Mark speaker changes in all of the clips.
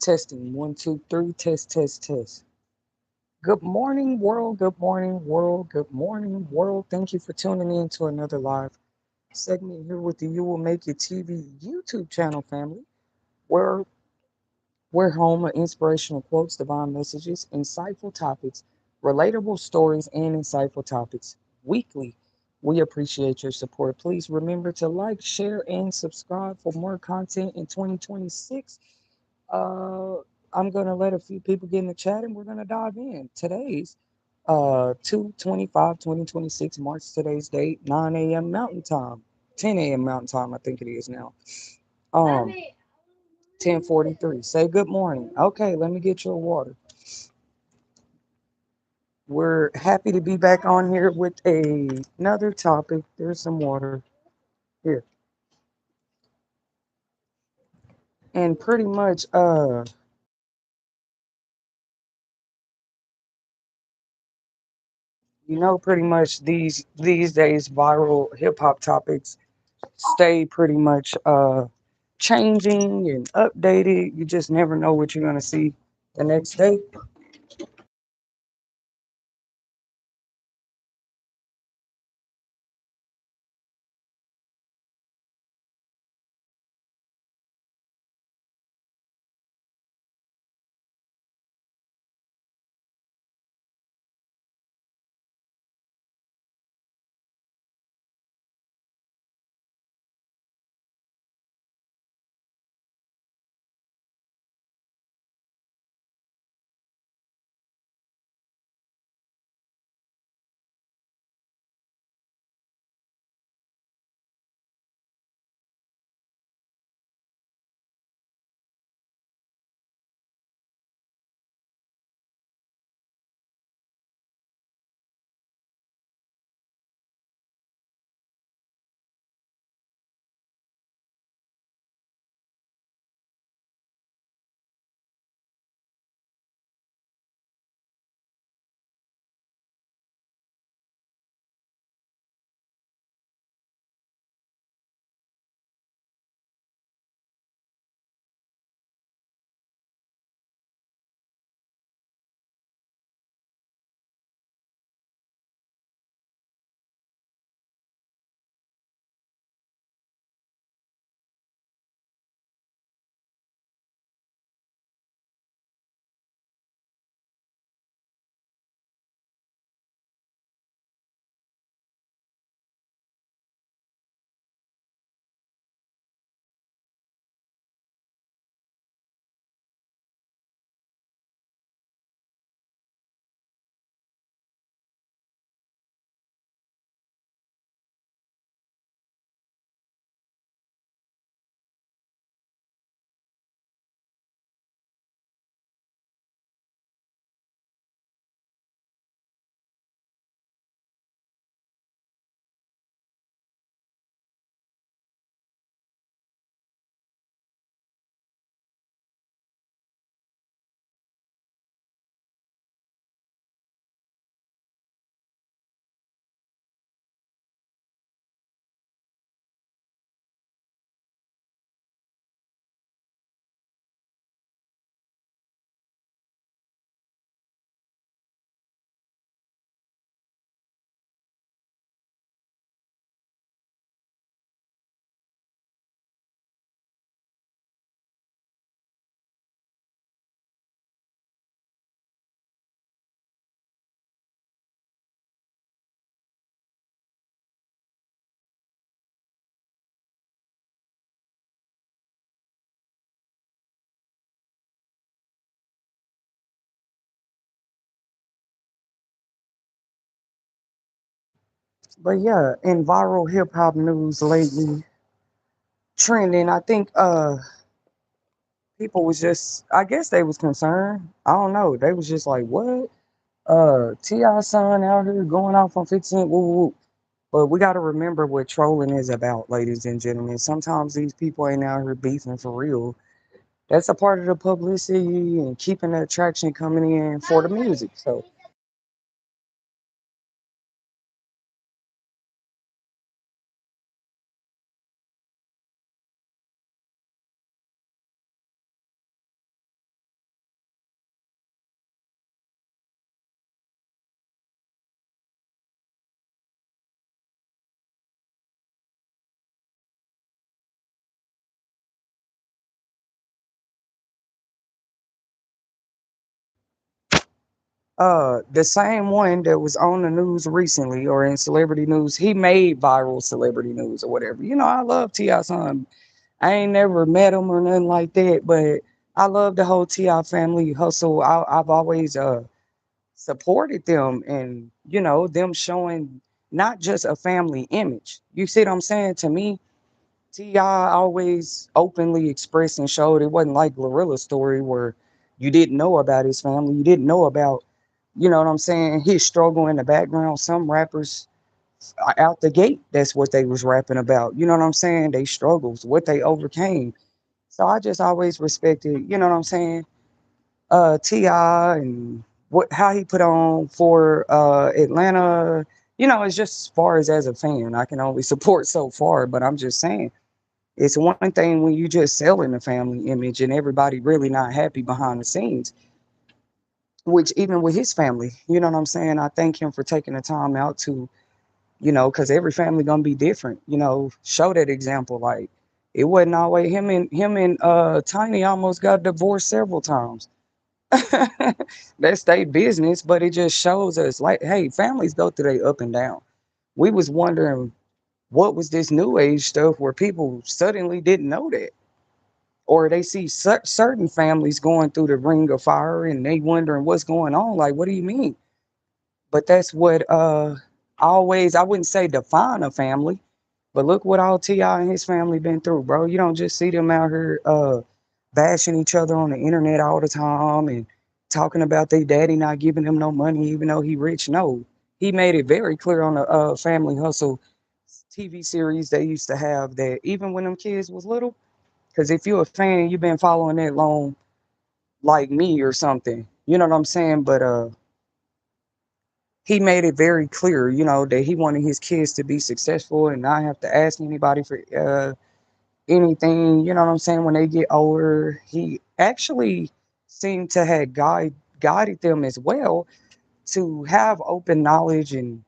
Speaker 1: Testing. One, two, three. Test, test, test. Good morning, world. Good morning, world. Good morning, world. Thank you for tuning in to another live segment here with the You Will Make It TV YouTube channel family, where we're home of inspirational quotes, divine messages, insightful topics, relatable stories, and insightful topics weekly. We appreciate your support. Please remember to like, share, and subscribe for more content in 2026. Uh, I'm gonna let a few people get in the chat and we're gonna dive in. Today's 2/25/2026 marks today's date, 9 a.m. Mountain Time. 10 a.m. Mountain Time, I think it is now. 10:43. Say good morning. Okay, let me get your water. We're happy to be back on here with another topic. There's some water here. And pretty much pretty much these days viral hip hop topics stay pretty much changing and updated. You just never know what you're gonna see the next day. But yeah, in viral hip hop news lately, trending, I think people was just, I guess they was concerned. I don't know. They was just like, what? T.I. son out here going off on 15. Woo, woo, woo. But we got to remember what trolling is about, ladies and gentlemen. Sometimes these people ain't out here beefing for real. That's a part of the publicity and keeping the attraction coming in for the music. So The same one that was on the news recently or in celebrity news, he made viral celebrity news or whatever. You know, I love T.I. son. I ain't never met him or nothing like that, but I love the whole T.I. family hustle. I've always supported them, and you know, them showing not just a family image. You see what I'm saying? To me, T.I. always openly expressed and showed it wasn't like Glorilla's story where you didn't know about his family, you didn't know about, you know what I'm saying, his struggle in the background. Some rappers out the gate, that's what they was rapping about. You know what I'm saying? They struggles, what they overcame. So I just always respected, you know what I'm saying, T.I. and what how he put on for Atlanta. You know, it's just as far as a fan, I can only support so far, but I'm just saying it's one thing when you just selling the family image and everybody really not happy behind the scenes, which even with his family, you know what I'm saying? I thank him for taking the time out to, you know, because every family gonna be different, you know, show that example. Like it wasn't always him and Tiny almost got divorced several times. That's their business, but it just shows us like, hey, families go through their up and down. We was wondering what was this new age stuff where people suddenly didn't know that, or they see certain families going through the ring of fire and they wondering what's going on. Like, what do you mean? But that's what always, I wouldn't say define a family, but look what all Ti and his family been through, bro. You don't just see them out here bashing each other on the internet all the time and talking about their daddy not giving him no money even though he rich. No, he made it very clear on the Family Hustle TV series they used to have that even when them kids was little, because if you're a fan, you've been following that long, like me or something. You know what I'm saying? But he made it very clear, you know, that he wanted his kids to be successful and not have to ask anybody for anything. You know what I'm saying? When they get older, he actually seemed to have guided them as well to have open knowledge and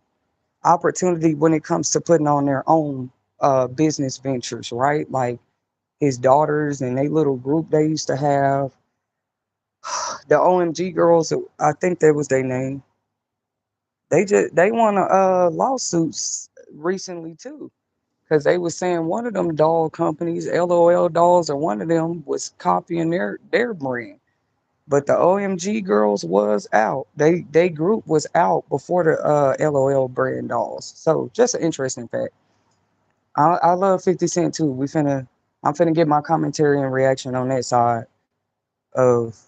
Speaker 1: opportunity when it comes to putting on their own business ventures, right? Like his daughters and they little group they used to have, the OMG girls, I think that was their name. They won a lawsuits recently too, because they was saying one of them doll companies, LOL Dolls, or one of them was copying their brand. But the OMG girls was out. They group was out before the LOL brand dolls. So just an interesting fact. I love 50 Cent too. I'm finna get my commentary and reaction on that side of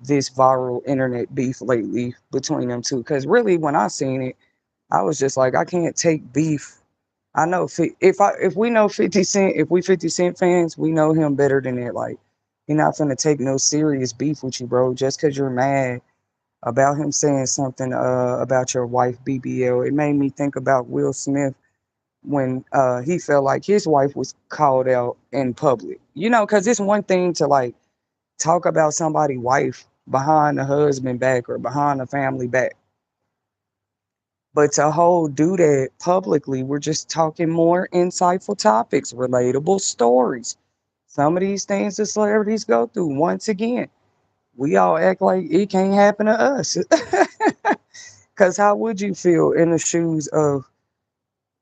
Speaker 1: this viral internet beef lately between them two. Because really, when I seen it, I was just like, I can't take beef. I know if we know 50 Cent, if we 50 Cent fans, we know him better than that. Like, he not finna take no serious beef with you, bro, just because you're mad about him saying something about your wife BBL. It made me think about Will Smith when he felt like his wife was called out in public. You know, because it's one thing to like talk about somebody's wife behind the husband back or behind the family back. But to hold do that publicly, we're just talking more insightful topics, relatable stories. Some of these things the celebrities go through. Once again, we all act like it can't happen to us. Because how would you feel in the shoes of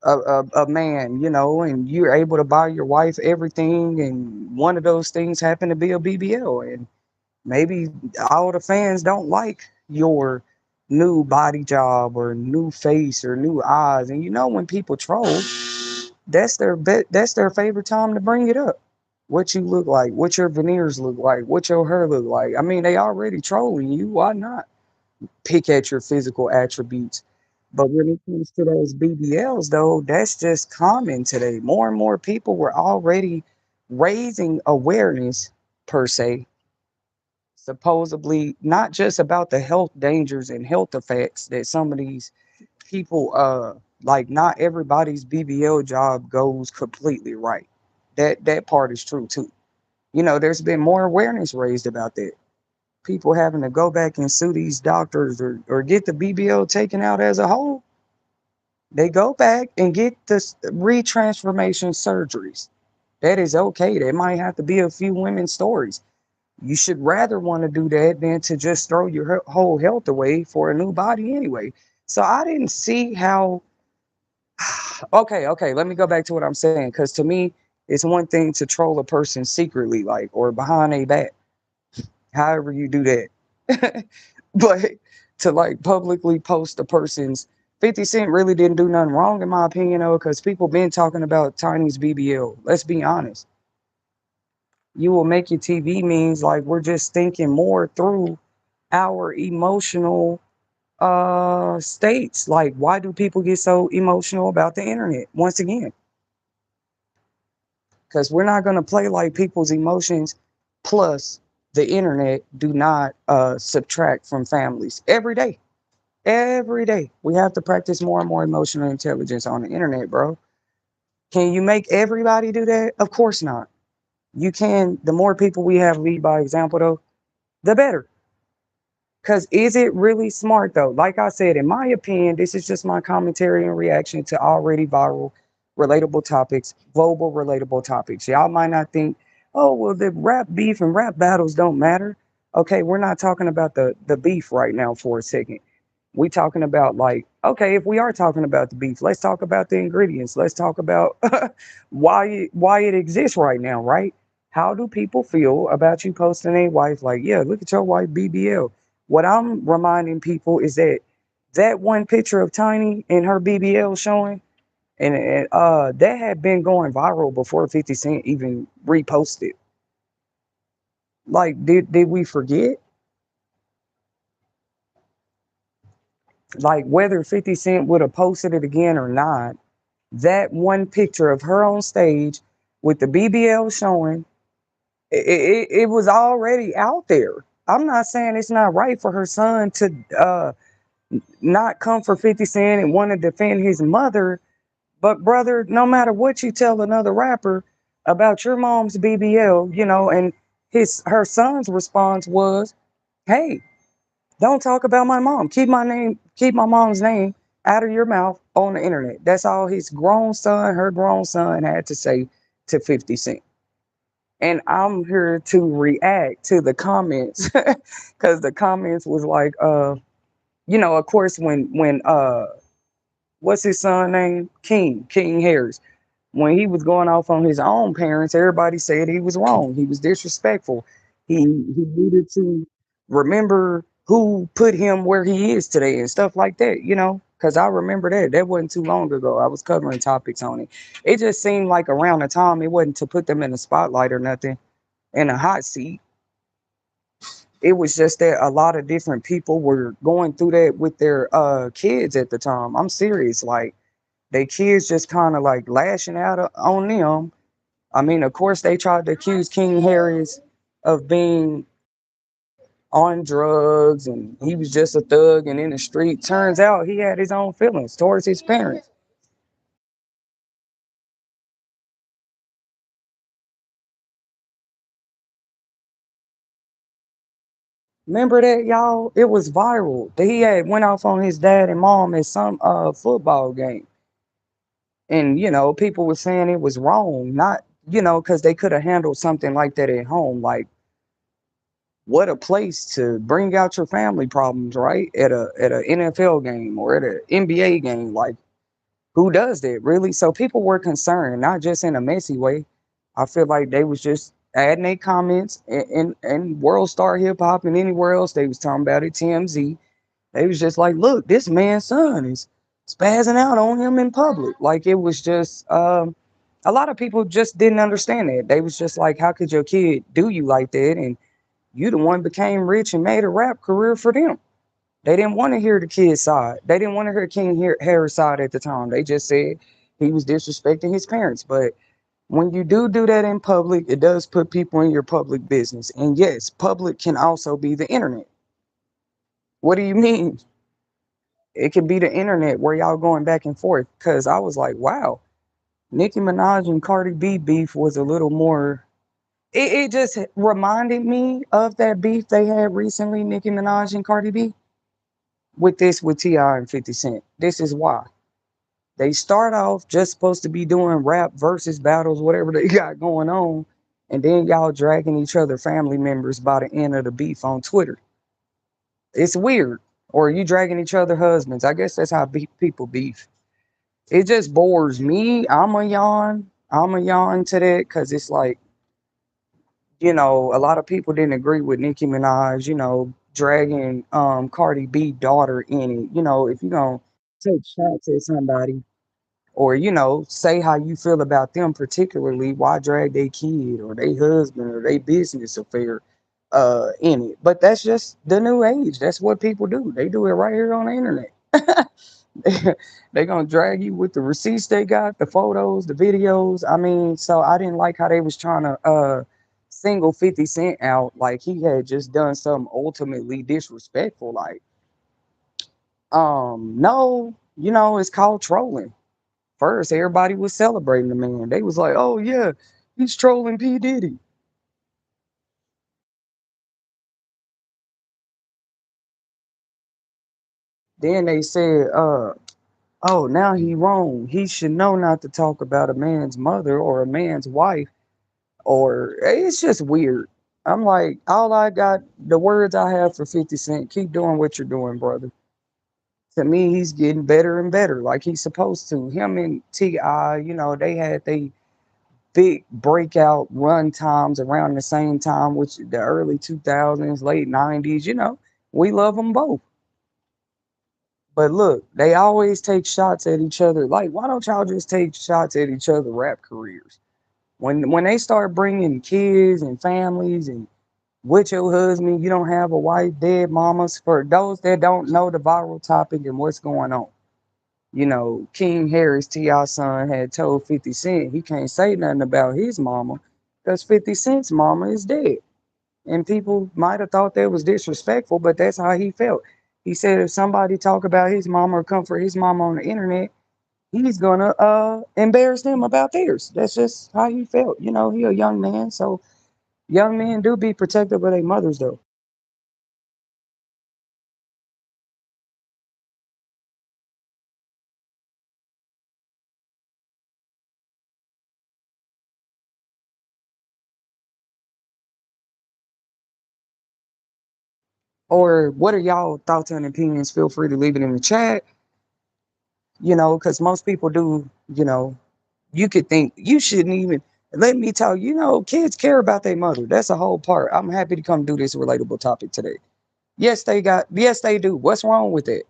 Speaker 1: a man, you know, and you're able to buy your wife everything, and one of those things happen to be a BBL, and maybe all the fans don't like your new body job or new face or new eyes. And you know when people troll, that's their favorite time to bring it up. What you look like, what your veneers look like, what your hair look like. I mean, they already trolling you. Why not pick at your physical attributes? But when it comes to those BBLs, though, that's just common today. More and more people were already raising awareness, per se, supposedly not just about the health dangers and health effects that some of these people like not everybody's BBL job goes completely right. That part is true too. You know, there's been more awareness raised about that. People having to go back and sue these doctors or get the BBL taken out as a whole. They go back and get the retransformation surgeries. That is okay. There might have to be a few women's stories. You should rather want to do that than to just throw your whole health away for a new body anyway. So I didn't see how. Okay, let me go back to what I'm saying, because to me, it's one thing to troll a person secretly, like, or behind a back, however you do that. But to like publicly post a person's 50 Cent really didn't do nothing wrong in my opinion, though, because people been talking about Tiny's BBL. Let's be honest. You will make your TV means like we're just thinking more through our emotional states. Like, why do people get so emotional about the internet? Once again, because we're not going to play like people's emotions plus the internet do not subtract from families every day. Every day we have to practice more and more emotional intelligence on the internet, bro. Can you make everybody do that? Of course not. You can. The more people we have lead by example, though, the better. Because is it really smart though? Like I said, in my opinion, this is just my commentary and reaction to already viral, relatable topics, global relatable topics. Y'all might not think, oh, well, the rap beef and rap battles don't matter. Okay, we're not talking about the beef right now for a second. We talking about like, okay, if we are talking about the beef, let's talk about the ingredients. Let's talk about why it exists right now, right? How do people feel about you posting a wife like, yeah, look at your wife BBL? What I'm reminding people is that that one picture of Tiny and her BBL showing, and that had been going viral before 50 Cent even reposted. Like, did we forget? Like, whether 50 Cent would have posted it again or not, that one picture of her on stage with the BBL showing, it was already out there. I'm not saying it's not right for her son to not come for 50 Cent and want to defend his mother. But brother, no matter what you tell another rapper about your mom's BBL, and her son's response was, "Hey, don't talk about my mom. Keep my mom's name out of your mouth on the internet." That's all her grown son had to say to 50 Cent. And I'm here to react to the comments because the comments was like, of course, when what's his son name? King Harris. When he was going off on his own parents, everybody said he was wrong. He was disrespectful. He needed to remember who put him where he is today and stuff like that. Because I remember that. That wasn't too long ago. I was covering topics on it. It just seemed like around the time it wasn't to put them in the spotlight or nothing, in a hot seat. It was just that a lot of different people were going through that with their kids at the time. I'm serious. Like, they kids just kind of like lashing out on them. I mean, of course, they tried to accuse King Harris of being on drugs and he was just a thug and in the street. Turns out he had his own feelings towards his parents. Remember that, y'all? It was viral. He had went off on his dad and mom at some football game. And, people were saying it was wrong, not, because they could have handled something like that at home. Like, what a place to bring out your family problems, right? At a NFL game or at an NBA game. Like, who does that, really? So people were concerned, not just in a messy way. I feel like they was just adding their comments and World Star Hip Hop and anywhere else they was talking about it, TMZ. They was just like, look, this man's son is spazzing out on him in public. Like, it was just a lot of people just didn't understand that. They was just like, how could your kid do you like that? And you the one became rich and made a rap career for them. They didn't want to hear the kid's side. They didn't want to hear Harris' side at the time. They just said he was disrespecting his parents. But when you do that in public, it does put people in your public business. And yes, public can also be the internet. What do you mean? It can be the internet where y'all going back and forth. Because I was like, wow, Nicki Minaj and Cardi B beef was a little more. It just reminded me of that beef they had recently, Nicki Minaj and Cardi B, with T.I. and 50 Cent. This is why. They start off just supposed to be doing rap versus battles, whatever they got going on. and then y'all dragging each other family members by the end of the beef on Twitter. It's weird. Or you dragging each other husbands. I guess that's how people beef. It just bores me. I'm a yawn. I'm a yawn to that because it's like, a lot of people didn't agree with Nicki Minaj, dragging Cardi B daughter in it. If you're gonna take shots at somebody or, say how you feel about them particularly, why drag their kid or their husband or their business affair in it? But that's just the new age. That's what people do. They do it right here on the internet. They gonna drag you with the receipts they got, the photos, the videos. I mean, so I didn't like how they was trying to single 50 Cent out like he had just done something ultimately disrespectful. Like, no, it's called trolling. First, everybody was celebrating the man. They was like, oh yeah, he's trolling P. Diddy. Then they said, oh, now he wrong. He should know not to talk about a man's mother or a man's wife, or it's just weird. I'm like, all I got, the words I have for 50 Cent, keep doing what you're doing, brother. To me, he's getting better and better, like he's supposed to. Him and T.I., they had they big breakout run times around the same time, which the early 2000s, late 90s, we love them both. But look, they always take shots at each other. Like, why don't y'all just take shots at each other rap careers? When they start bringing kids and families and with your husband, you don't have a wife, dead mamas. For those that don't know the viral topic and what's going on, King Harris, T.I.'s son, had told 50 Cent he can't say nothing about his mama because 50 Cent's mama is dead. And people might have thought that was disrespectful, but that's how he felt. He said if somebody talk about his mama or come for his mama on the internet, he's gonna embarrass them about theirs. That's just how he felt. He a young man, so young men do be protective of their mothers though. Or what are y'all thoughts and opinions? Feel free to leave it in the chat. Because most people do, you could think you shouldn't even let me tell you, kids care about their mother. That's a whole part. I'm happy to come do this relatable topic today. Yes, they do. What's wrong with it?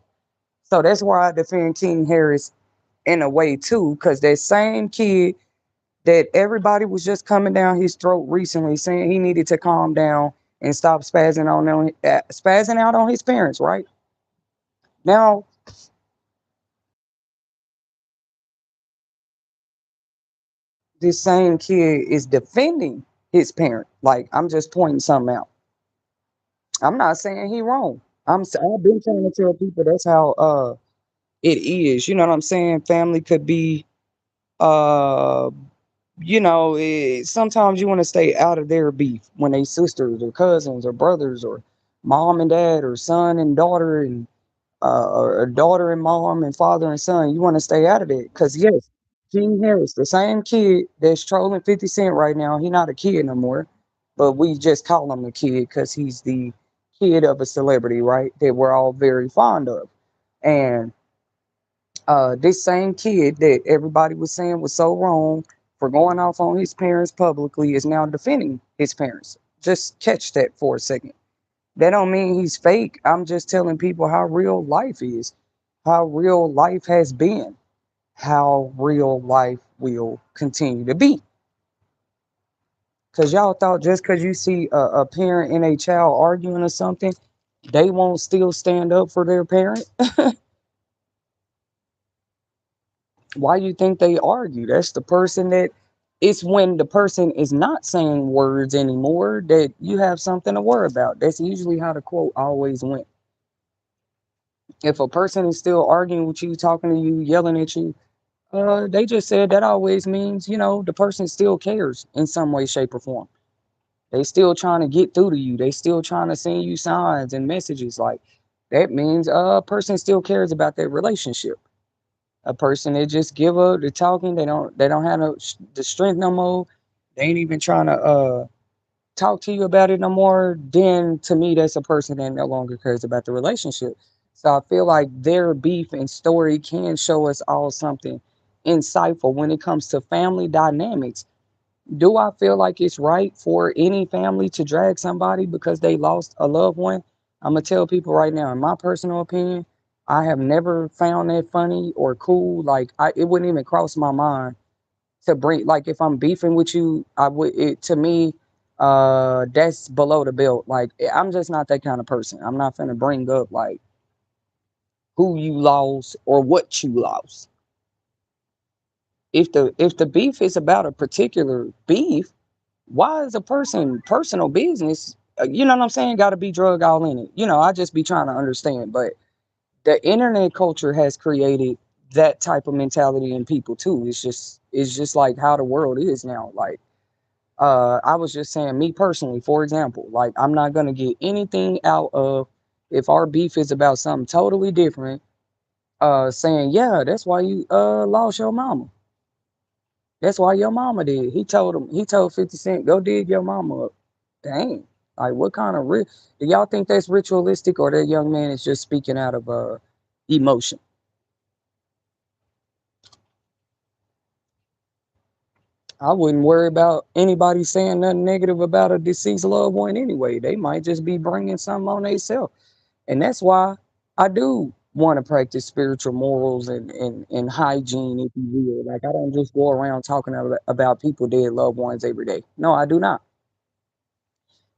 Speaker 1: So that's why I defend King Harris in a way too, because that same kid that everybody was just coming down his throat recently saying he needed to calm down and stop spazzing out on his parents, right? Now, this same kid is defending his parent. Like, I'm just pointing something out. I'm not saying he wrong. I've been trying to tell people that's how it is. You know what I'm saying? Family could be uh sometimes you want to stay out of their beef when they sisters or cousins or brothers or mom and dad or son and daughter and or daughter and mom and father and son. You want to stay out of it because yes, King Harris, the same kid that's trolling 50 Cent right now, he not a kid no more, but we just call him a kid because he's the kid of a celebrity, right? That we're all very fond of. And this same kid that everybody was saying was so wrong for going off on his parents publicly is now defending his parents. Just catch that for a second. That don't mean he's fake. I'm just telling people how real life is, how real life has been, how real life will continue to be. Because y'all thought just because you see a parent and a child arguing or something, they won't still stand up for their parent. Why you think they argue? That's the person that it's when the person is not saying words anymore that you have something to worry about. That's usually how the quote always went. If a person is still arguing with you, talking to you, yelling at you, they just said that always means, the person still cares in some way, shape, or form. They still trying to get through to you. They still trying to send you signs and messages. Like that means a person still cares about that relationship. A person that just give up the talking, they don't have the strength no more. They ain't even trying to talk to you about it no more, then to me that's a person that no longer cares about the relationship. So I feel like their beef and story can show us all something insightful when it comes to family dynamics. Do I feel like it's right for any family to drag somebody because they lost a loved one? I'm gonna tell people right now, in my personal opinion, I have never found that funny or cool. Like it wouldn't even cross my mind to bring, like, if I'm beefing with you, I would, it to me, that's below the belt. Like I'm just not that kind of person. I'm not gonna bring up like who you lost or what you lost. If the beef is about a particular beef, why is a person personal business, you know what I'm saying, got to be drug all in it? I just be trying to understand. But the internet culture has created that type of mentality in people too. It's just like how the world is now. Like I was just saying, me personally, for example, like I'm not gonna get anything out of, if our beef is about something totally different, saying, yeah, that's why you lost your mama. That's why your mama did. He told 50 Cent, go dig your mama up. Dang. Like what kind of do y'all think that's ritualistic, or that young man is just speaking out of emotion? I wouldn't worry about anybody saying nothing negative about a deceased loved one anyway. They might just be bringing something on themselves. And that's why I do want to practice spiritual morals and hygiene, if you will. Like I don't just go around talking about people dead loved ones every day. No, I do not.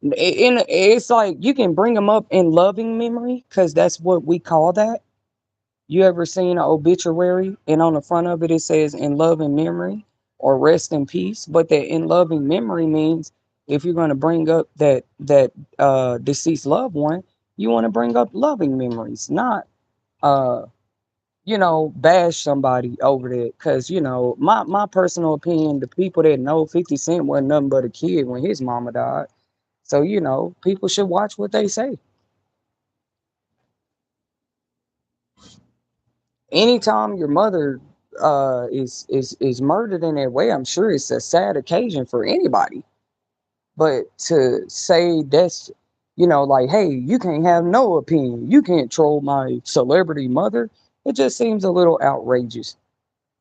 Speaker 1: It's like you can bring them up in loving memory, because that's what we call that. You ever seen an obituary and on the front of it it says in loving memory or rest in peace? But that in loving memory means if you're going to bring up that deceased loved one, you want to bring up loving memories, not uh bash somebody over that. Because my personal opinion, the people that know 50 Cent wasn't nothing but a kid when his mama died. So people should watch what they say. Anytime your mother is murdered in that way, I'm sure it's a sad occasion for anybody. But to say that's, like, hey, you can't have no opinion, you can't troll my celebrity mother, it just seems a little outrageous.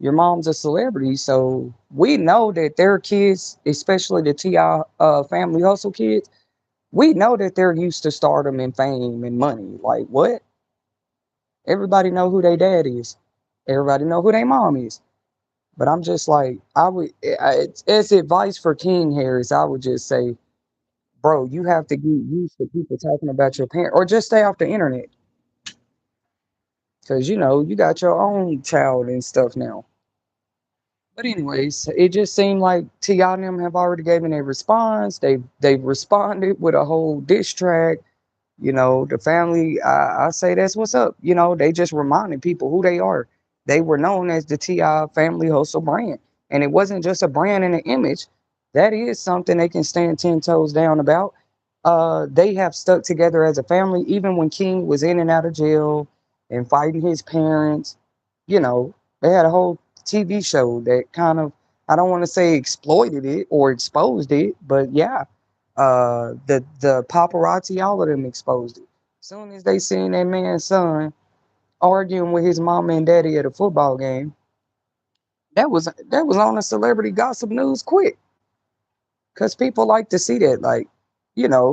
Speaker 1: Your mom's a celebrity, so we know that their kids, especially the Ti family hustle kids, we know that they're used to stardom and fame and money. Like what? Everybody know who their dad is. Everybody know who their mom is. But I'm just like, as advice for King Harris, I would just say, bro, you have to get used to people talking about your parent, or just stay off the internet, because you got your own child and stuff now. But anyways, it just seemed like Ti and them have already given a response. They've responded with a whole diss track. The family, I say that's what's up. They just reminded people who they are. They were known as the Ti Family Hustle brand. And it wasn't just a brand and an image. That is something they can stand 10 toes down about. They have stuck together as a family, even when King was in and out of jail and fighting his parents. You know, they had a whole TV show that kind of, I don't want to say exploited it or exposed it, but yeah, the paparazzi, all of them exposed it. Soon as they seen that man's son arguing with his mama and daddy at a football game, that was on the celebrity gossip news quick, because people like to see that. Like,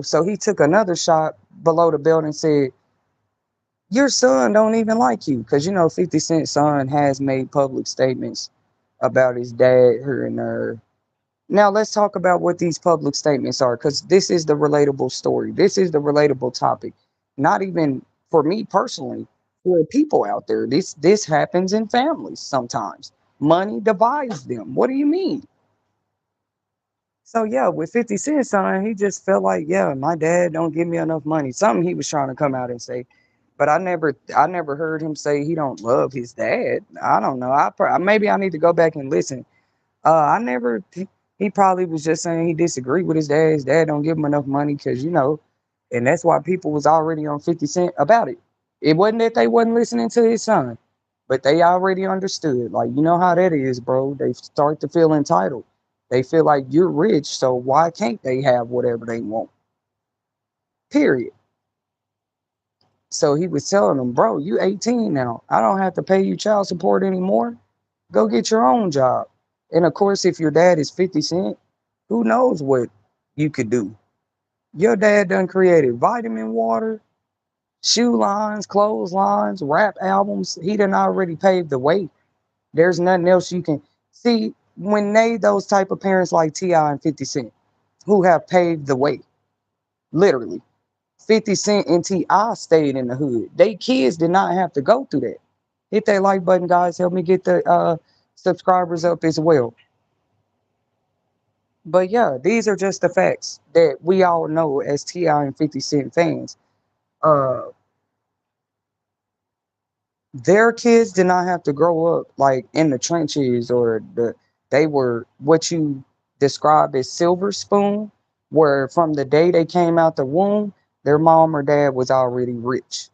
Speaker 1: so he took another shot below the belt and said, your son don't even like you, because 50 Cent's son has made public statements about his dad here and there. Now let's talk about what these public statements are, because this is the relatable story. This is the relatable topic. Not even for me personally, for people out there. This happens in families sometimes. Money divides them. What do you mean? So yeah, with 50 Cent son, he just felt like, yeah, my dad don't give me enough money. Something he was trying to come out and say. But I never heard him say he don't love his dad. I don't know. Maybe I need to go back and listen. I never. He probably was just saying he disagreed with his dad. His dad don't give him enough money, because and that's why people was already on 50 Cent about it. It wasn't that they wasn't listening to his son, but they already understood. Like, you know how that is, bro. They start to feel entitled. They feel like you're rich, so why can't they have whatever they want? Period. So he was telling them, bro, you 18 now. I don't have to pay you child support anymore. Go get your own job. And of course, if your dad is 50 Cent, who knows what you could do? Your dad done created vitamin water, shoe lines, clothes lines, rap albums. He done already paved the way. There's nothing else you can see when those type of parents like T.I. and 50 Cent who have paved the way. Literally. 50 Cent and T.I. stayed in the hood. They kids did not have to go through that. Hit that like button, guys. Help me get the subscribers up as well. But yeah, these are just the facts that we all know as T.I. and 50 Cent fans. Uh, their kids did not have to grow up like in the trenches or they were what you describe as silver spoon, where from the day they came out the womb, their mom or dad was already rich.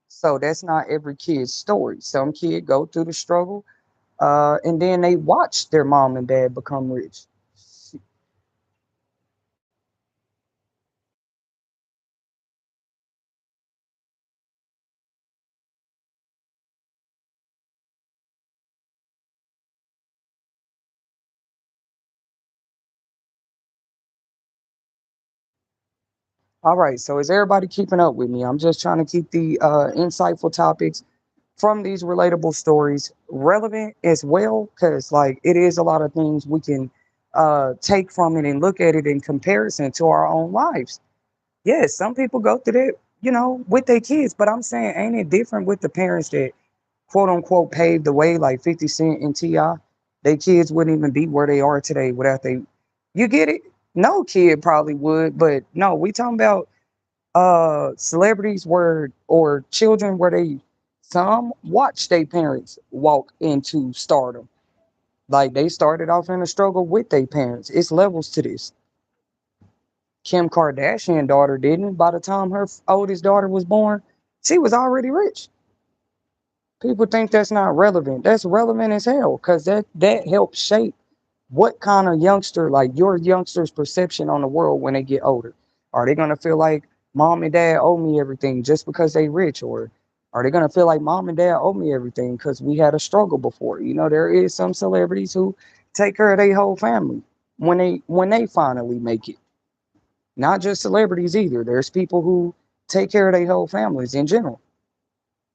Speaker 1: So that's not every kid's story. Some kid go through the struggle, and then they watch their mom and dad become rich. All right, so is everybody keeping up with me? I'm just trying to keep the insightful topics from these relatable stories relevant as well, because like it is a lot of things we can take from it and look at it in comparison to our own lives. Yes, some people go through that, with their kids, but I'm saying, ain't it different with the parents that quote unquote paved the way, like 50 Cent and T.I.? Their kids wouldn't even be where they are today without they. You get it? No kid probably would, but no, we talking about celebrities were or children where they some watch their parents walk into stardom. Like they started off in a struggle with their parents. It's levels to this. Kim Kardashian daughter didn't. By the time her oldest daughter was born, she was already rich. People think that's not relevant. That's relevant as hell because that helps shape what kind of youngster, like your youngster's perception on the world when they get older. Are they gonna feel like mom and dad owe me everything just because they rich, or are they gonna feel like mom and dad owe me everything because we had a struggle before? There is some celebrities who take care of their whole family when they finally make it. Not just celebrities either. There's people who take care of their whole families in general.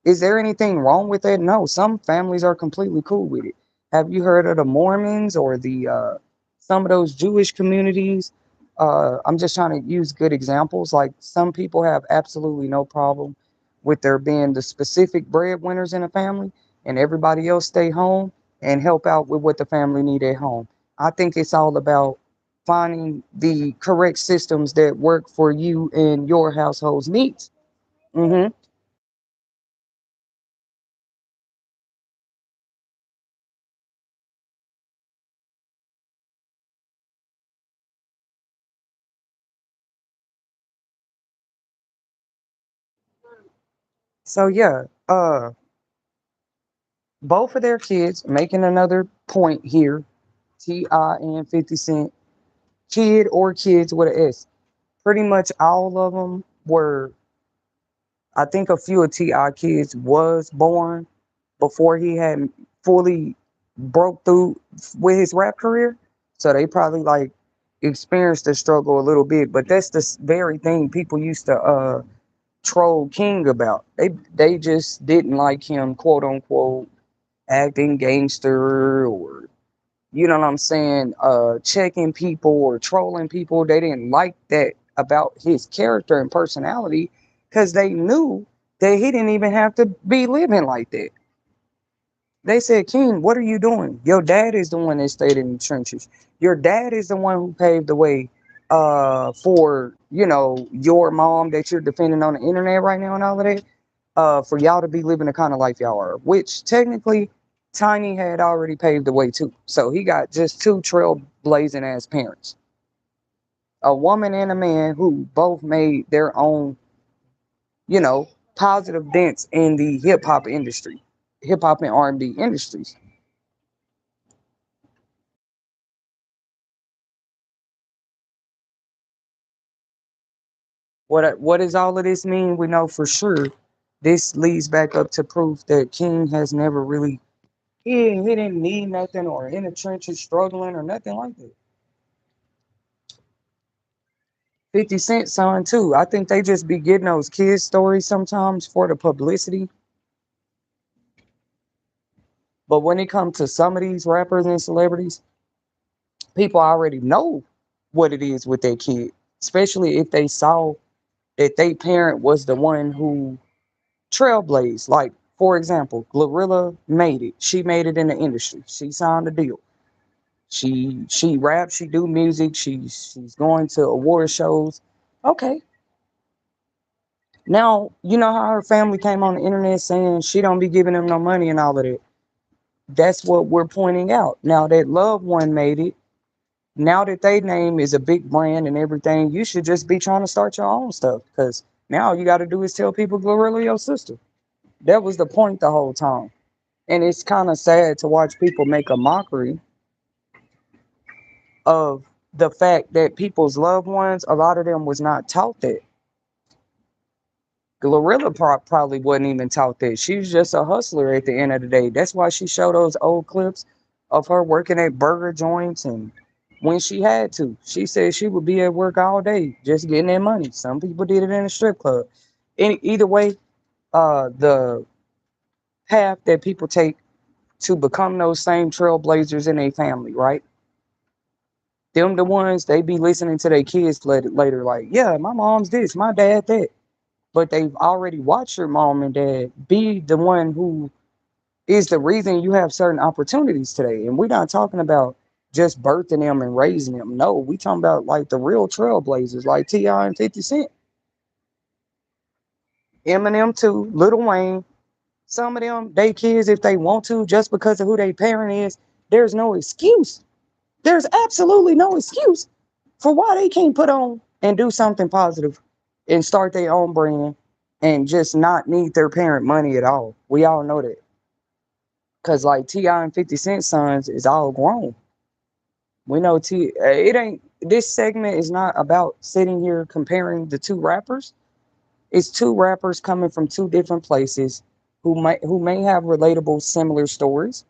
Speaker 1: Is there anything wrong with that? No, some families are completely cool with it. Have you heard of the Mormons or the some of those Jewish communities? I'm just trying to use good examples. Like some people have absolutely no problem with there being the specific breadwinners in a family, and everybody else stay home and help out with what the family need at home. I think it's all about finding the correct systems that work for you and your household's needs. Hmm. So yeah, both of their kids making another point here. T.I. and 50 Cent, kid or kids with an S. Pretty much all of them were. I think a few of T.I. kids was born before he had fully broke through with his rap career. So they probably like experienced the struggle a little bit. But that's the very thing people used to troll King about. They just didn't like him, quote unquote, acting gangster or what I'm saying, checking people or trolling people. They didn't like that about his character and personality because they knew that he didn't even have to be living like that. They said, King, what are you doing? Your dad is the one that stayed in the trenches. Your dad is the one who paved the way for, your mom that you're defending on the internet right now and all of that, for y'all to be living the kind of life y'all are, which technically Tiny had already paved the way too. So he got just two trailblazing ass parents, a woman and a man who both made their own, you know, positive dents in the hip hop industry, hip hop and R&B industries. What does all of this mean? We know for sure this leads back up to proof that King has never really he didn't need nothing or in the trenches struggling or nothing like that. 50 Cent son too. I think they just be getting those kids stories sometimes for the publicity. But when it comes to some of these rappers and celebrities, people already know what it is with their kid, especially if they saw that their parent was the one who trailblazed. Like, for example, Glorilla made it. She made it in the industry. She signed a deal. She raps, she do music, she's going to award shows. Okay. Now, you know how her family came on the internet saying she don't be giving them no money and all of that. That's what we're pointing out. Now that loved one made it, now that they name is a big brand and everything, you should just be trying to start your own stuff. Because now you got to do is tell people Glorilla your sister. That was the point the whole time. And it's kind of sad to watch people make a mockery of the fact that people's loved ones, a lot of them was not taught that. Glorilla probably wasn't even taught that. She was just a hustler at the end of the day. That's why she showed those old clips of her working at burger joints and when she had to. She said she would be at work all day just getting that money. Some people did it in a strip club. Either way, the path that people take to become those same trailblazers in a family, right? Them the ones they be listening to their kids later, like, yeah, my mom's this, my dad that. But they've already watched your mom and dad be the one who is the reason you have certain opportunities today. And we're not talking about just birthing them and raising them. No, we talking about like the real trailblazers, like T.I. and 50 Cent, Eminem too, Lil Wayne. Some of them, they kids, if they want to, just because of who their parent is, there's no excuse. There's absolutely no excuse for why they can't put on and do something positive and start their own brand and just not need their parent money at all. We all know that. Cause like T.I. and 50 Cent sons is all grown. We know it ain't this segment is not about sitting here comparing the two rappers. It's two rappers coming from two different places who may have relatable similar stories,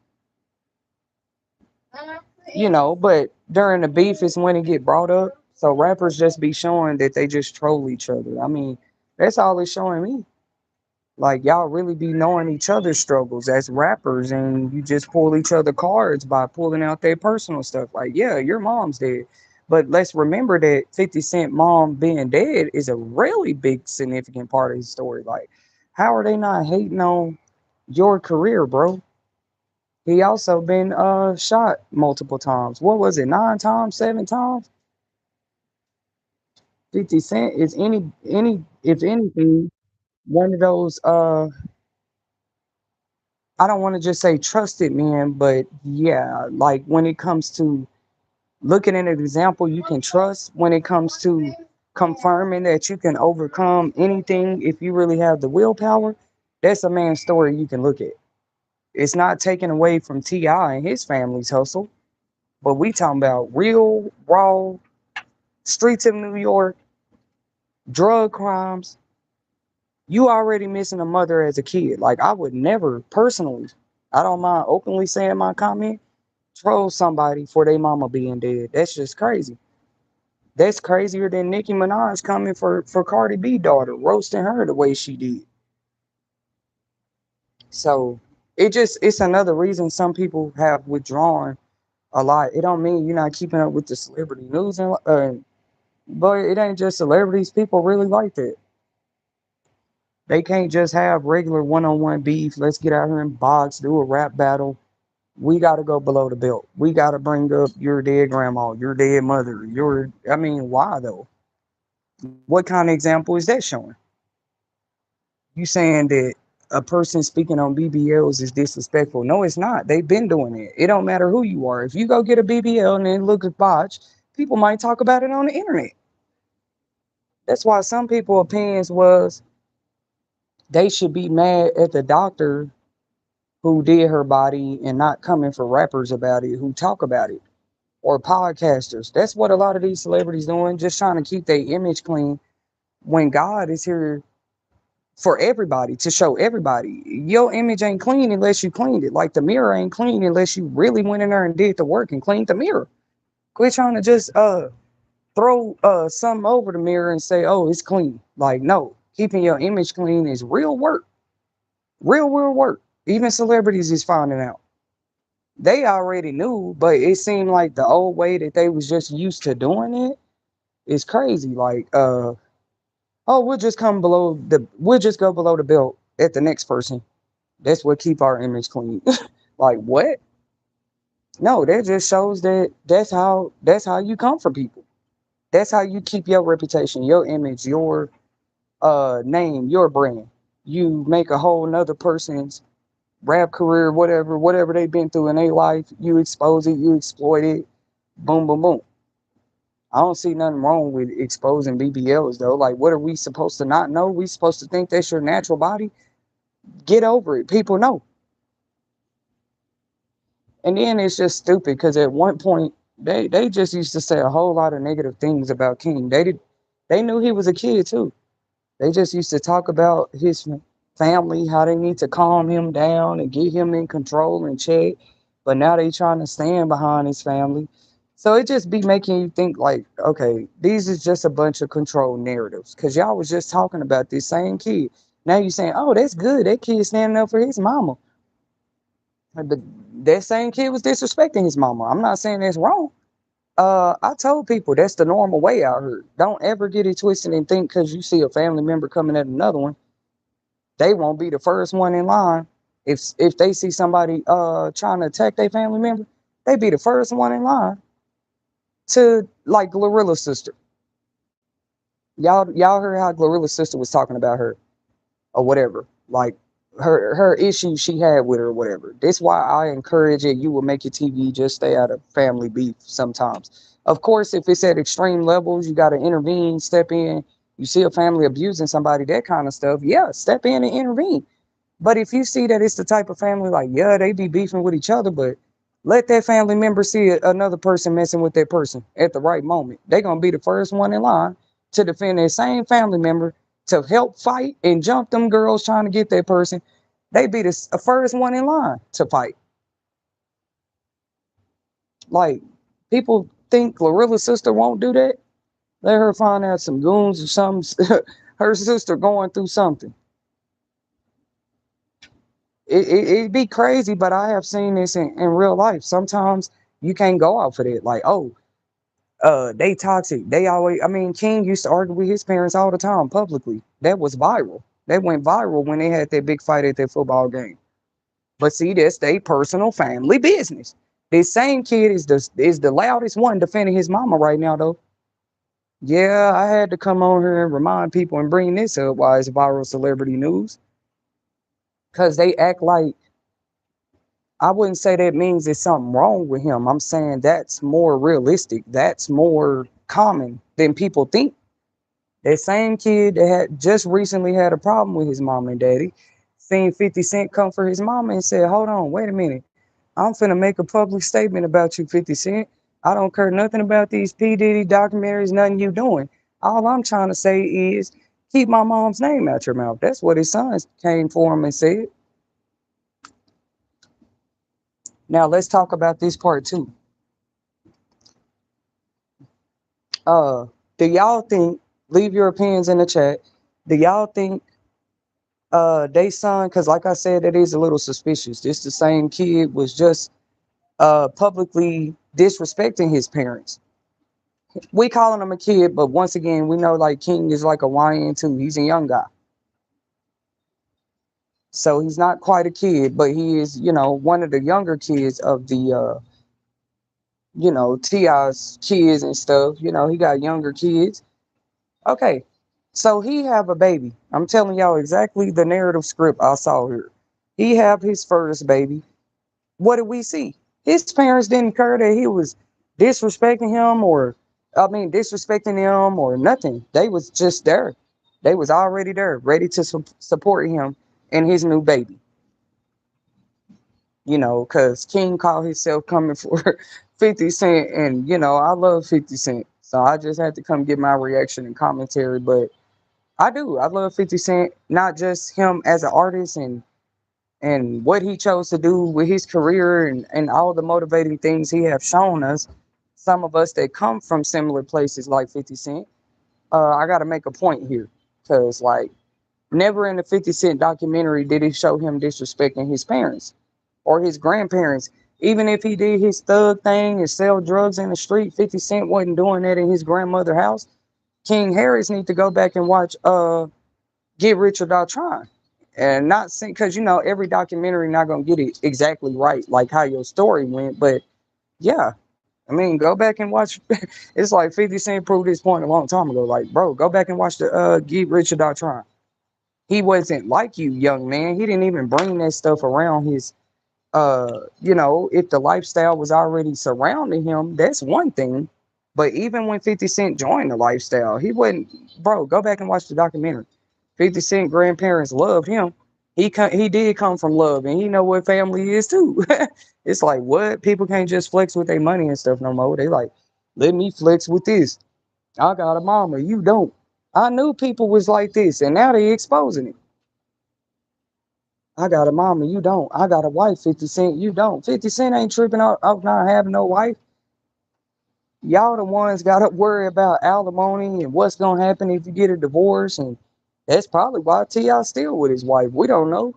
Speaker 1: but during the beef is when it get brought up. So rappers just be showing that they just troll each other. I mean, that's all it's showing me. Like y'all really be knowing each other's struggles as rappers, and you just pull each other cards by pulling out their personal stuff. Like, yeah, your mom's dead, but let's remember that 50 Cent mom being dead is a really big significant part of his story. Like, how are they not hating on your career, bro? He also been shot multiple times. What was it? 9 times, 7 times? 50 Cent is any if anything, one of those I don't want to just say trusted men, but yeah, like when it comes to looking at an example you can trust, when it comes to confirming that you can overcome anything if you really have the willpower, that's a man's story you can look at. It's not taken away from T.I. and his family's hustle. But we talking about real, raw, streets of New York, drug crimes. You already missing a mother as a kid. Like I would never personally, I don't mind openly saying my comment, troll somebody for their mama being dead. That's just crazy. That's crazier than Nicki Minaj coming for Cardi B daughter, roasting her the way she did. So it's another reason some people have withdrawn a lot. It don't mean you're not keeping up with the celebrity news but it ain't just celebrities. People really like that. They can't just have regular one-on-one beef. Let's get out here and box, do a rap battle. We got to go below the belt. We got to bring up your dead grandma, your dead mother. I mean, why though? What kind of example is that showing? You saying that a person speaking on BBLs is disrespectful? No, it's not. They've been doing it. It don't matter who you are. If you go get a BBL and it looks botched, people might talk about it on the internet. That's why some people opinions was they should be mad at the doctor who did her body and not coming for rappers about it who talk about it or podcasters. That's what a lot of these celebrities doing, just trying to keep their image clean. when God is here for everybody, to show everybody your image ain't clean unless you cleaned it. Like the mirror ain't clean unless you really went in there and did the work and cleaned the mirror. Quit trying to just throw something over the mirror and say, oh, it's clean. Like, no, keeping your image clean is real work. Real work. Even celebrities is finding out. They already knew, but it seemed like the old way that they was just used to doing it is crazy. Like, oh, we'll just go below the belt at the next person. That's what keep our image clean. Like what? No, that just shows that that's how you come for people. That's how you keep your reputation, your image, your name, your brand. You make a whole nother person's rap career, whatever they've been through in their life, you expose it, you exploit it, boom, boom, boom. I don't see nothing wrong with exposing BBLs though. Like, what are we supposed to not know? We supposed to think that's your natural body? Get over it. People know. And then it's just stupid because at one point they just used to say a whole lot of negative things about King. They knew he was a kid too. They just used to talk about his family, how they need to calm him down and get him in control and check. But now they trying to stand behind his family. So it just be making you think like, okay, these is just a bunch of control narratives. Cause y'all was just talking about this same kid. Now you saying, oh, that's good. That kid standing up for his mama. But that same kid was disrespecting his mama. I'm not saying that's wrong. I told people that's the normal way out here. Don't ever get it twisted and think because you see a family member coming at another one, they won't be the first one in line. If they see somebody trying to attack their family member, they be the first one in line to like Glorilla's sister. Y'all heard how Glorilla's sister was talking about her or whatever. Like her issues she had with her or whatever. That's why I encourage it. You will make your TV just stay out of family beef sometimes. Of course, if it's at extreme levels, you got to intervene, step in. You see a family abusing somebody, that kind of stuff. Yeah, step in and intervene. But if you see that it's the type of family like, yeah, they be beefing with each other, but let that family member see another person messing with that person at the right moment. They're going to be the first one in line to defend their same family member, to help fight and jump them girls trying to get that person. They be the first one in line to fight. Like, people think Glorilla's sister won't do that. Let her find out some goons or something. Her sister going through something. It'd be crazy, but I have seen this in real life. Sometimes you can't go out for that. Like, oh, they toxic. They always, I mean, King used to argue with his parents all the time publicly. That was viral. That went viral when they had that big fight at their football game. But see, that's their personal family business. This same kid is the loudest one defending his mama right now, though. Yeah, I had to come on here and remind people and bring this up why it's viral celebrity news. Because they act like, I wouldn't say that means there's something wrong with him. I'm saying that's more realistic. That's more common than people think. That same kid that had just recently had a problem with his mom and daddy, seen 50 Cent come for his mama and said, hold on, wait a minute. I'm finna make a public statement about you, 50 Cent. I don't care nothing about these P. Diddy documentaries, nothing you doing. All I'm trying to say is keep my mom's name out your mouth. That's what his sons came for him and said. Now let's talk about this part too. Uh, do y'all think, leave your opinions in the chat. Do y'all think they son, because like I said, it is a little suspicious. This the same kid was just publicly disrespecting his parents. We calling him a kid, but once again, we know like King is like a YN too. He's a young guy. So he's not quite a kid, but he is, one of the younger kids of the T.I.'s kids and stuff. He got younger kids. Okay. So he have a baby. I'm telling y'all exactly the narrative script I saw here. He have his first baby. What did we see? His parents didn't care that he was disrespecting him disrespecting him or nothing. They was just there. They was already there, ready to support him and his new baby. Because King called himself coming for 50 Cent. And, I love 50 Cent. So I just had to come get my reaction and commentary. But I do. I love 50 Cent, not just him as an artist and what he chose to do with his career and all the motivating things he have shown us. Some of us that come from similar places like 50 Cent. I got to make a point here because, like, never in the 50 Cent documentary did he show him disrespecting his parents or his grandparents. Even if he did his thug thing and sell drugs in the street, 50 Cent wasn't doing that in his grandmother's house. King Harris need to go back and watch Get Rich or Die Trying. And not because every documentary not gonna get it exactly right, like how your story went. But yeah, I mean, go back and watch. It's like 50 Cent proved this point a long time ago. Like, bro, go back and watch the Get Rich or Die Trying. He wasn't like you, young man. He didn't even bring that stuff around his if the lifestyle was already surrounding him, that's one thing. But even when 50 Cent joined the lifestyle, he wasn't, bro, go back and watch the documentary. 50 Cent grandparents loved him. He did come from love, and he know what family is too. It's like, what? People can't just flex with their money and stuff no more. They like, let me flex with this. I got a mama, you don't. I knew people was like this, and now they exposing it. I got a mama, you don't. I got a wife, 50 Cent, you don't. 50 Cent ain't tripping out not having no wife. Y'all the ones got to worry about alimony and what's going to happen if you get a divorce. And that's probably why T.I. still with his wife. We don't know.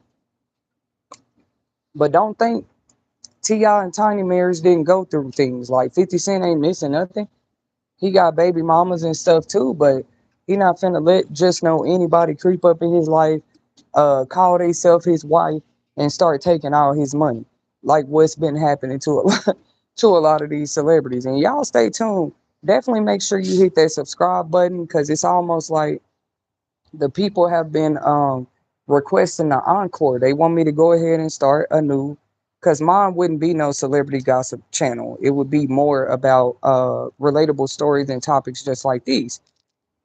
Speaker 1: But don't think T.I. and Tiny Marys didn't go through things. Like 50 Cent ain't missing nothing. He got baby mamas and stuff too, but he not finna let just know anybody creep up in his life, call theyself his wife, and start taking all his money, like what's been happening to a lot, to a lot of these celebrities. And y'all stay tuned. Definitely make sure you hit that subscribe button because it's almost like the people have been requesting the encore. They want me to go ahead and start a new, because mine wouldn't be no celebrity gossip channel. It would be more about relatable stories and topics just like these.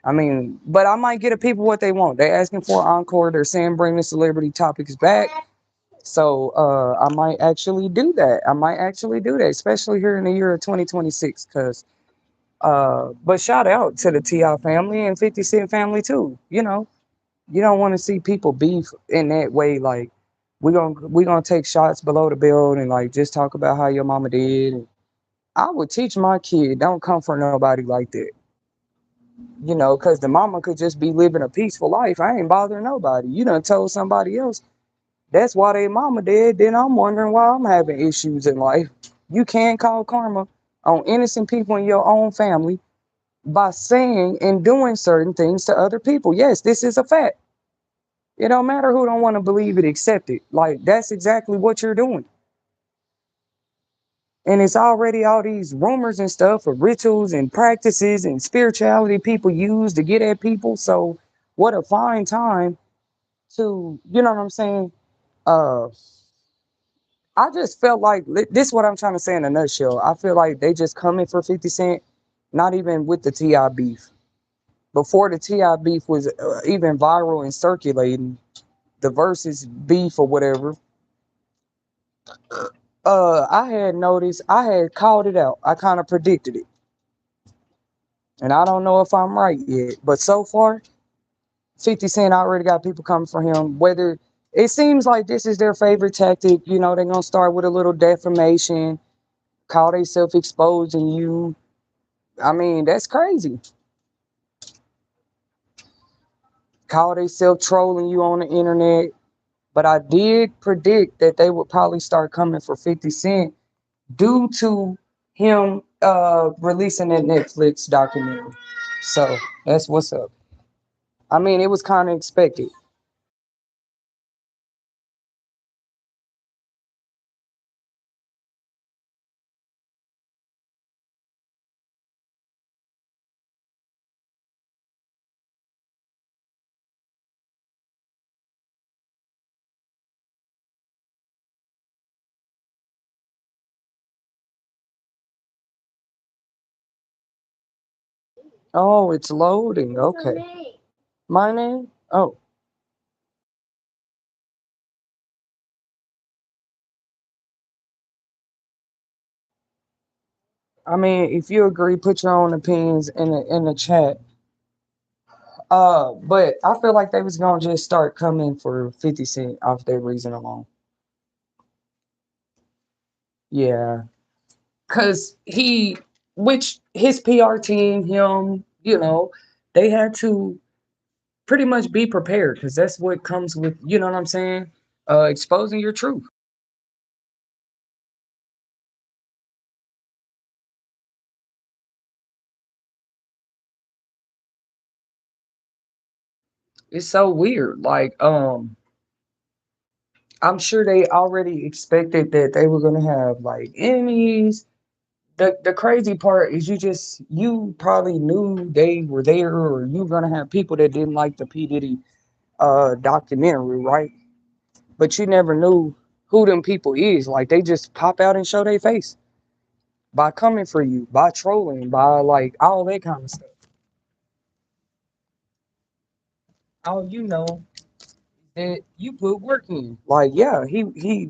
Speaker 1: I mean, but I might get the people what they want. They're asking for an encore. They're saying bring the celebrity topics back. So I might actually do that. I might actually do that, especially here in the year of 2026. Because, but shout out to the Ti family and 50 Cent family too. You don't want to see people beef in that way. Like we gonna take shots below the belt and like just talk about how your mama did. And I would teach my kid don't come for nobody like that. Because the mama could just be living a peaceful life. I ain't bothering nobody. You done told somebody else that's why they mama dead. Then I'm wondering why I'm having issues in life. You can't call karma on innocent people in your own family by saying and doing certain things to other people. Yes, this is a fact. It don't matter who don't want to believe it, accept it. Like that's exactly what you're doing. And it's already all these rumors and stuff of rituals and practices and spirituality people use to get at people. So what a fine time to, you know what I'm saying? Uh I just felt like this is what I'm trying to say in a nutshell. I feel like they just coming for 50 Cent, not even with the Ti beef. Before the Ti beef was even viral and circulating, the versus beef or whatever, I had noticed, I had called it out. I kind of predicted it. And I don't know if I'm right yet, but so far, 50 Cent already got people coming for him. Whether it seems like this is their favorite tactic, they're gonna start with a little defamation, call themselves exposing you. I mean, that's crazy. Call themselves trolling you on the internet. But I did predict that they would probably start coming for 50 Cent due to him releasing that Netflix documentary. So that's what's up. I mean, it was kind of expected. Oh, it's loading. Okay. My name? Oh, I mean, if you agree, put your own opinions in the chat. But I feel like they was gonna just start coming for 50 Cent off that reason alone. Yeah. Cause which his PR team, him, they had to pretty much be prepared because that's what comes with, you know what I'm saying? Exposing your truth. It's so weird. Like, I'm sure they already expected that they were gonna have like Emmys. The crazy part is you probably knew they were there or you gonna have people that didn't like the P. Diddy documentary, right? But you never knew who them people is. Like they just pop out and show their face by coming for you, by trolling, by like all that kind of stuff. All you know that you put work in. Like, yeah, he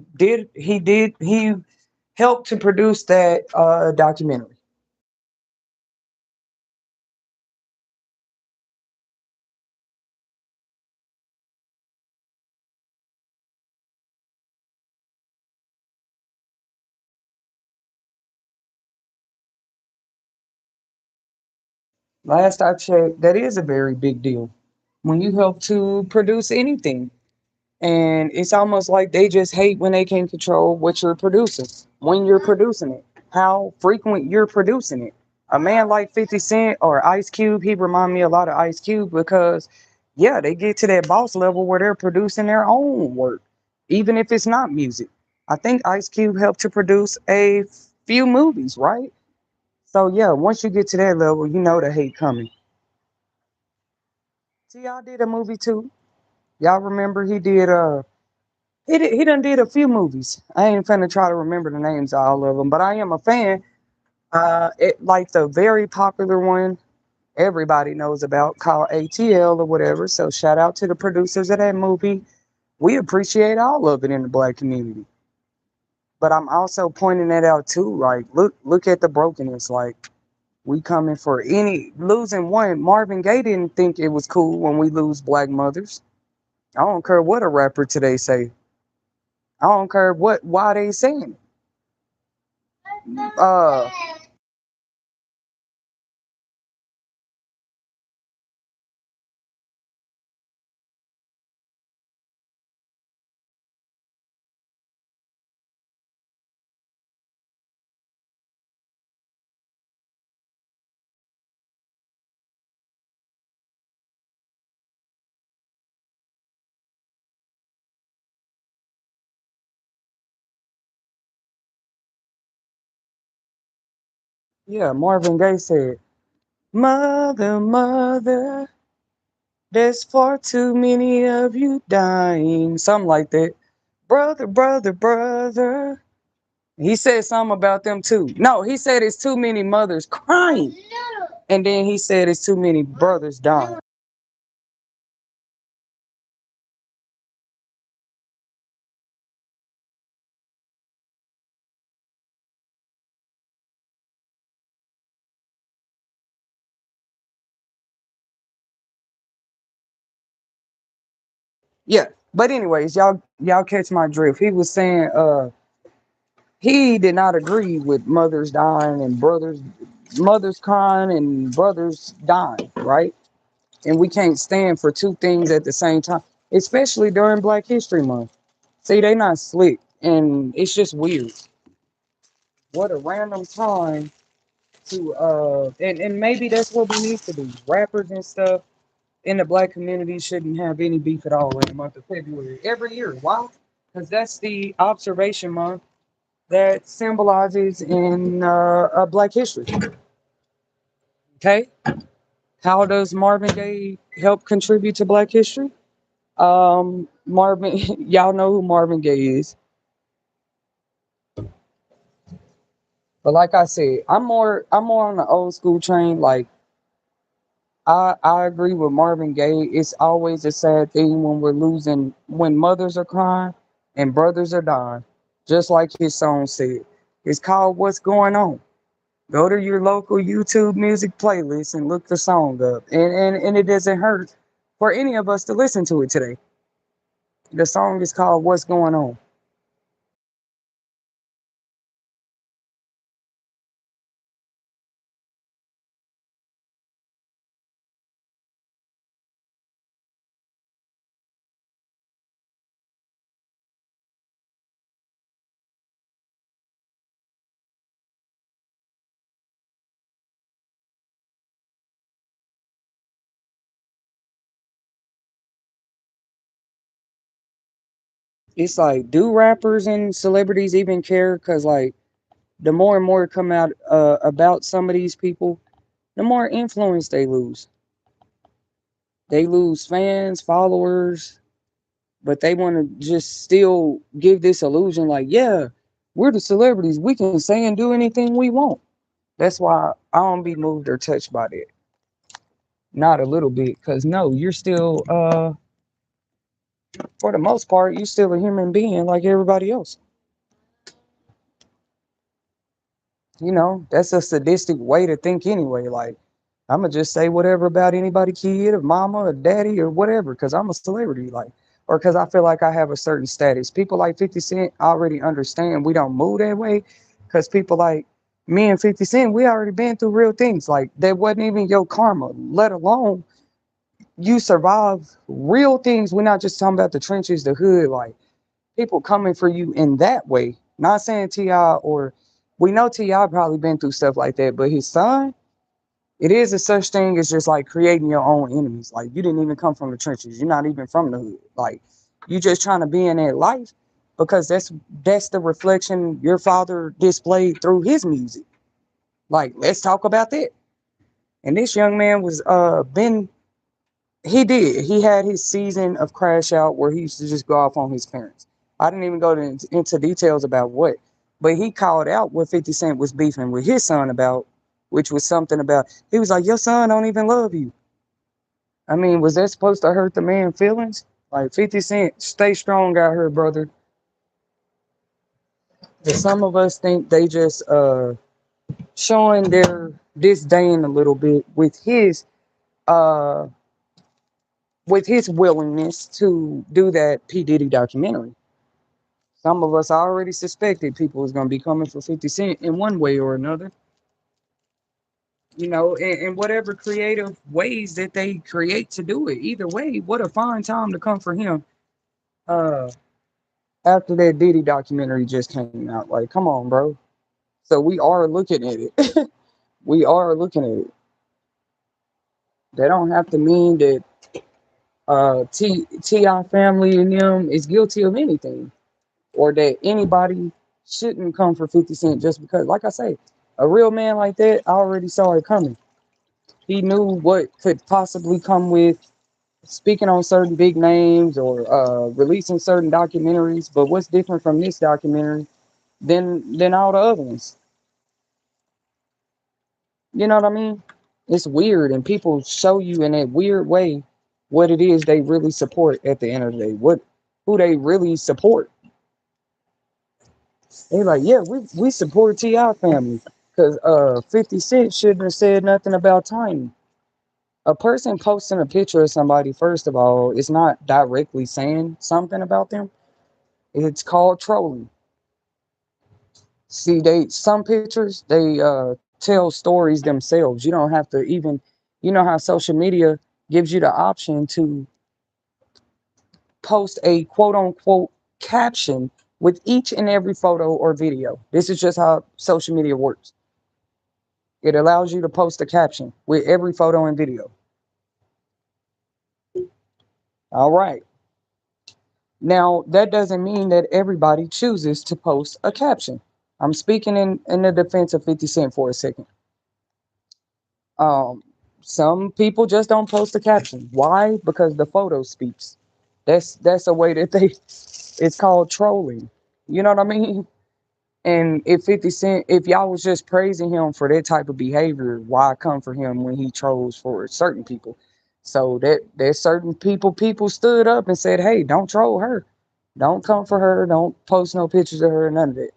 Speaker 1: helped to produce that documentary. Last I checked, that is a very big deal when you help to produce anything. And it's almost like they just hate when they can't control what you're producing, when you're producing it, how frequent you're producing it. A man like 50 Cent or Ice Cube, he remind me a lot of Ice Cube because, yeah, they get to that boss level where they're producing their own work, even if it's not music. I think Ice Cube helped to produce a few movies, right? So, yeah, once you get to that level, you know the hate coming. T.I. did a movie too. Y'all remember he done did a few movies. I ain't finna try to remember the names of all of them, but I am a fan. It like the very popular one everybody knows about called ATL or whatever. So shout out to the producers of that movie. We appreciate all of it in the black community. But I'm also pointing that out too. Like, look at the brokenness. Like, we coming for any losing one. Marvin Gaye didn't think it was cool when we lose black mothers. I don't care what a rapper today say. I don't care why they saying it. Yeah, Marvin Gaye said, "Mother, mother, there's far too many of you dying." Something like that. Brother, brother, brother. He said something about them too. No, he said it's too many mothers crying. And then he said it's too many brothers dying. Yeah. But anyways, y'all catch my drift. He was saying he did not agree with mothers dying and mothers crying and brothers dying, right? And we can't stand for two things at the same time, especially during Black History Month. See, they not slick, and it's just weird. What a random time to and maybe that's what we need to do. Rappers and stuff in the black community shouldn't have any beef at all in the month of February every year. Why? Because that's the observation month that symbolizes in Black history. Okay, how does Marvin Gaye help contribute to Black history? Marvin, y'all know who Marvin Gaye is, but like I said, I'm more on the old school train. Like I agree with Marvin Gaye. It's always a sad thing when we're losing, when mothers are crying and brothers are dying. Just like his song said, it's called "What's Going On." Go to your local YouTube music playlist and look the song up. And it doesn't hurt for any of us to listen to it today. The song is called What's Going On. It's like, do rappers and celebrities even care? Because, like, the more and more come out about some of these people, the more influence they lose. They lose fans, followers, but they want to just still give this illusion like, yeah, we're the celebrities. We can say and do anything we want. That's why I don't be moved or touched by that. Not a little bit. Because, no, you're still, for the most part, you're still a human being like everybody else. That's a sadistic way to think anyway. Like, I'm gonna just say whatever about anybody, kid or mama or daddy or whatever, because I'm a celebrity, like, or because I feel like I have a certain status. People like 50 Cent already understand we don't move that way, because people like me and 50 Cent, we already been through real things. Like, that wasn't even your karma, let alone you survive real things. We're not just talking about the trenches, the hood, like people coming for you in that way. Not saying T.I. or we know T.I. probably been through stuff like that, but his son, it is a such thing as just like creating your own enemies. Like, you didn't even come from the trenches. You're not even from the hood. Like, you just trying to be in that life because that's the reflection your father displayed through his music. Like, let's talk about that. And this young man was been he did. He had his season of crash out where he used to just go off on his parents. I didn't even go into details about what, but he called out what 50 Cent was beefing with his son about, which was something about, he was like, your son don't even love you. I mean, was that supposed to hurt the man's feelings? Like, 50 Cent, stay strong out here, brother. But some of us think they just showing their disdain a little bit uh with his willingness to do that P. Diddy documentary. Some of us already suspected people was gonna be coming for 50 Cent in one way or another. In whatever creative ways that they create to do it. Either way, what a fine time to come for him. Uh After that Diddy documentary just came out. Like, come on, bro. So we are looking at it. We are looking at it. That don't have to mean that T.I. family and them is guilty of anything, or that anybody shouldn't come for 50 Cent just because, like I say, a real man like that already saw it coming. He knew what could possibly come with speaking on certain big names or releasing certain documentaries. But what's different from this documentary than all the other ones? You know what I mean? It's weird, and people show you in that weird way what it is they really support at the end of the day. Who they really support. They like, yeah, we support T.I. family because 50 Cent shouldn't have said nothing about Tiny. A person posting a picture of somebody, first of all, is not directly saying something about them. It's called trolling. See, they some pictures they tell stories themselves. You don't have to even, how social media gives you the option to post a quote unquote caption with each and every photo or video. This is just how social media works. It allows you to post a caption with every photo and video. All right. Now, that doesn't mean that everybody chooses to post a caption. I'm speaking in the defense of 50 Cent for a second. Um, some people just don't post a caption. Why? Because the photo speaks. That's a way that they it's called trolling. You know what I mean? And if 50 Cent, if y'all was just praising him for that type of behavior, why come for him when he trolls for certain people? So that there's certain people stood up and said, hey, don't troll her. Don't come for her. Don't post no pictures of her, none of that.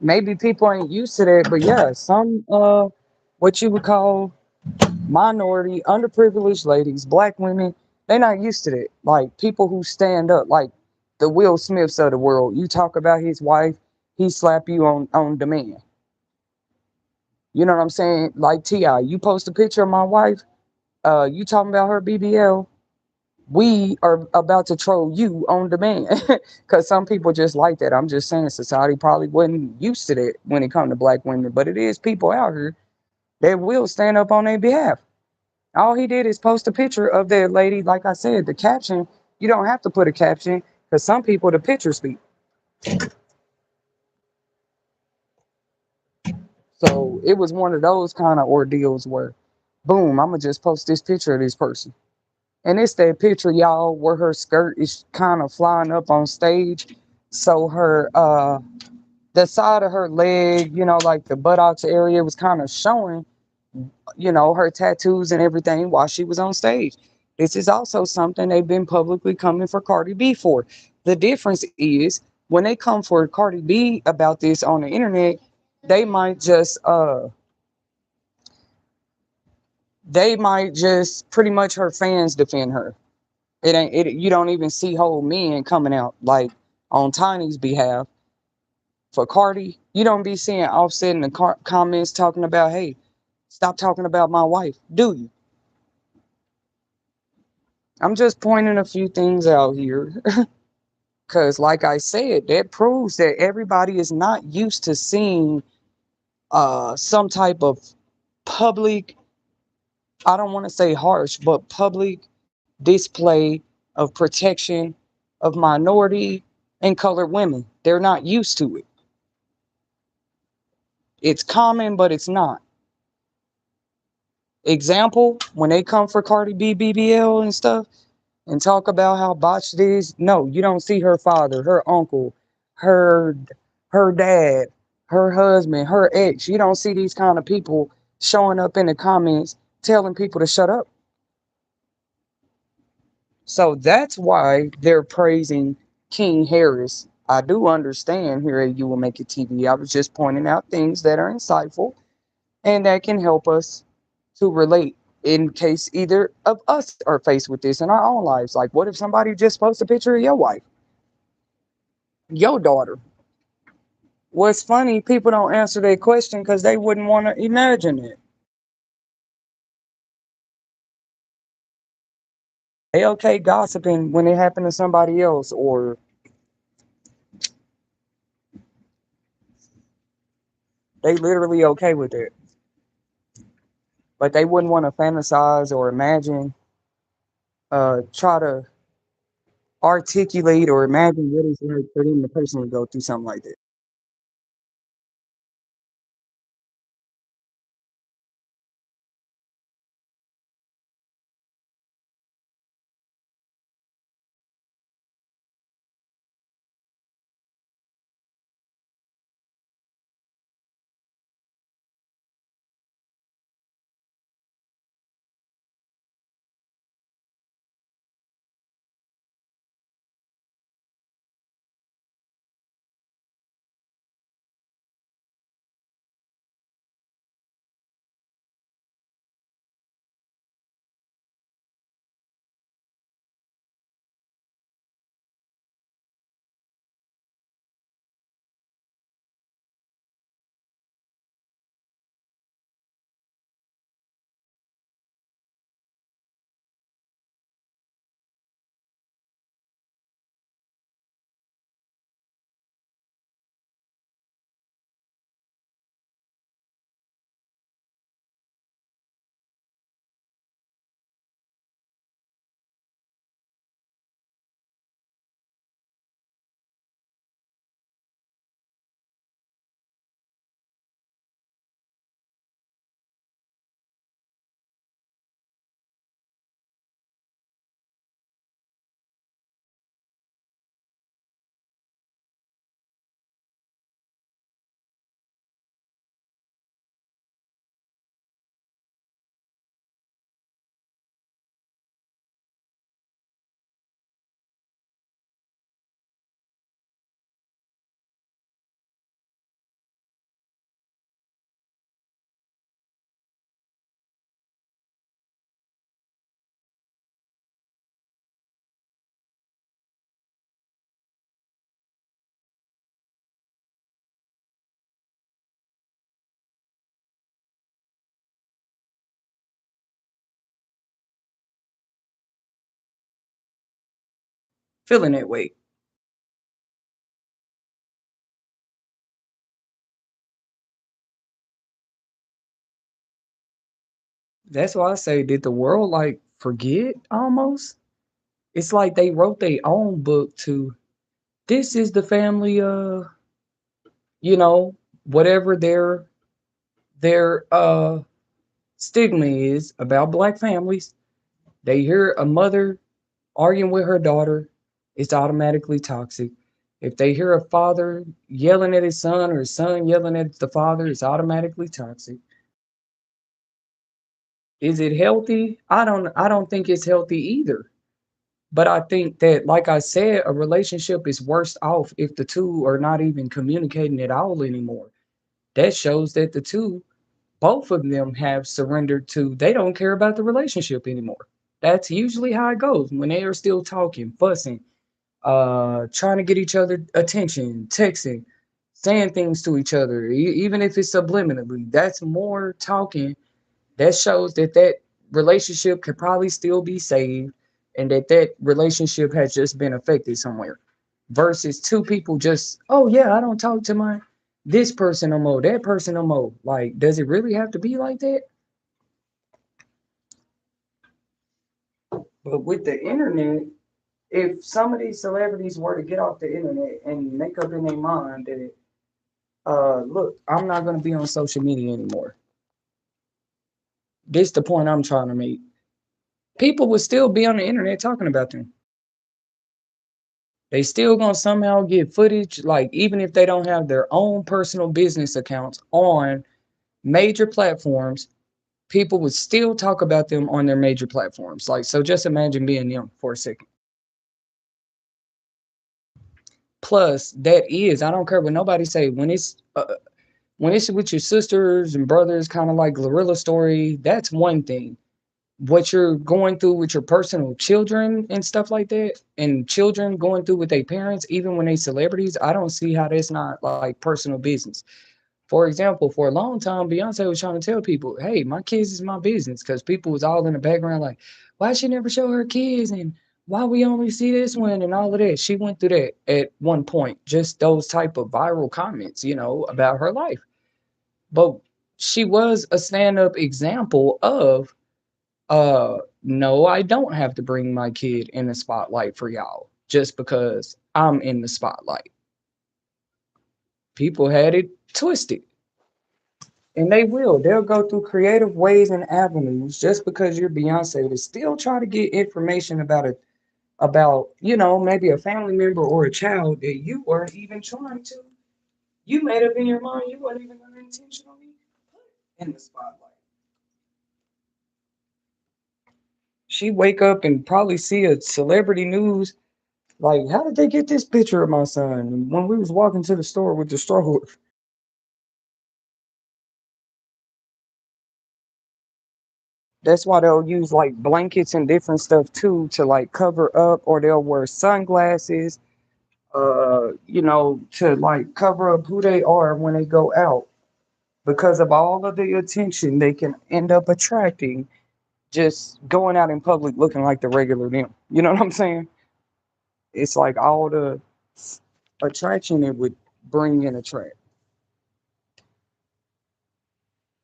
Speaker 1: Maybe people ain't used to that, but yeah, some what you would call minority, underprivileged ladies, black women, they're not used to that. Like people who stand up, like the Will Smiths of the world. You talk about his wife, he slap you on demand. You know what I'm saying? Like Ti, you post a picture of my wife, you talking about her BBL, we are about to troll you on demand because some people just like that. I'm just saying society probably wasn't used to that when it comes to black women, but it is people out here that will stand up on their behalf. All he did is post a picture of that lady. Like I said, the caption, you don't have to put a caption because some people, the picture speak. So it was one of those kind of ordeals where, boom, I'm going to just post this picture of this person. And it's that picture, y'all, where her skirt is kind of flying up on stage. So her, the side of her leg, like the buttocks area was kind of showing, her tattoos and everything while she was on stage. This is also something they've been publicly coming for Cardi B for. The difference is when they come for Cardi B about this on the internet, they might just pretty much her fans defend her. It ain't it you don't even see whole men coming out like on Tiny's behalf for Cardi. You don't be seeing Offset in the comments talking about, hey, stop talking about my wife, do you? I'm just pointing a few things out here because, like I said, that proves that everybody is not used to seeing some type of public, I don't want to say harsh, but public display of protection of minority and colored women. They're not used to it. It's common, but it's not. Example, when they come for Cardi B, BBL and stuff, and talk about how botched it is. No, you don't see her father, her uncle, her her dad, her husband, her ex. You don't see these kind of people showing up in the comments telling people to shut up. So that's why they're praising King Harris. I do understand here at You Will Make It TV. I was just pointing out things that are insightful and that can help us to relate in case either of us are faced with this in our own lives. Like, what if somebody just posts a picture of your wife, your daughter? What's funny, people don't answer that question because they wouldn't want to imagine it. They okay gossiping when it happened to somebody else, or they literally okay with it. But they wouldn't want to fantasize or imagine, try to articulate or imagine what it's like for them to personally go through something like that. feeling that way. That's why I say, did the world like forget almost? It's like they wrote their own book to this is the family you know, whatever their stigma is about black families. They hear a mother arguing with her daughter, it's automatically toxic. If they hear a father yelling at his son or his son yelling at the father, it's automatically toxic. Is it healthy? I don't think it's healthy either. But I think that, like I said, a relationship is worse off if the two are not even communicating at all anymore. That shows that the two, both of them have surrendered to, they don't care about the relationship anymore. That's usually how it goes when they are still talking, fussing, trying to get each other attention, texting, saying things to each other, even if it's subliminally. That's more talking. That shows that that relationship could probably still be saved, and that that relationship has just been affected somewhere. Versus two people just, oh yeah, I don't talk to my this person no more, that person no more. Like, does it really have to be like that? But with the internet, if some of these celebrities were to get off the internet and make up in their mind that, look, I'm not going to be on social media anymore. This the point I'm trying to make. People would still be on the internet talking about them. They still gonna somehow get footage, like even if they don't have their own personal business accounts on major platforms, people would still talk about them on their major platforms. Like, so just imagine being young for a second. Plus, that is, I don't care what nobody say, when it's with your sisters and brothers, kind of like Glorilla story, that's one thing. What you're going through with your personal children and stuff like that, and children going through with their parents, even when they celebrities, I don't see how that's not like personal business. For example, for a long time, Beyonce was trying to tell people, hey, my kids is my business, because people was all in the background like, why she never show her kids, and why we only see this one, and all of that. She went through that at one point, just those type of viral comments, about her life. But she was a stand-up example of, no, I don't have to bring my kid in the spotlight for y'all just because I'm in the spotlight. People had it twisted. And they will. They'll go through creative ways and avenues just because you're Beyonce to still try to get information about it, about, maybe a family member or a child that you weren't even trying to. You made up in your mind you weren't even unintentionally in the spotlight. She wake up and probably see a celebrity news. Like, how did they get this picture of my son when we was walking to the store with the stroller? That's why they'll use like blankets and different stuff too to like cover up, or they'll wear sunglasses, to like cover up who they are when they go out because of all of the attention they can end up attracting just going out in public looking like the regular them. You know what I'm saying? It's like all the attraction it would bring in attract.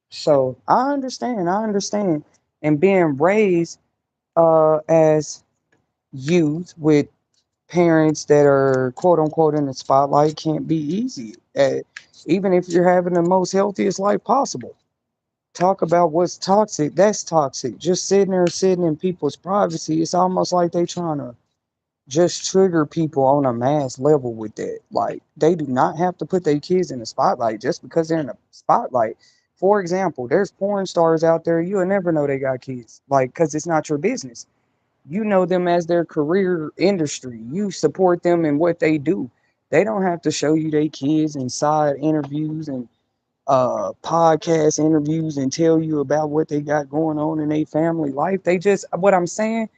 Speaker 1: So I understand. And being raised as youth with parents that are quote unquote in the spotlight can't be easy. Even if you're having the most healthiest life possible. Talk about what's toxic. That's toxic. Just sitting in people's privacy. It's almost like they trying to just trigger people on a mass level with that. Like, they do not have to put their kids in the spotlight just because they're in the spotlight. For example, there's porn stars out there, you'll never know they got kids, like, because it's not your business. You know them as their career industry. You support them in what they do. They don't have to show you their kids in side interviews and podcast interviews and tell you about what they got going on in their family life. They just, what I'm saying,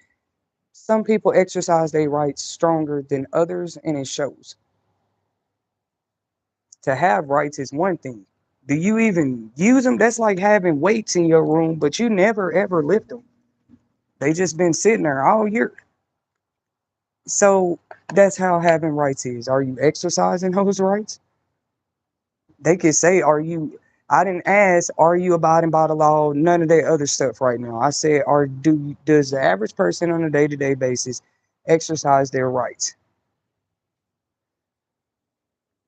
Speaker 1: some people exercise their rights stronger than others, and it shows. To have rights is one thing. Do you even use them? That's like having weights in your room, but you never ever lift them. They just been sitting there all year. So that's how having rights is. Are you exercising those rights? They could say, are you, I didn't ask, are you abiding by the law? None of that other stuff right now. I said, does the average person on a day-to-day basis exercise their rights?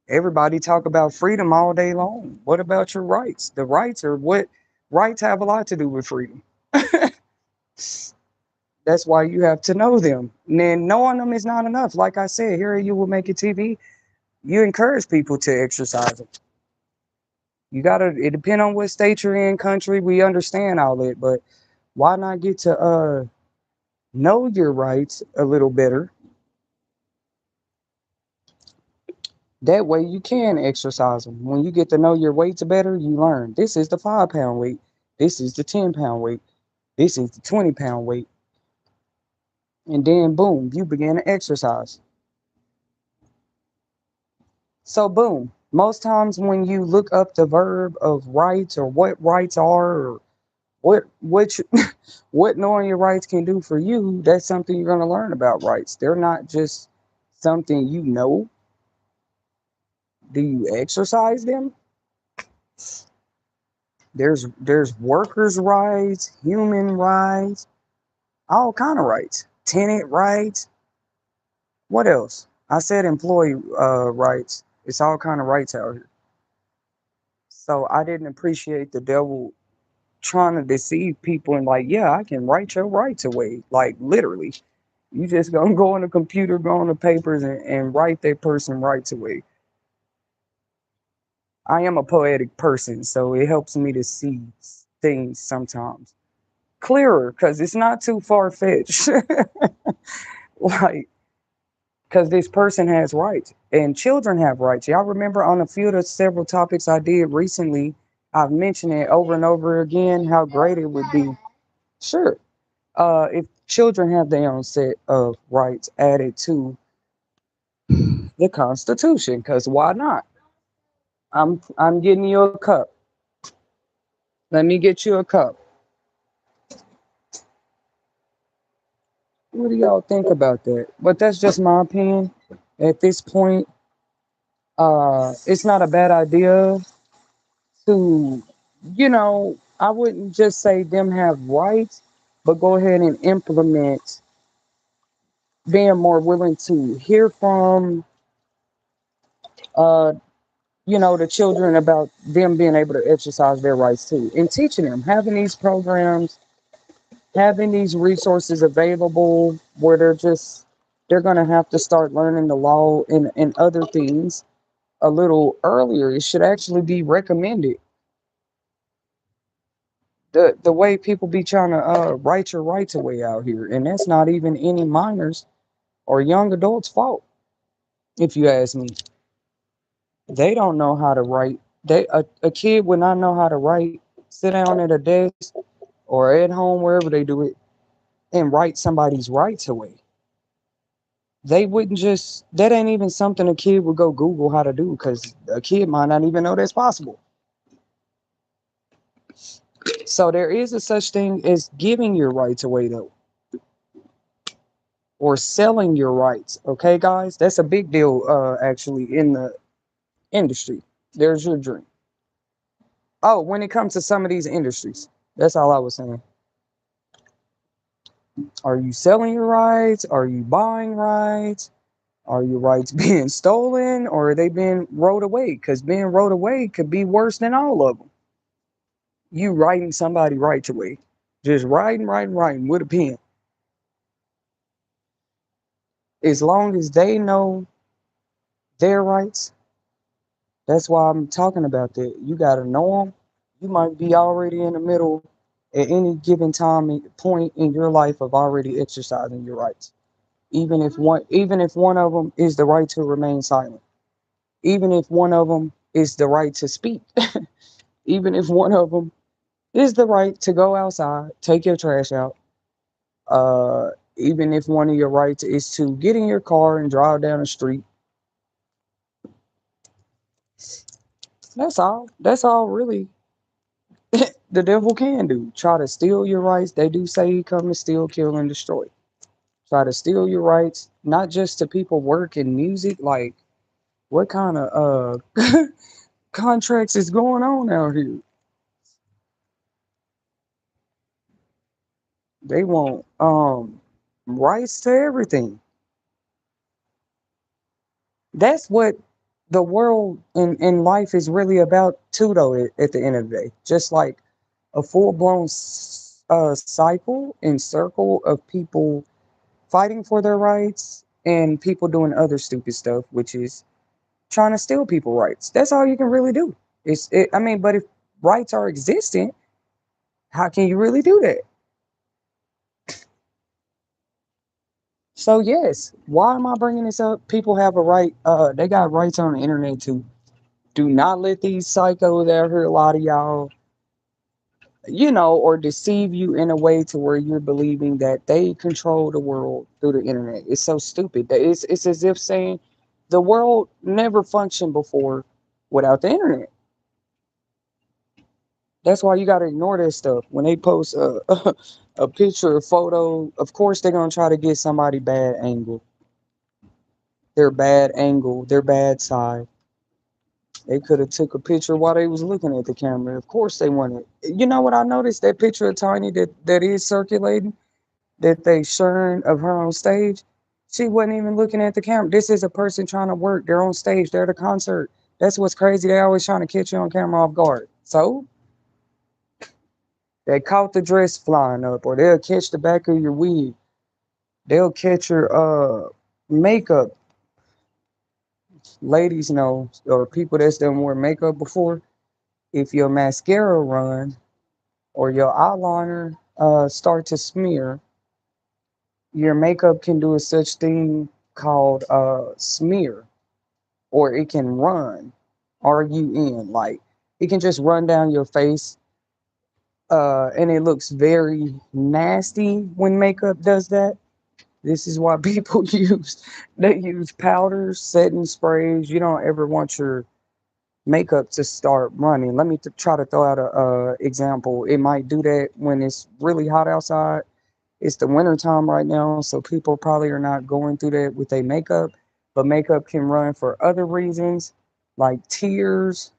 Speaker 1: Everybody talk about freedom all day long. What about your rights? The rights are what rights have a lot to do with freedom. That's why you have to know them. And then knowing them is not enough. Like I said, here you will make a TV. You encourage people to exercise them. You gotta. It depend on what state you're in, country. We understand all that, but why not get to know your rights a little better? That way you can exercise them. When you get to know your weights better, you learn. This is the 5 pound weight. This is the 10 pound weight. This is the 20 pound weight. And then boom, you begin to exercise. So boom. Most times when you look up the verb of rights or what rights are or what what knowing your rights can do for you, that's something you're gonna learn about rights. They're not just something you know. Do you exercise them? There's workers' rights, human rights, all kind of rights. Tenant rights. What else? I said employee rights. It's all kind of rights out here. So I didn't appreciate the devil trying to deceive people and like, yeah, I can write your rights away. Like literally. You just gonna go on the computer, go on the papers and write that person rights away. I am a poetic person, so it helps me to see things sometimes clearer because it's not too far fetched. Like, because this person has rights and children have rights. Y'all remember on a few of the several topics I did recently, I've mentioned it over and over again how great it would be. Sure. If children have their own set of rights added to the Constitution, because why not? I'm getting you a cup. Let me get you a cup. What do y'all think about that? But that's just my opinion. At this point, it's not a bad idea to, I wouldn't just say them have rights, but go ahead and implement being more willing to hear from, uh, the children about them being able to exercise their rights too, and teaching them, having these programs, having these resources available where they're going to have to start learning the law and other things a little earlier. It should actually be recommended. The way people be trying to write your rights away out here, and that's not even any minors or young adults' fault. If you ask me, they don't know how to write. A kid would not know how to write, sit down at a desk or at home wherever they do it, and write somebody's rights away. They wouldn't just. That ain't even something a kid would go Google how to do because a kid might not even know that's possible. So there is a such thing as giving your rights away though, or selling your rights. Okay, guys, that's a big deal. Actually, in the industry, there's your dream. Oh, when it comes to some of these industries, that's all I was saying. Are you selling your rights? Are you buying rights? Are your rights being stolen or are they being rode away? Because being rode away could be worse than all of them. You writing somebody rights away, just writing with a pen. As long as they know their rights, that's why I'm talking about that. You got to know them. You might be already in the middle at any given time point in your life of already exercising your rights. Even if one of them is the right to remain silent. Even if one of them is the right to speak. Even if one of them is the right to go outside, take your trash out. Even if one of your rights is to get in your car and drive down the street. That's all. That's all really the devil can do. Try to steal your rights. They do say he come to steal, kill, and destroy. try to steal your rights, not just to people work in music. Like, what kind of contracts is going on out here? They want rights to everything. That's what the world and life is really about too, though, at the end of the day. Just like a full-blown cycle and circle of people fighting for their rights and people doing other stupid stuff, which is trying to steal people rights. That's all you can really do. I mean, but if rights are existent, how can you really do that? So yes, why am I bringing this up? People have a right. They got rights on the internet too. Do not let these psychos out here, a lot of y'all, or deceive you in a way to where you're believing that they control the world through the internet. It's so stupid. It's as if saying the world never functioned before without the internet. That's why you got to ignore that stuff. When they post a picture, a photo, of course they're gonna try to get somebody bad angle, their bad side. They could have took a picture while they was looking at the camera. Of course they wanted. You know what I noticed? That picture of Tiny that is circulating, that they sharing of her on stage. She wasn't even looking at the camera. This is a person trying to work. They're on stage. They're at a concert. That's what's crazy. They always trying to catch you on camera off guard. So they caught the dress flying up, or they'll catch the back of your wig. They'll catch your makeup. Ladies know, or people that's done wear makeup before. If your mascara run or your eyeliner start to smear, your makeup can do a such thing called smear, or it can run, RUN, like it can just run down your face, and it looks very nasty when makeup does that. This is why people use powders, setting sprays. You don't ever want your makeup to start running. Let me try to throw out a example. It might do that when it's really hot outside. It's the winter time right now, so people probably are not going through that with their makeup. But makeup can run for other reasons, like tears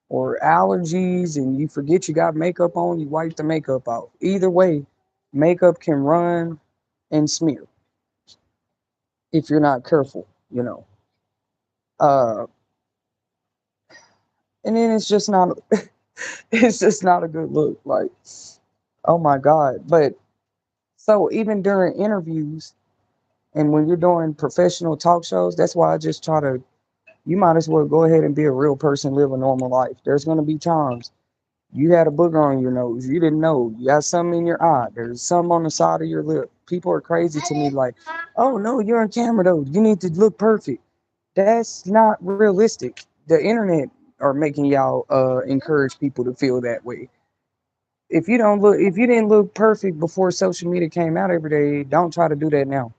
Speaker 1: or allergies, and you forget you got makeup on, you wipe the makeup out. Either way, makeup can run and smear if you're not careful. Uh, and then it's just not a good look. Like, oh my God. But so even during interviews and when you're doing professional talk shows, that's why I just try to, you might as well go ahead and be a real person, live a normal life. There's going to be times you had a booger on your nose, you didn't know, you got something in your eye, there's some on the side of your lip. People are crazy to me, like, oh no, you're on camera though, you need to look perfect. That's not realistic. The internet are making y'all encourage people to feel that way. If you didn't look perfect before social media came out every day, don't try to do that now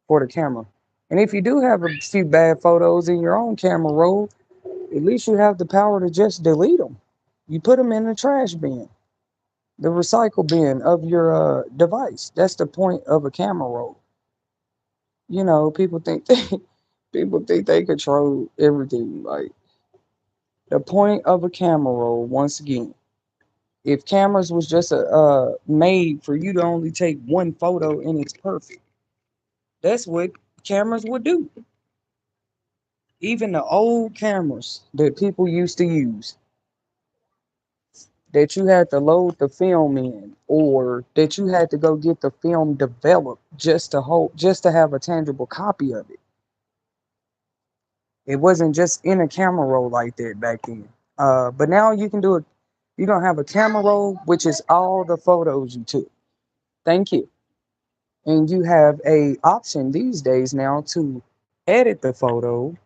Speaker 1: for the camera. And if you do have a few bad photos in your own camera roll, at least you have the power to just delete them. You put them in the trash bin, the recycle bin of your device. That's the point of a camera roll. People think people think they control everything. Like, the point of a camera roll, once again, if cameras was just made for you to only take one photo and it's perfect, that's what cameras would do. Even the old cameras that people used to use, that you had to load the film in, or that you had to go get the film developed just to have a tangible copy of it. It wasn't just in a camera roll like that back then. But now you can do it. You don't have a camera roll, which is all the photos you took. Thank you. And you have a option these days now to edit the photo.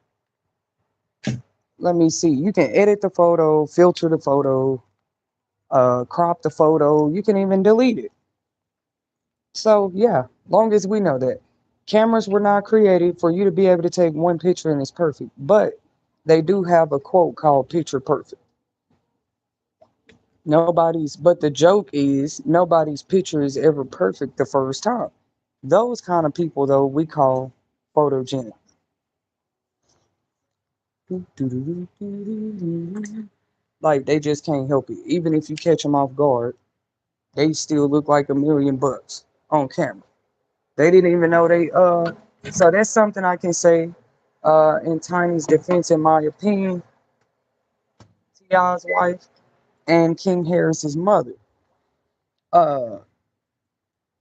Speaker 1: Let me see. You can edit the photo, filter the photo, crop the photo. You can even delete it. So yeah, long as we know that cameras were not created for you to be able to take one picture and it's perfect, but they do have a quote called "picture perfect." But the joke is nobody's picture is ever perfect the first time. Those kind of people, though, we call photogenic. Like they just can't help it. Even if you catch them off guard, they still look like $1,000,000 on camera. They didn't even know they so that's something I can say in Tiny's defense, in my opinion, T.I.'s wife and King Harris's mother. Uh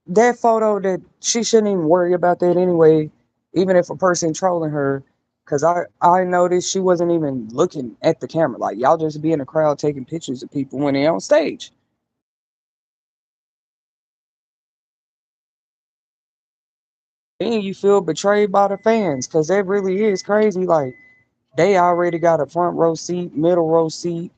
Speaker 1: that photo, that she shouldn't even worry about that anyway, even if a person trolling her, because I noticed she wasn't even looking at the camera. Like y'all just be in the crowd taking pictures of people when they're on stage. Then you feel betrayed by the fans, because that really is crazy. Like they already got a front row seat, middle row seat,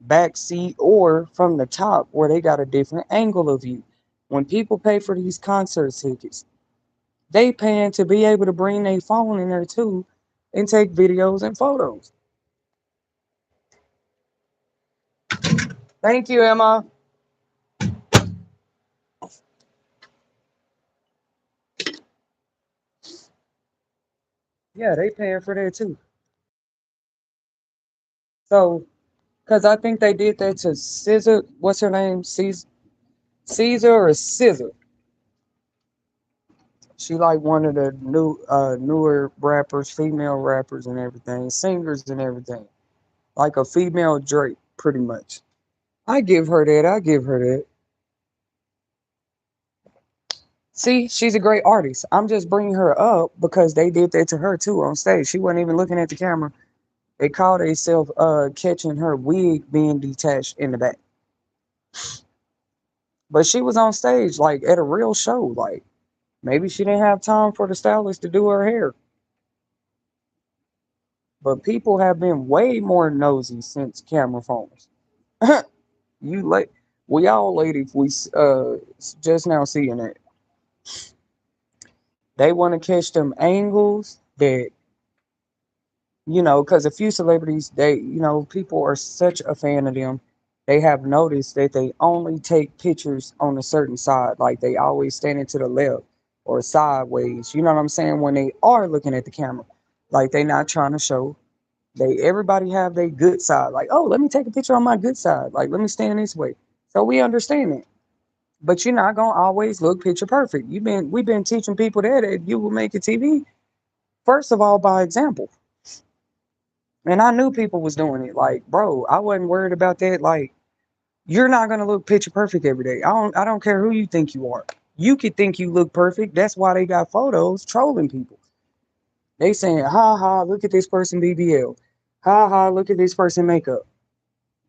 Speaker 1: back seat, or from the top where they got a different angle of you. When people pay for these concert tickets, they paying to be able to bring their phone in there too and take videos and photos. Thank you, Emma. Yeah, they paying for that too. So, because I think they did that to Scissor. What's her name? Caesar or Scissor? She like one of the newer rappers, female rappers and everything, singers and everything. Like a female Drake, pretty much. I give her that. I give her that. See, she's a great artist. I'm just bringing her up because they did that to her too on stage. She wasn't even looking at the camera. They called themselves catching her wig being detached in the back. But she was on stage like at a real show. Like maybe she didn't have time for the stylist to do her hair. But people have been way more nosy since camera phones. You late? We all late if we just now seeing it. They want to catch them angles that, because a few celebrities, people are such a fan of them. They have noticed that they only take pictures on a certain side, like they always standing to the left or sideways. You know what I'm saying? When they are looking at the camera, like they not trying to show. Everybody have their good side. Like, oh, let me take a picture on my good side. Like, let me stand this way. So we understand it. But you're not gonna always look picture perfect. We've been teaching people that you will make a TV. First of all, by example. And I knew people was doing it. Like, bro, I wasn't worried about that. Like, you're not gonna look picture perfect every day. I don't care who you think you are. You could think you look perfect. That's why they got photos trolling people. They saying, ha ha, look at this person BBL. Ha ha, look at this person makeup.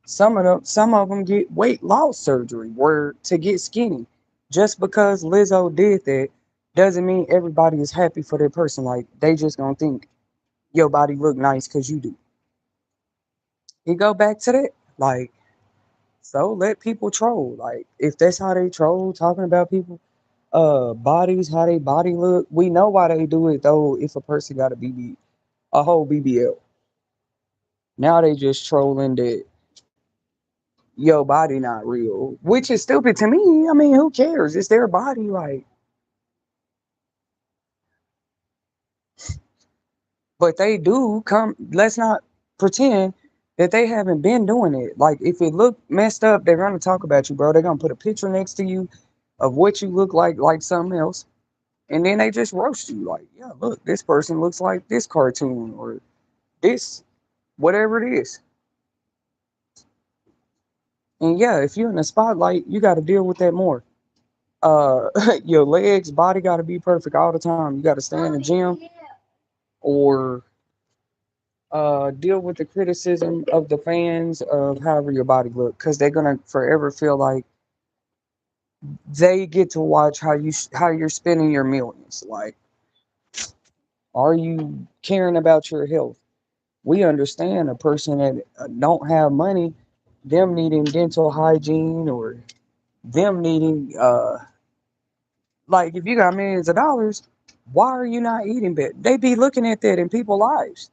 Speaker 1: Some of them get weight loss surgery where to get skinny. Just because Lizzo did that doesn't mean everybody is happy for that person. Like they just gonna think your body look nice because you do. You go back to that. Like, so let people troll. Like if that's how they troll, talking about people bodies, how they body look, we know why they do it though. If a person got a whole BBL. Now they just trolling that your body not real, which is stupid to me. I mean, who cares? It's their body. Like, but they do come. Let's not pretend that they haven't been doing it. Like, if it look messed up, they're gonna talk about you, bro. They're gonna put a picture next to you of what you look like something else, and then they just roast you. Like, yeah, look, this person looks like this cartoon or this, whatever it is. And yeah, if you're in the spotlight, you got to deal with that more. Uh, your legs, body got to be perfect all the time. You got to stay in the gym or deal with the criticism of the fans of however your body look, because they're gonna forever feel like they get to watch how you're spending your millions. Like, are you caring about your health? We understand a person that don't have money, them needing dental hygiene or them needing like if you got millions of dollars, why are you not eating better? They be looking at that in people's lives.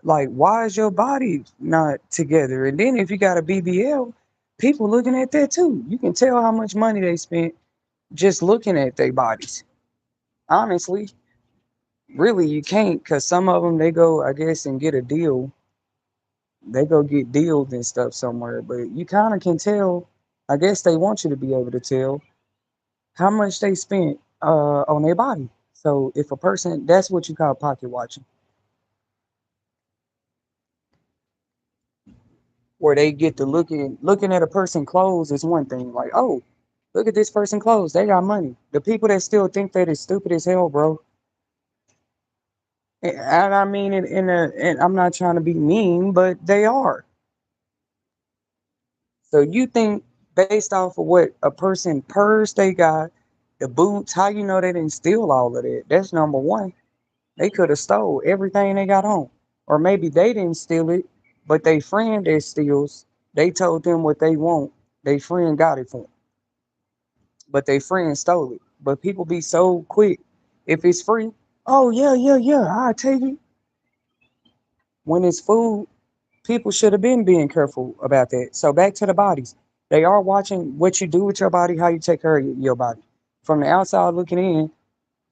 Speaker 1: Like, why is your body not together? And then if you got a BBL, people looking at that too. You can tell how much money they spent just looking at their bodies. honestly, really, you can't, because some of them, they go, I guess, and get a deal. They go get deals and stuff somewhere. But you kind of can tell, I guess they want you to be able to tell how much they spent on their body. So if a person, that's what you call pocket watching, where they get to looking at a person clothes is one thing. Like, oh, look at this person clothes. They got money. The people that still think that is stupid as hell, bro. And I mean it and I'm not trying to be mean, but they are. So you think based off of what a person purse they got, the boots, how you know they didn't steal all of that? That's number one. They could have stole everything they got on. Or maybe they didn't steal it, but they friend that steals, they told them what they want. They friend got it for them, but they friend stole it. But people be so quick. If it's free, oh yeah, yeah, yeah, I'll take it. When it's food, people should have been being careful about that. So back to the bodies. They are watching what you do with your body, how you take care of your body. From the outside looking in,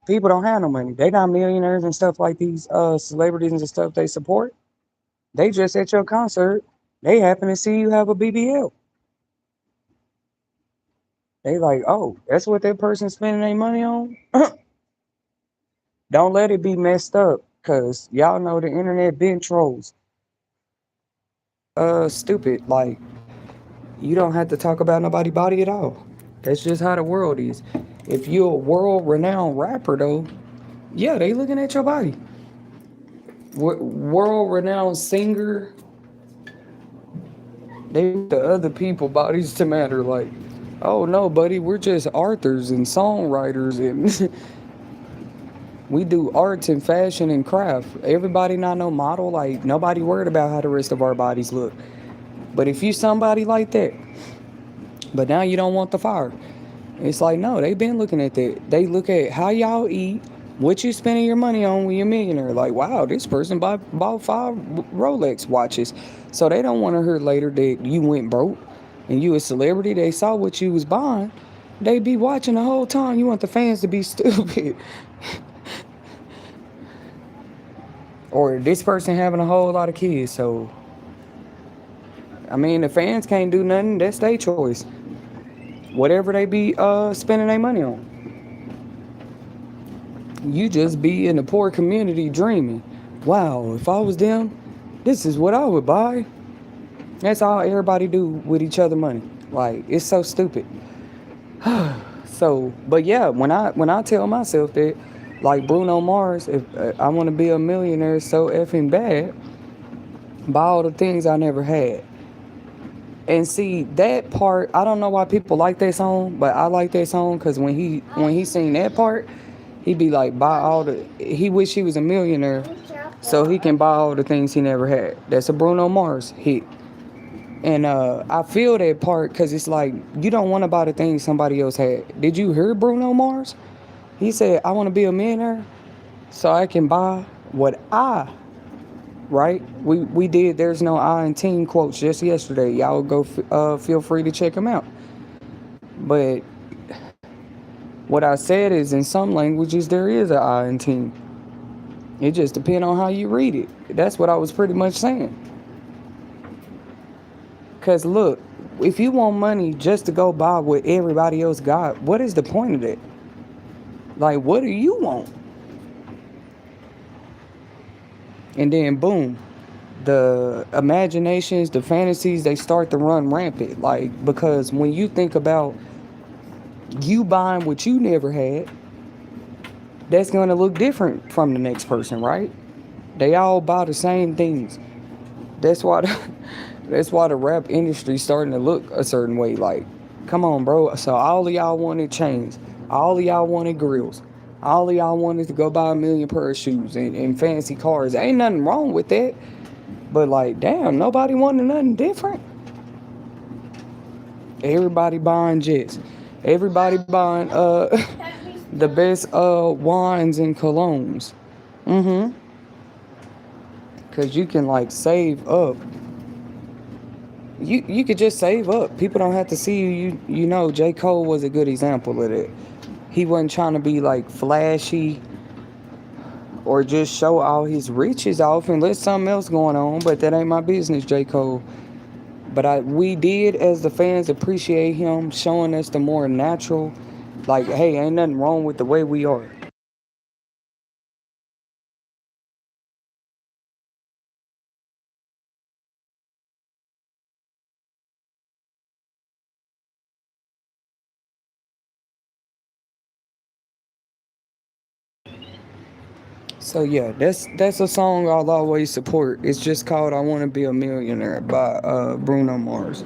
Speaker 1: people don't have no money. They got millionaires and stuff like these celebrities and stuff they support. They just at your concert. They happen to see you have a BBL. They like, oh, that's what that person's spending their money on. Don't let it be messed up, cause y'all know the internet been trolls. Stupid. Like, you don't have to talk about nobody body at all. That's just how the world is. If you're a world renowned rapper though, yeah, they looking at your body. World renowned singer, they want the other people bodies to matter. Like, oh no, buddy, we're just authors and songwriters and we do arts and fashion and craft. Everybody not no model. Like, nobody worried about how the rest of our bodies look. But if you somebody like that, but now you don't want the fire. It's like, no, they been looking at that. They look at how y'all eat, what you spending your money on when you're a millionaire. Like, wow, this person bought 5 Rolex watches. So they don't want to hear later that you went broke and you a celebrity. They saw what you was buying. They be watching the whole time. You want the fans to be stupid. Or this person having a whole lot of kids. So, I mean, the fans can't do nothing. That's their choice. Whatever they be spending their money on. You just be in a poor community dreaming. Wow, if I was them, this is what I would buy. That's all everybody do with each other money. Like, it's so stupid. So, but yeah, when I tell myself that, like Bruno Mars, if I want to be a millionaire so effing bad, buy all the things I never had. And see that part, I don't know why people like that song, but I like that song because when he sing that part, he be like, buy all the. He wish he was a millionaire, so he can buy all the things he never had. That's a Bruno Mars hit, and I feel that part because it's like you don't want to buy the things somebody else had. Did you hear Bruno Mars? He said, I want to be a millionaire, so I can buy what I. Right? We did There's No I in Team quotes just yesterday. Y'all go feel free to check them out. But what I said is in some languages there is an I in team. It just depends on how you read it. That's what I was pretty much saying. Because look, if you want money just to go buy what everybody else got, what is the point of that? Like, what do you want? And then boom, the imaginations, the fantasies, they start to run rampant. Like, because when you think about you buying what you never had, that's going to look different from the next person, right? They all buy the same things. That's why that's why the rap industry starting to look a certain way. Like, come on, bro. So all of y'all wanted chains. All of y'all wanted grills. All of y'all wanted to go buy a million pair of shoes and fancy cars. Ain't nothing wrong with that. But like, damn, nobody wanted nothing different. Everybody buying jets. Everybody buying the best wines and colognes. Mm-hmm. Cause you can like save up. You could just save up. People don't have to see you. You know, J. Cole was a good example of that. He wasn't trying to be like flashy or just show all his riches off and let something else going on. But that ain't my business, J. Cole. But we did, as the fans, appreciate him showing us the more natural, like, hey, ain't nothing wrong with the way we are. So yeah, that's a song I'll always support. It's just called "I Want to Be a Millionaire" by Bruno Mars.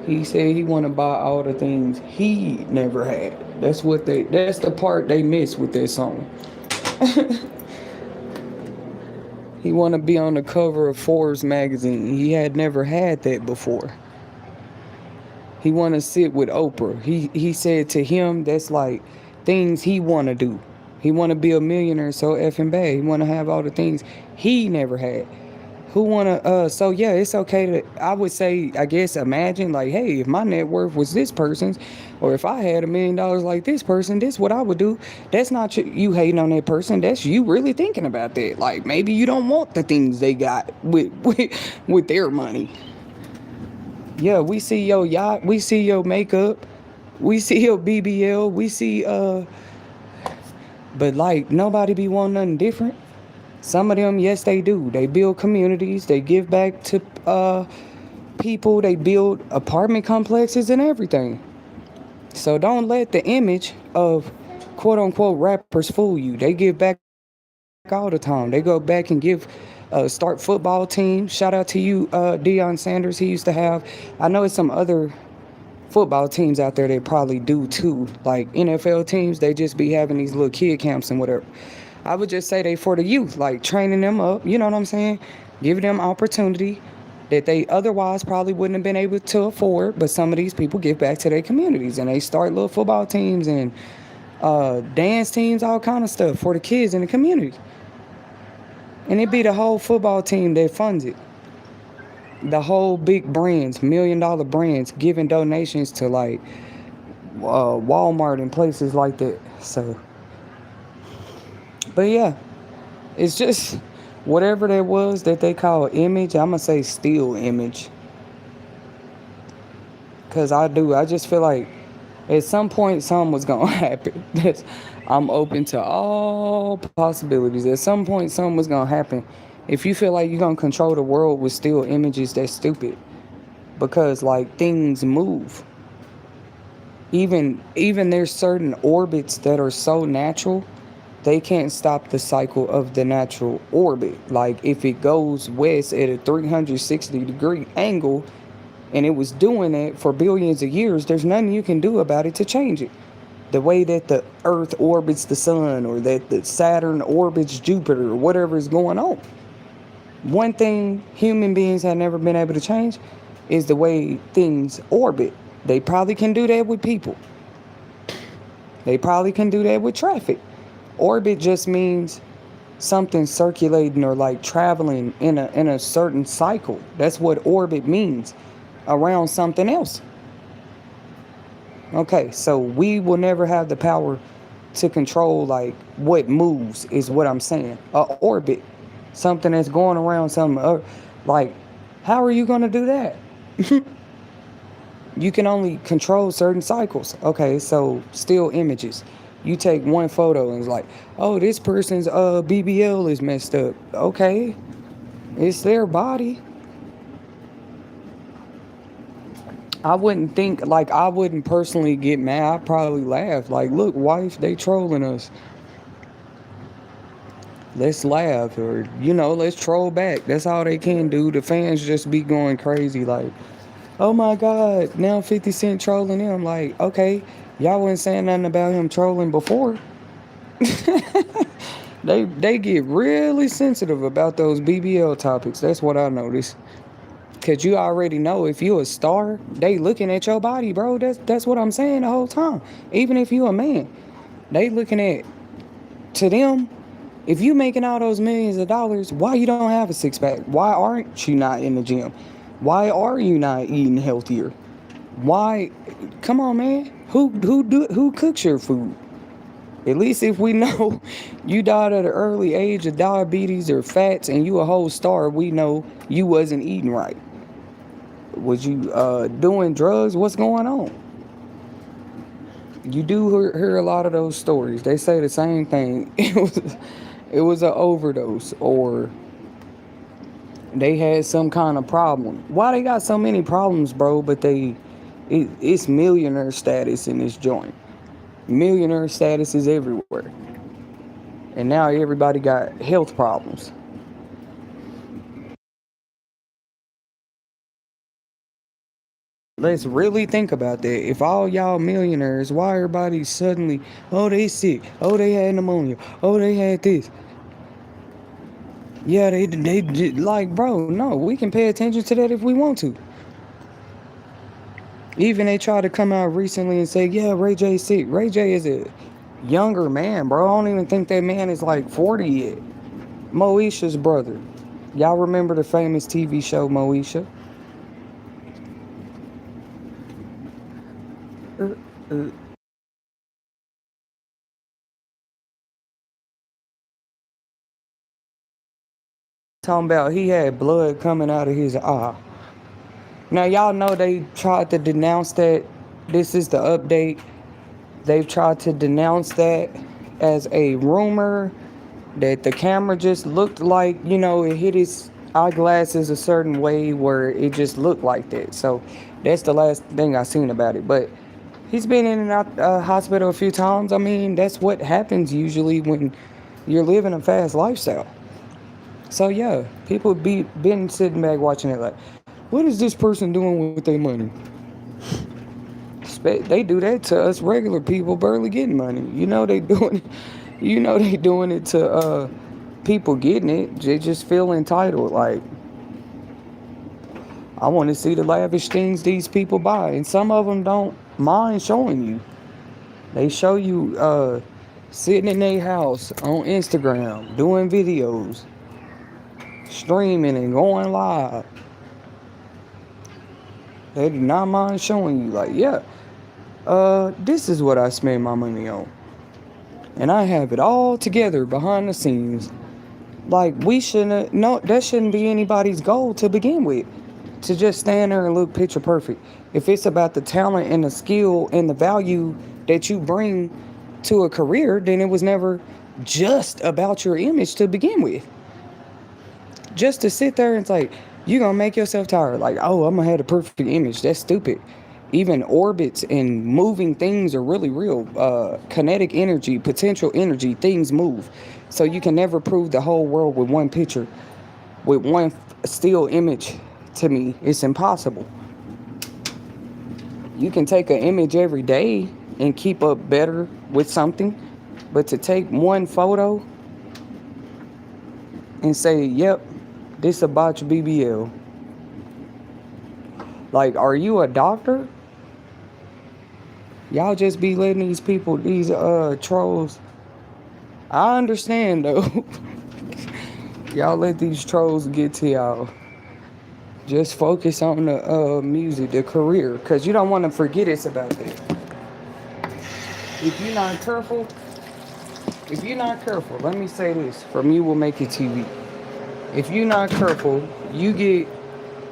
Speaker 1: He said he want to buy all the things he never had. That's the part they miss with this song. He want to be on the cover of Forbes magazine. He had never had that before. He want to sit with Oprah. He said to him that's like things he want to do. He want to be a millionaire so effing bad. He want to have all the things he never had. Who want to so yeah, it's okay to, I would say, I guess, imagine like, hey, if my net worth was this person's, or if I had $1 million like this person, this what I would do. That's not you hating on that person. That's you really thinking about that. Like, maybe you don't want the things they got with their money. Yeah, we see your yacht, we see your makeup, we see your BBL, we see but like nobody be wanting nothing different. Some of them, yes, they do. They build communities, they give back to people, they build apartment complexes and everything. So don't let the image of quote unquote rappers fool you. They give back all the time. They go back and give start football teams. Shout out to you, Deion Sanders. He used to have, I know it's some other football teams out there that probably do too. Like NFL teams, they just be having these little kid camps and whatever. I would just say they for the youth, like training them up, you know what I'm saying? Giving them opportunity that they otherwise probably wouldn't have been able to afford. But some of these people give back to their communities and they start little football teams and dance teams, all kind of stuff for the kids in the community. And it be the whole football team that funds it. The whole big brands, $1 million brands, giving donations to like Walmart and places like that. So, but yeah, it's just whatever that was that they call image. I'm gonna say still image, cause I just feel like at some point something was gonna happen. I'm open to all possibilities. At some point something was gonna happen. If you feel like you're gonna control the world with still images, that's stupid. Because like things move. Even there's certain orbits that are so natural, they can't stop the cycle of the natural orbit. Like if it goes west at a 360-degree angle and it was doing that for billions of years, there's nothing you can do about it to change it. The way that the Earth orbits the sun, or that the Saturn orbits Jupiter, or whatever is going on. One thing human beings have never been able to change is the way things orbit. They probably can do that with people. They probably can do that with traffic. Orbit just means something circulating or like traveling in a certain cycle. That's what orbit means, around something else. Okay, so we will never have the power to control like what moves, is what I'm saying. A orbit, something that's going around something. Like, how are you going to do that? You can only control certain cycles. Okay, so still images. You take one photo and it's like, oh, this person's BBL is messed up. Okay, it's their body. I wouldn't personally get mad. I'd probably laugh. Like, look, wife, they trolling us. Let's laugh, or, let's troll back. That's all they can do. The fans just be going crazy like, oh my God, now 50 Cent trolling him. Like, okay, y'all wasn't saying nothing about him trolling before. They get really sensitive about those BBL topics. That's what I noticed. Cause you already know if you a star, they looking at your body, bro. That's what I'm saying the whole time. Even if you a man, they looking at, to them, if you making all those millions of dollars, why you don't have a six pack? Why aren't you not in the gym? Why are you not eating healthier? Why? Come on, man. Who cooks your food? At least if we know you died at an early age of diabetes or fats and you a whole star, we know you wasn't eating right. Was you doing drugs? What's going on? You do hear a lot of those stories. They say the same thing. It was an overdose, or they had some kind of problem. Why they got so many problems, bro? But it's millionaire status in this joint. Millionaire status is everywhere, and now everybody got health problems. Let's really think about that. If all y'all millionaires, why everybody suddenly, oh, they sick, oh, they had pneumonia, oh, they had this. Yeah, they like, bro, no, we can pay attention to that if we want to. Even they tried to come out recently and say, yeah, Ray J's sick. Ray J is a younger man, bro. I don't even think that man is like 40 yet. Moesha's brother. Y'all remember the famous TV show Moesha? Uh, uh, Talking about he had blood coming out of his eye. Now y'all know they tried to denounce that. This is the update. They've tried to denounce that as a rumor, that the camera just looked like, it hit his eyeglasses a certain way where it just looked like that. So that's the last thing I seen about it. But he's been in and out hospital a few times. I mean, that's what happens usually when you're living a fast lifestyle. So yeah, people been sitting back watching it like, what is this person doing with their money? They do that to us regular people barely getting money. They doing it. They doing it to people getting it. They just feel entitled. Like, I want to see the lavish things these people buy, and some of them don't mind showing you. They show you sitting in their house on Instagram doing videos, streaming and going live. They do not mind showing you, like, yeah, this is what I spend my money on. And I have it all together behind the scenes. Like, we shouldn't, no, that shouldn't be anybody's goal to begin with. To just stand there and look picture perfect. If it's about the talent and the skill and the value that you bring to a career, then it was never just about your image to begin with. Just to sit there and it's like, you're going to make yourself tired. Like, oh, I'm going to have the perfect image. That's stupid. Even orbits and moving things are really real. Kinetic energy, potential energy, things move. So you can never prove the whole world with one picture, with one still image. To me, it's impossible. You can take an image every day and keep up better with something, but to take one photo and say, yep, this a botch BBL. Like, are you a doctor? Y'all just be letting these people, these trolls. I understand though. Y'all let these trolls get to y'all. Just focus on the music, the career, because you don't want to forget it's about that. If you're not careful, let me say this from You Will Make It TV. If you're not careful, you get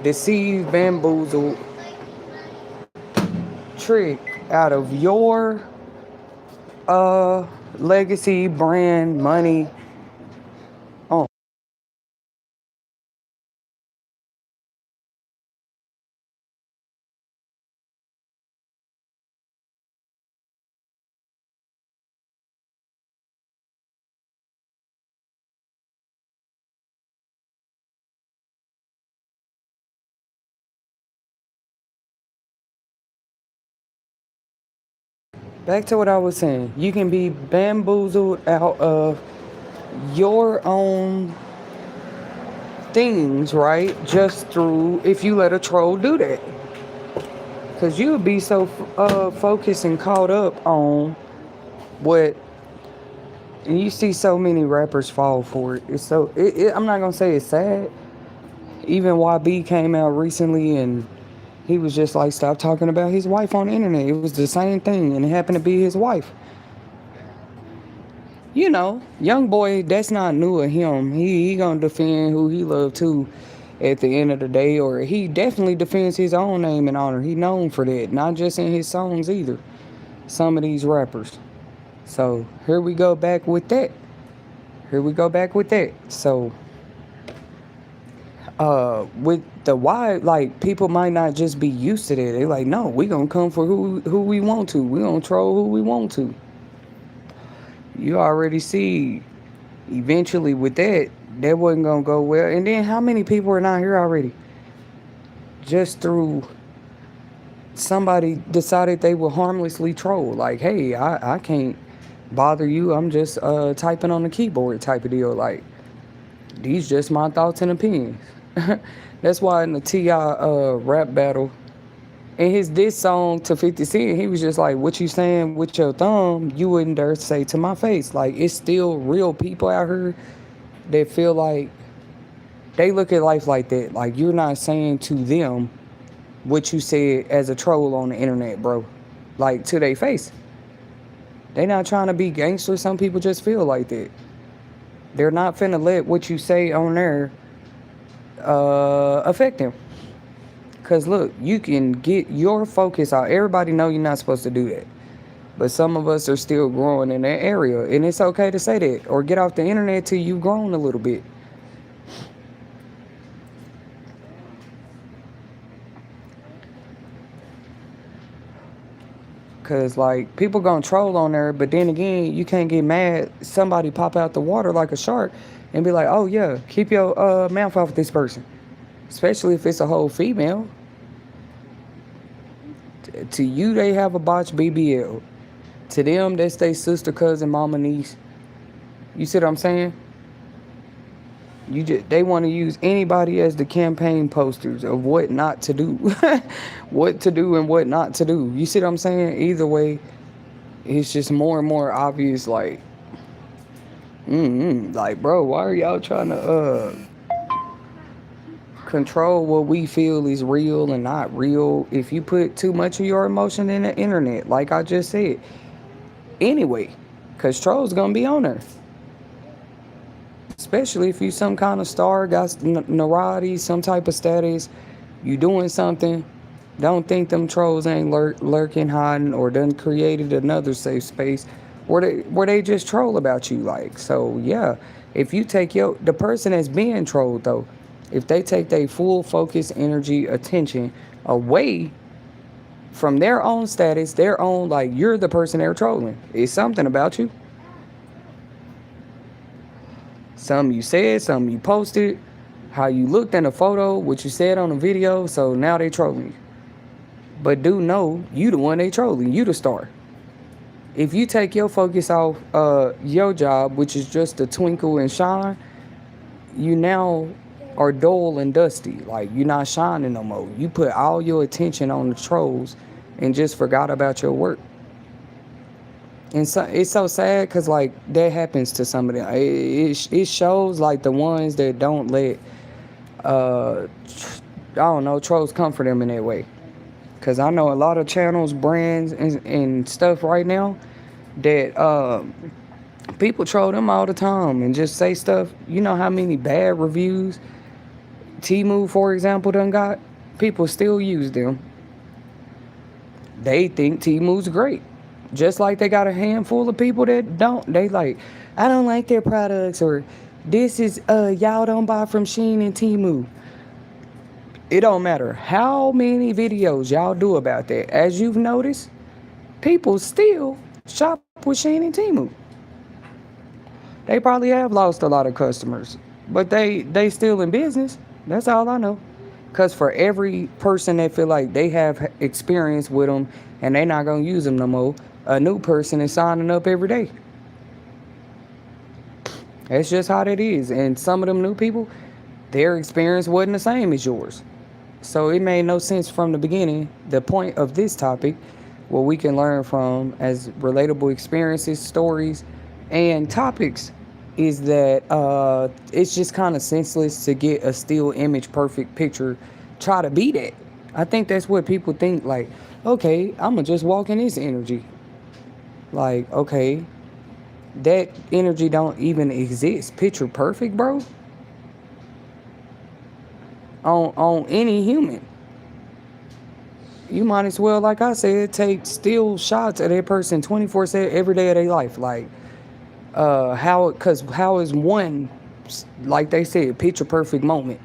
Speaker 1: deceived, bamboozled, tricked out of your legacy, brand, money. Oh, back to what I was saying. You can be bamboozled out of your own things, right? Just through, if you let a troll do that. Because you would be so focused and caught up on what, and you see so many rappers fall for it. It's so, I'm not going to say it's sad. Even YB came out recently and he was just like, stop talking about his wife on the internet. It was the same thing, and it happened to be his wife. young boy, that's not new of him. He gonna defend who he love too at the end of the day, or he definitely defends his own name and honor. He known for that, not just in his songs either. Some of these rappers. So here we go back with that. Here we go back with that. So with the why, like people might not just be used to that. They like, no, we gonna come for who we want to. We gonna troll who we want to. You already see eventually with that wasn't gonna go well. And then how many people are not here already? Just through somebody decided they will harmlessly troll. Like, hey, I can't bother you. I'm just typing on the keyboard type of deal. Like, these just my thoughts and opinions. That's why in the T.I. Rap battle, in his diss song to 50 Cent, he was just like, what you saying with your thumb, you wouldn't dare say to my face. Like, it's still real people out here that feel like they look at life like that. Like, you're not saying to them what you said as a troll on the internet, bro. Like, to their face. They not trying to be gangster. Some people just feel like that. They're not finna let what you say on there affect them. Because look, you can get your focus out. Everybody know you're not supposed to do that. But some of us are still growing in that area. And it's okay to say that. Or get off the internet till you've grown a little bit. Because, like, people gonna troll on there. But then again, you can't get mad. Somebody pop out the water like a shark and be like, oh, yeah, keep your mouth off this person. Especially if it's a whole female. To you, they have a botched BBL. To them, that's their sister, cousin, mama, niece. You see what I'm saying? They want to use anybody as the campaign posters of what not to do. What to do and what not to do. You see what I'm saying? Either way, it's just more and more obvious, like, like, bro, why are y'all trying to control what we feel is real and not real? If you put too much of your emotion in the internet, like I just said, anyway, because trolls gonna be on there. Especially if you some kind of star, got notoriety, some type of status, you doing something. Don't think them trolls ain't lurking, hiding, or done created another safe space where they just troll about you. Like, so yeah, if you take the person that's being trolled though, if they take their full focus, energy, attention away from their own status, their own, like, you're the person they're trolling. It's something about you. Something you said, something you posted, how you looked in a photo, what you said on a video, so now they trolling you. But do know, you the one they trolling, you the star. If you take your focus off your job, which is just to twinkle and shine, you now are dull and dusty. Like, you're not shining no more. You put all your attention on the trolls and just forgot about your work. And so it's so sad because, like, that happens to some of them. It shows, like, the ones that don't let, I don't know, trolls comfort them in that way. Because I know a lot of channels, brands, and stuff right now that people troll them all the time and just say stuff. You know how many bad reviews Temu, for example, done got? People still use them. They think Temu's great. Just like they got a handful of people that don't. They like, I don't like their products, or this is, y'all don't buy from Shein and Temu. It don't matter how many videos y'all do about that. As you've noticed, people still shop with Shein and Temu. They probably have lost a lot of customers, but they still in business. That's all I know. Because for every person that feel like they have experience with them and they not going to use them no more, a new person is signing up every day. That's just how that is. And some of them new people, their experience wasn't the same as yours. So it made no sense from the beginning. The point of this topic, what we can learn from as relatable experiences, stories, and topics, is that it's just kind of senseless to get a still image perfect picture, try to be that. I think that's what people think, like, okay, I'm going to just walk in this energy. Like, okay, That energy don't even exist. Picture perfect, bro, on any human. You might as well, like I said, take still shots of that person 24/7 every day of their life. Like, how is one, like they said, picture perfect moment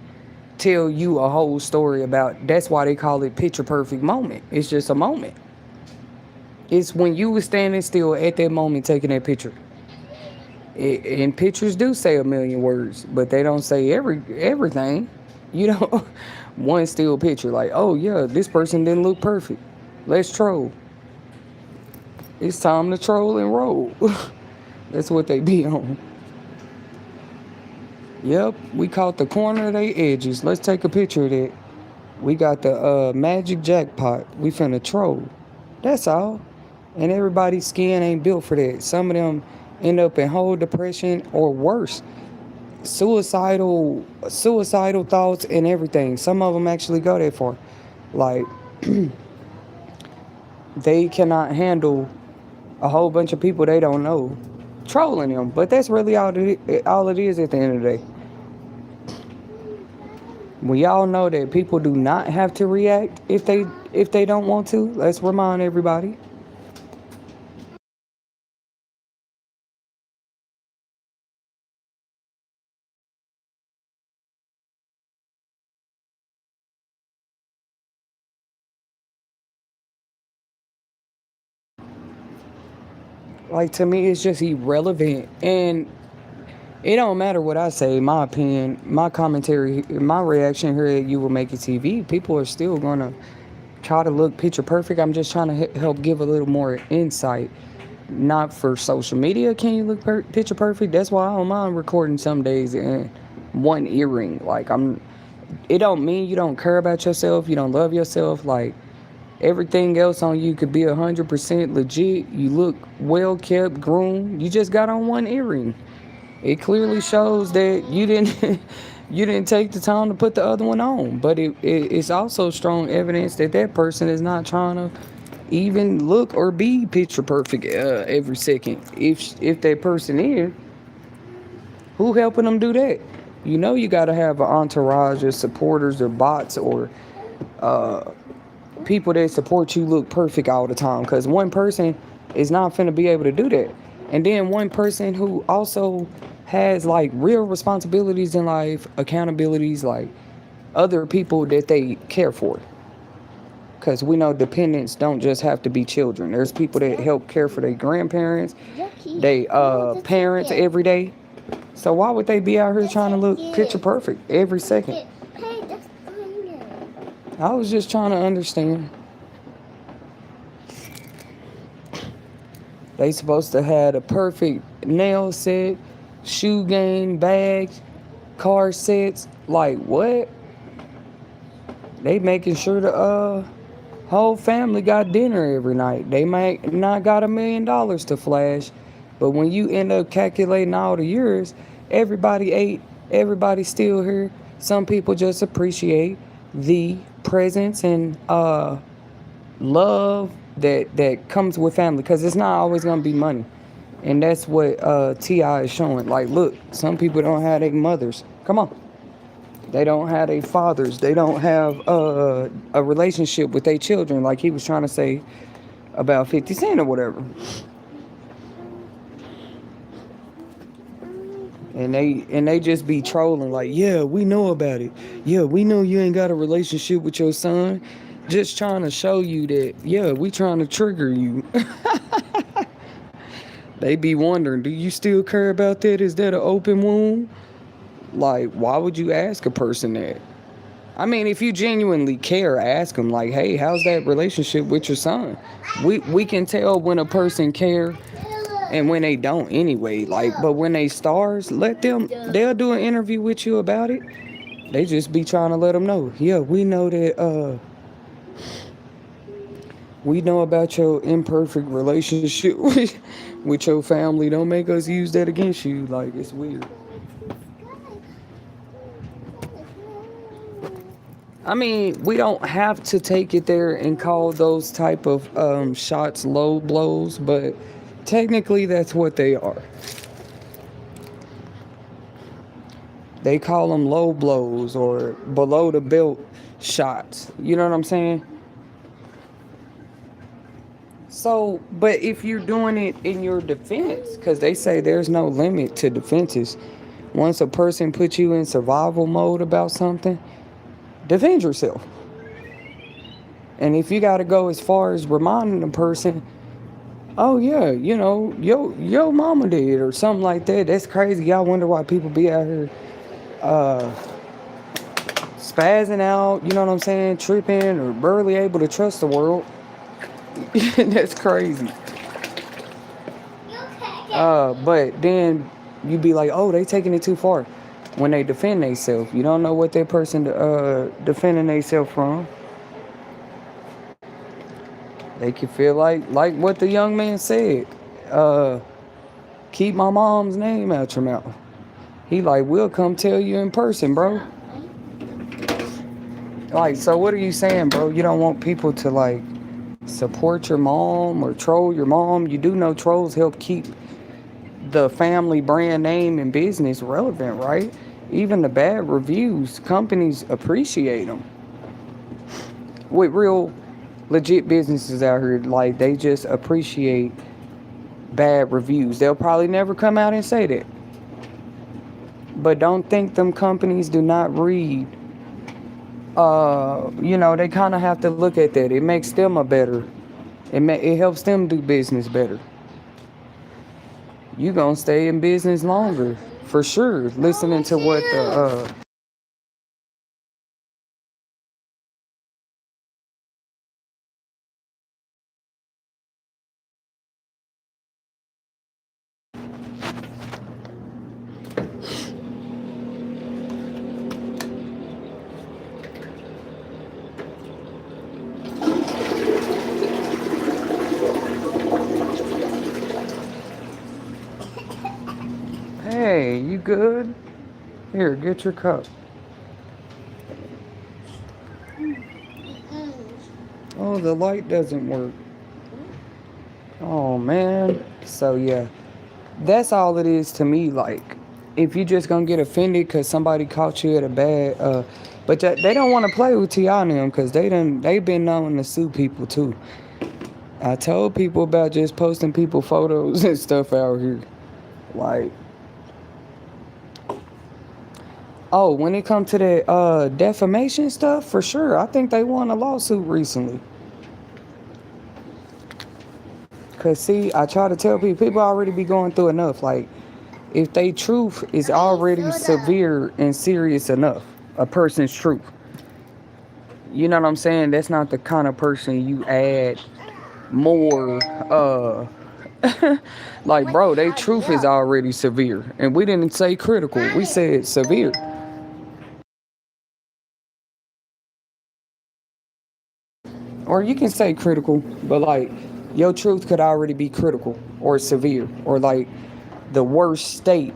Speaker 1: tell you a whole story about? That's why they call it picture perfect moment. It's just a moment. It's when you were standing still at that moment taking that picture. And pictures do say a million words, but they don't say everything. You know, one still picture like, oh yeah, this person didn't look perfect. Let's troll. It's time to troll and roll. That's what they be on. Yep, we caught the corner of their edges. Let's take a picture of that. We got the magic jackpot. We finna troll. That's all. And everybody's skin ain't built for that. Some of them end up in whole depression or worse. Suicidal thoughts and everything. Some of them actually go that far. Like, they cannot handle a whole bunch of people they don't know trolling them. But that's really all it is at the end of the day. We all know that people do not have to react if they don't want to. Let's remind everybody. Like, to me, it's just irrelevant, and it don't matter what I say. My opinion, my commentary, my reaction here at You Will Make It TV. People are still gonna try to look picture perfect. I'm just trying to help give a little more insight. Not for social media. Can you look picture perfect? That's why I don't mind recording some days and one earring. Like, it don't mean you don't care about yourself. You don't love yourself. Like, everything else on you could be 100% legit. You look well kept, groomed. You just got on one earring. It clearly shows that you didn't you didn't take the time to put the other one on. But it's also strong evidence that that person is not trying to even look or be picture perfect every second. If that person is, who helping them do that? You know, you got to have an entourage of supporters or bots or people that support you look perfect all the time, because one person is not finna be able to do that. And then one person who also has like real responsibilities in life, accountabilities, like other people that they care for, because we know dependents don't just have to be children. There's people that help care for their grandparents, they parents every day. So why would they be out here trying to look picture perfect every second? I was just trying to understand. They supposed to have a perfect nail set, shoe game, bags, car sets. Like, what? They making sure the whole family got dinner every night. They might not got $1 million to flash, but when you end up calculating all the years, everybody ate, everybody's still here. Some people just appreciate the presence and love that comes with family, because it's not always gonna be money. And that's what T.I. is showing. Like, look, some people don't have their mothers. Come on. They don't have their fathers. They don't have a relationship with their children, like he was trying to say about 50 Cent or whatever. And they just be trolling like, yeah, we know about it. Yeah, we know you ain't got a relationship with your son. Just trying to show you that, yeah, we trying to trigger you. They be wondering, do you still care about that? Is that an open wound? Like, why would you ask a person that? I mean, if you genuinely care, ask them like, hey, how's that relationship with your son? We can tell when a person care and when they don't anyway. Like, but when they stars, let them, they'll do an interview with you about it. They just be trying to let them know, yeah, we know that we know about your imperfect relationship with your family. Don't make us use that against you. Like, it's weird. I mean, we don't have to take it there and call those type of shots low blows, but technically that's what they are. They call them low blows or below the belt shots. You know what I'm saying? So, but if you're doing it in your defense, because they say there's no limit to defenses. Once a person puts you in survival mode about something, defend yourself. And if you got to go as far as reminding the person, oh yeah, yo mama did or something like that. That's crazy. I wonder why people be out here uh, spazzing out. You know what I'm saying? Tripping or barely able to trust the world. That's crazy. But then you be like, oh, they taking it too far. When they defend themselves, you don't know what that person defending themselves from. They can feel like what the young man said. Uh, Keep my mom's name out your mouth. He like, we'll come tell you in person, bro. Like, so what are you saying, bro? You don't want people to like support your mom or troll your mom. You do know trolls help keep the family brand name and business relevant, right? Even the bad reviews, companies appreciate them. With real legit businesses out here, like they just appreciate bad reviews. They'll probably never come out and say that. But don't think them companies do not read. They kind of have to look at that. It makes them a better. It helps them do business better. You gonna stay in business longer for sure. Listening to what the hey, you good? Here, get your cup. Oh, the light doesn't work. Oh man. So yeah, that's all it is to me. Like, if you just gonna get offended because somebody caught you at a bad, but they don't want to play with Ti and them because they've been known to sue people too. I told people about just posting people photos and stuff out here. Like, oh, when it comes to that defamation stuff, for sure, I think they won a lawsuit recently. Cause see, I try to tell people already be going through enough. Like, if they truth is already severe and serious enough, a person's truth. You know what I'm saying? That's not the kind of person you add more. Like, bro, they truth is already severe, and we didn't say critical. We said severe. Or you can say critical, but like your truth could already be critical or severe or like the worst state.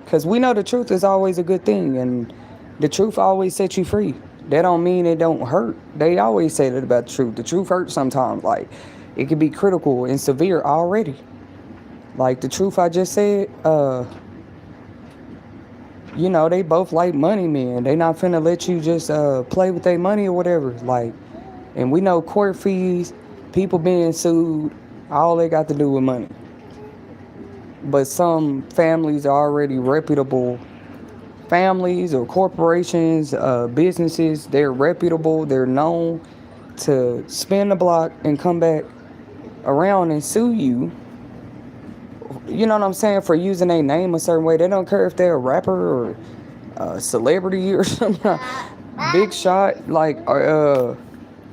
Speaker 1: Because we know the truth is always a good thing and the truth always sets you free. That don't mean it don't hurt. They always say that about the truth. The truth hurts sometimes. Like, it can be critical and severe already. Like the truth I just said, they both like money men. They not finna let you just play with their money or whatever. Like, and we know court fees, people being sued, all they got to do with money. But some families are already reputable families or corporations, businesses. They're reputable. They're known to spin the block and come back around and sue you. You know what I'm saying? For using a name a certain way. They don't care if they're a rapper or a celebrity or something. Big shot. Like,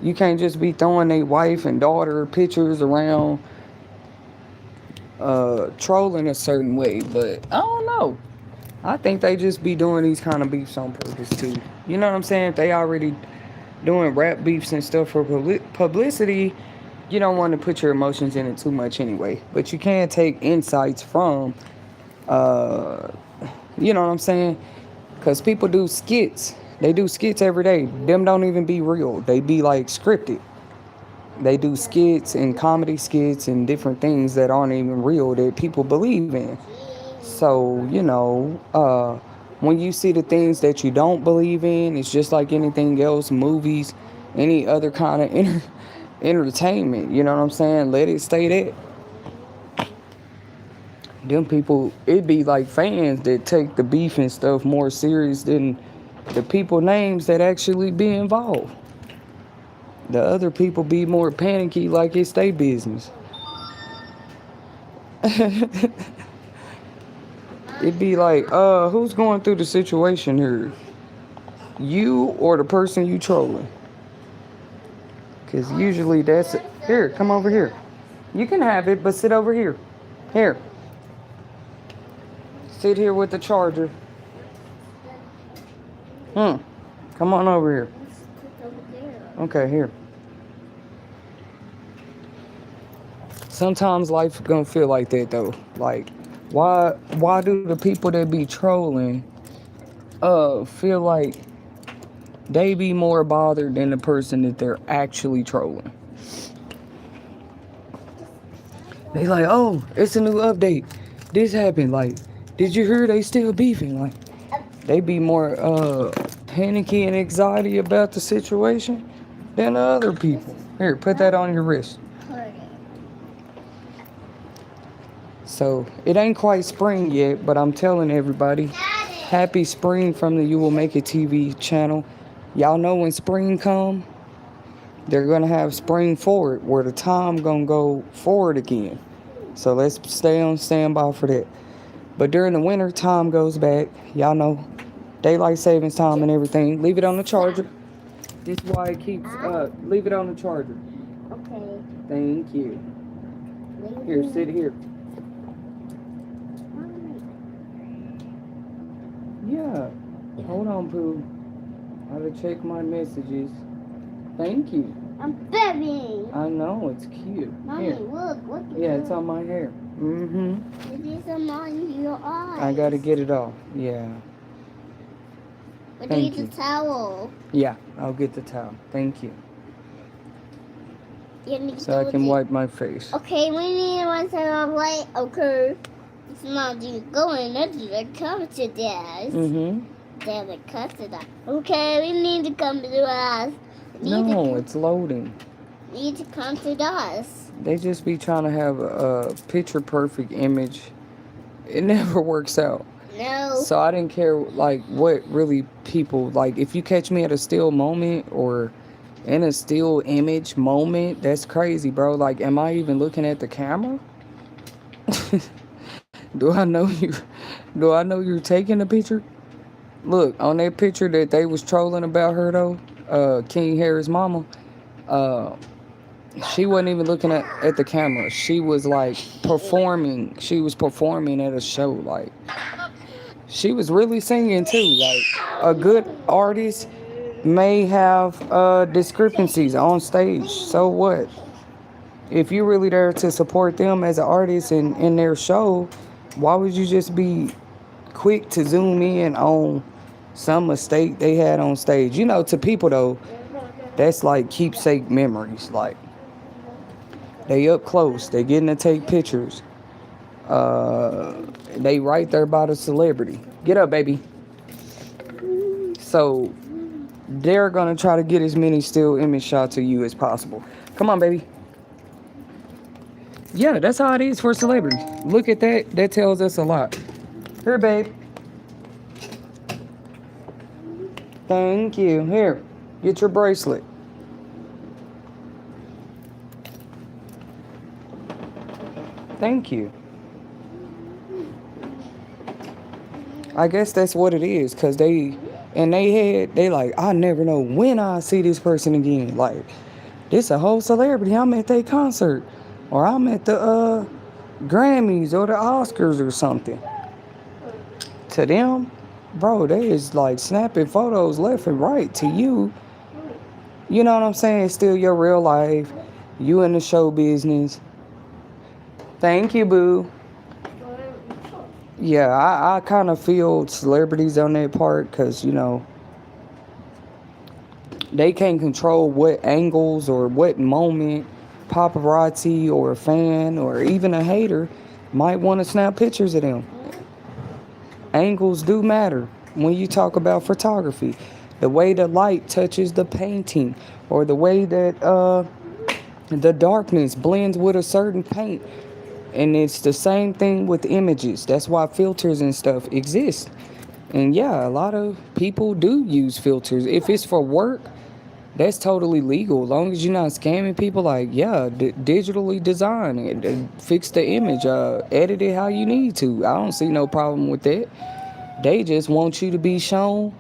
Speaker 1: you can't just be throwing their wife and daughter pictures around, trolling a certain way. But I don't know. I think they just be doing these kind of beefs on purpose too. You know what I'm saying? If they already doing rap beefs and stuff for publicity, you don't want to put your emotions in it too much anyway. But you can take insights from, you know what I'm saying? Because people do skits. They do skits every day. Them don't even be real. They be like scripted. They do skits and comedy skits and different things that aren't even real that people believe in. So, when you see the things that you don't believe in, it's just like anything else, movies, any other kind of entertainment. You know what I'm saying? Let it stay there. Them people, it be like fans that take the beef and stuff more serious than the people names that actually be involved. The other people be more panicky like it's their business. It be like, who's going through the situation here? You or the person you trolling? Because usually that's it. Here, come over here. You can have it, but sit over here. Here. Sit here with the charger. Come on over here. Okay, here. Sometimes life gonna feel like that though. Like, why do the people that be trolling feel like they be more bothered than the person that they're actually trolling? They like, oh, it's a new update. This happened. Like, did you hear they still beefing? Like, they be more panicky and anxiety about the situation than the other people. Here, put that on your wrist. So, it ain't quite spring yet, but I'm telling everybody, happy spring from the You Will Make It TV channel. Y'all know when spring come, they're going to have spring forward, where the time going to go forward again. So, let's stay on standby for that. But during the winter, time goes back. Y'all know, daylight savings time and everything. Leave it on the charger. This is why it keeps, leave it on the charger.
Speaker 2: Okay.
Speaker 1: Thank you. Here, sit here. Yeah. Hold on, Pooh. I gotta check my messages. Thank you.
Speaker 2: I'm babying.
Speaker 1: I know, it's cute.
Speaker 2: Mommy,
Speaker 1: here.
Speaker 2: look.
Speaker 1: Yeah, it's on my hair. Mm-hmm.
Speaker 2: It is on your eyes.
Speaker 1: I gotta get it off. Yeah.
Speaker 2: But
Speaker 1: Thank
Speaker 2: need
Speaker 1: you.
Speaker 2: the towel.
Speaker 1: Yeah, I'll get the towel. Thank you.
Speaker 2: You need
Speaker 1: So I can wipe my face.
Speaker 2: Okay, we need one set of light. Okay. It's not you going to come to this.
Speaker 1: Mm-hmm.
Speaker 2: Then it cuts it up. Okay, we need to come to us.
Speaker 1: No, it's loading.
Speaker 2: Need to come to us.
Speaker 1: They just be trying to have a picture perfect image. It never works out.
Speaker 2: No.
Speaker 1: So I didn't care like what really people like. If you catch me at a still moment or in a still image moment, that's crazy, bro. Like, am I even looking at the camera? Do I know you? Do I know you're taking a picture? Look, on that picture that they was trolling about her though, King Harry's mama, she wasn't even looking at the camera. She was like performing. She was performing at a show. Like, she was really singing too. Like, a good artist may have discrepancies on stage. So what? If you're really there to support them as an artist and in their show, why would you just be quick to zoom in on some mistake they had on stage? You know, to people though, that's like keepsake memories. Like, they up close, they getting to take pictures. They right there by the celebrity. Get up, baby. So they're gonna try to get as many still image shots of you as possible. Come on, baby. Yeah, that's how it is for celebrities. Look at that. That tells us a lot. Here, babe. Thank you. Here, get your bracelet. Thank you. I guess that's what it is, because they like, I never know when I see this person again. Like, this a whole celebrity. I'm at their concert. Or I'm at the Grammys or the Oscars or something. To them, bro, they is like snapping photos left and right. To you, you know what I'm saying? It's still your real life. You in the show business. Thank you, boo. Yeah, I kind of feel celebrities on that part because, you know, They can't control what angles or what moment paparazzi or a fan or even a hater might want to snap pictures of them. Angles do matter when you talk about photography. The way the light touches the painting, or the way that the darkness blends with a certain paint. And it's the same thing with images. That's why filters and stuff exist. And yeah, a lot of people do use filters. If it's for work, that's totally legal. As long as you're not scamming people, like, yeah, digitally design it, fix the image, edit it how you need to. I don't see no problem with that. They just want you to be shown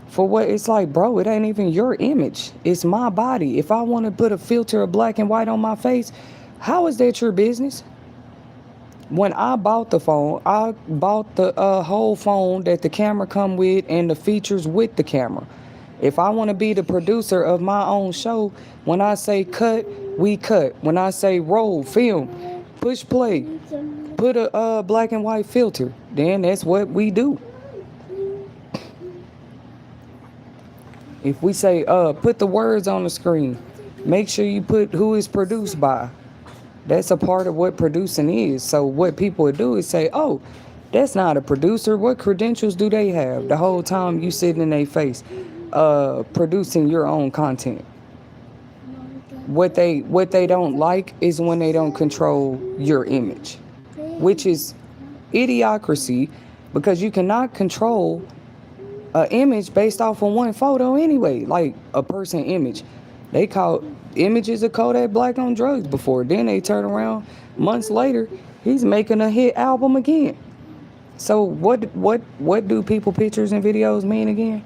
Speaker 1: for what it's like, bro. It ain't even your image. It's my body. If I want to put a filter of black and white on my face, how is that your business? When I bought the phone, I bought the whole phone that the camera come with and the features with the camera. If I want to be the producer of my own show, when I say cut, we cut. When I say roll, film, push play, put a black and white filter, then that's what we do. If we say put the words on the screen, make sure you put who is produced by. That's a part of what producing is. So what people would do is say, oh, that's not a producer. What credentials do they have? The whole time you sitting in their face, producing your own content. What they don't like is when they don't control your image, which is idiocracy, because you cannot control an image based off of one photo anyway, like a person image. They caught images of Kodak Black on drugs before. Then they turn around months later, he's making a hit album again. So what do people pictures and videos mean again?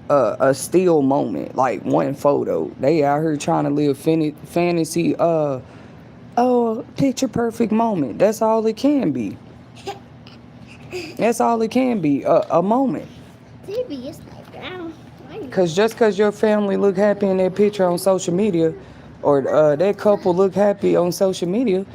Speaker 1: A still moment, like one photo. They out here trying to live fantasy. Oh, picture perfect moment. That's all it can be. That's all it can be. A moment.
Speaker 2: TV is like brown.
Speaker 1: Cause just cause your family look happy in their picture on social media, or that couple look happy on social media,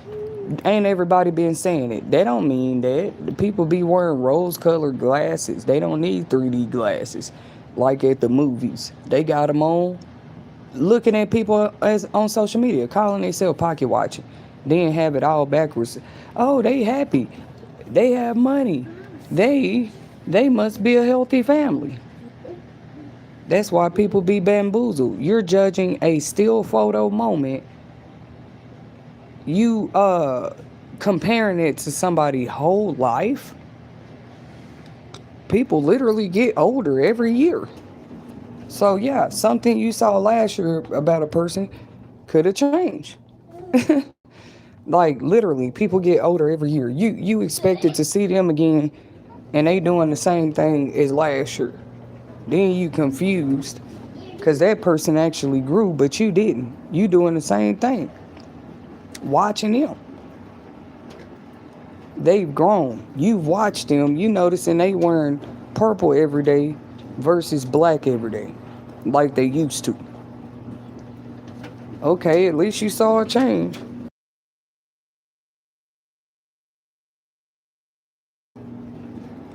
Speaker 1: ain't everybody been saying it. That don't mean that. The people be wearing rose-colored glasses. They don't need 3D glasses, like at the movies. They got them on, looking at people as on social media, calling themselves pocket watching, then have it all backwards. Oh, they happy. They have money. They must be a healthy family. That's why people be bamboozled. You're judging a still photo moment. You comparing it to somebody's whole life. People literally get older every year. So yeah, something you saw last year about a person could have changed. Like literally, people get older every year. You expected to see them again, and they doing the same thing as last year. Then you confused because that person actually grew, but you didn't. You doing the same thing. Watching them, they've grown. You've watched them. You noticing they wearing purple every day versus black every day, like they used to. Okay, at least you saw a change.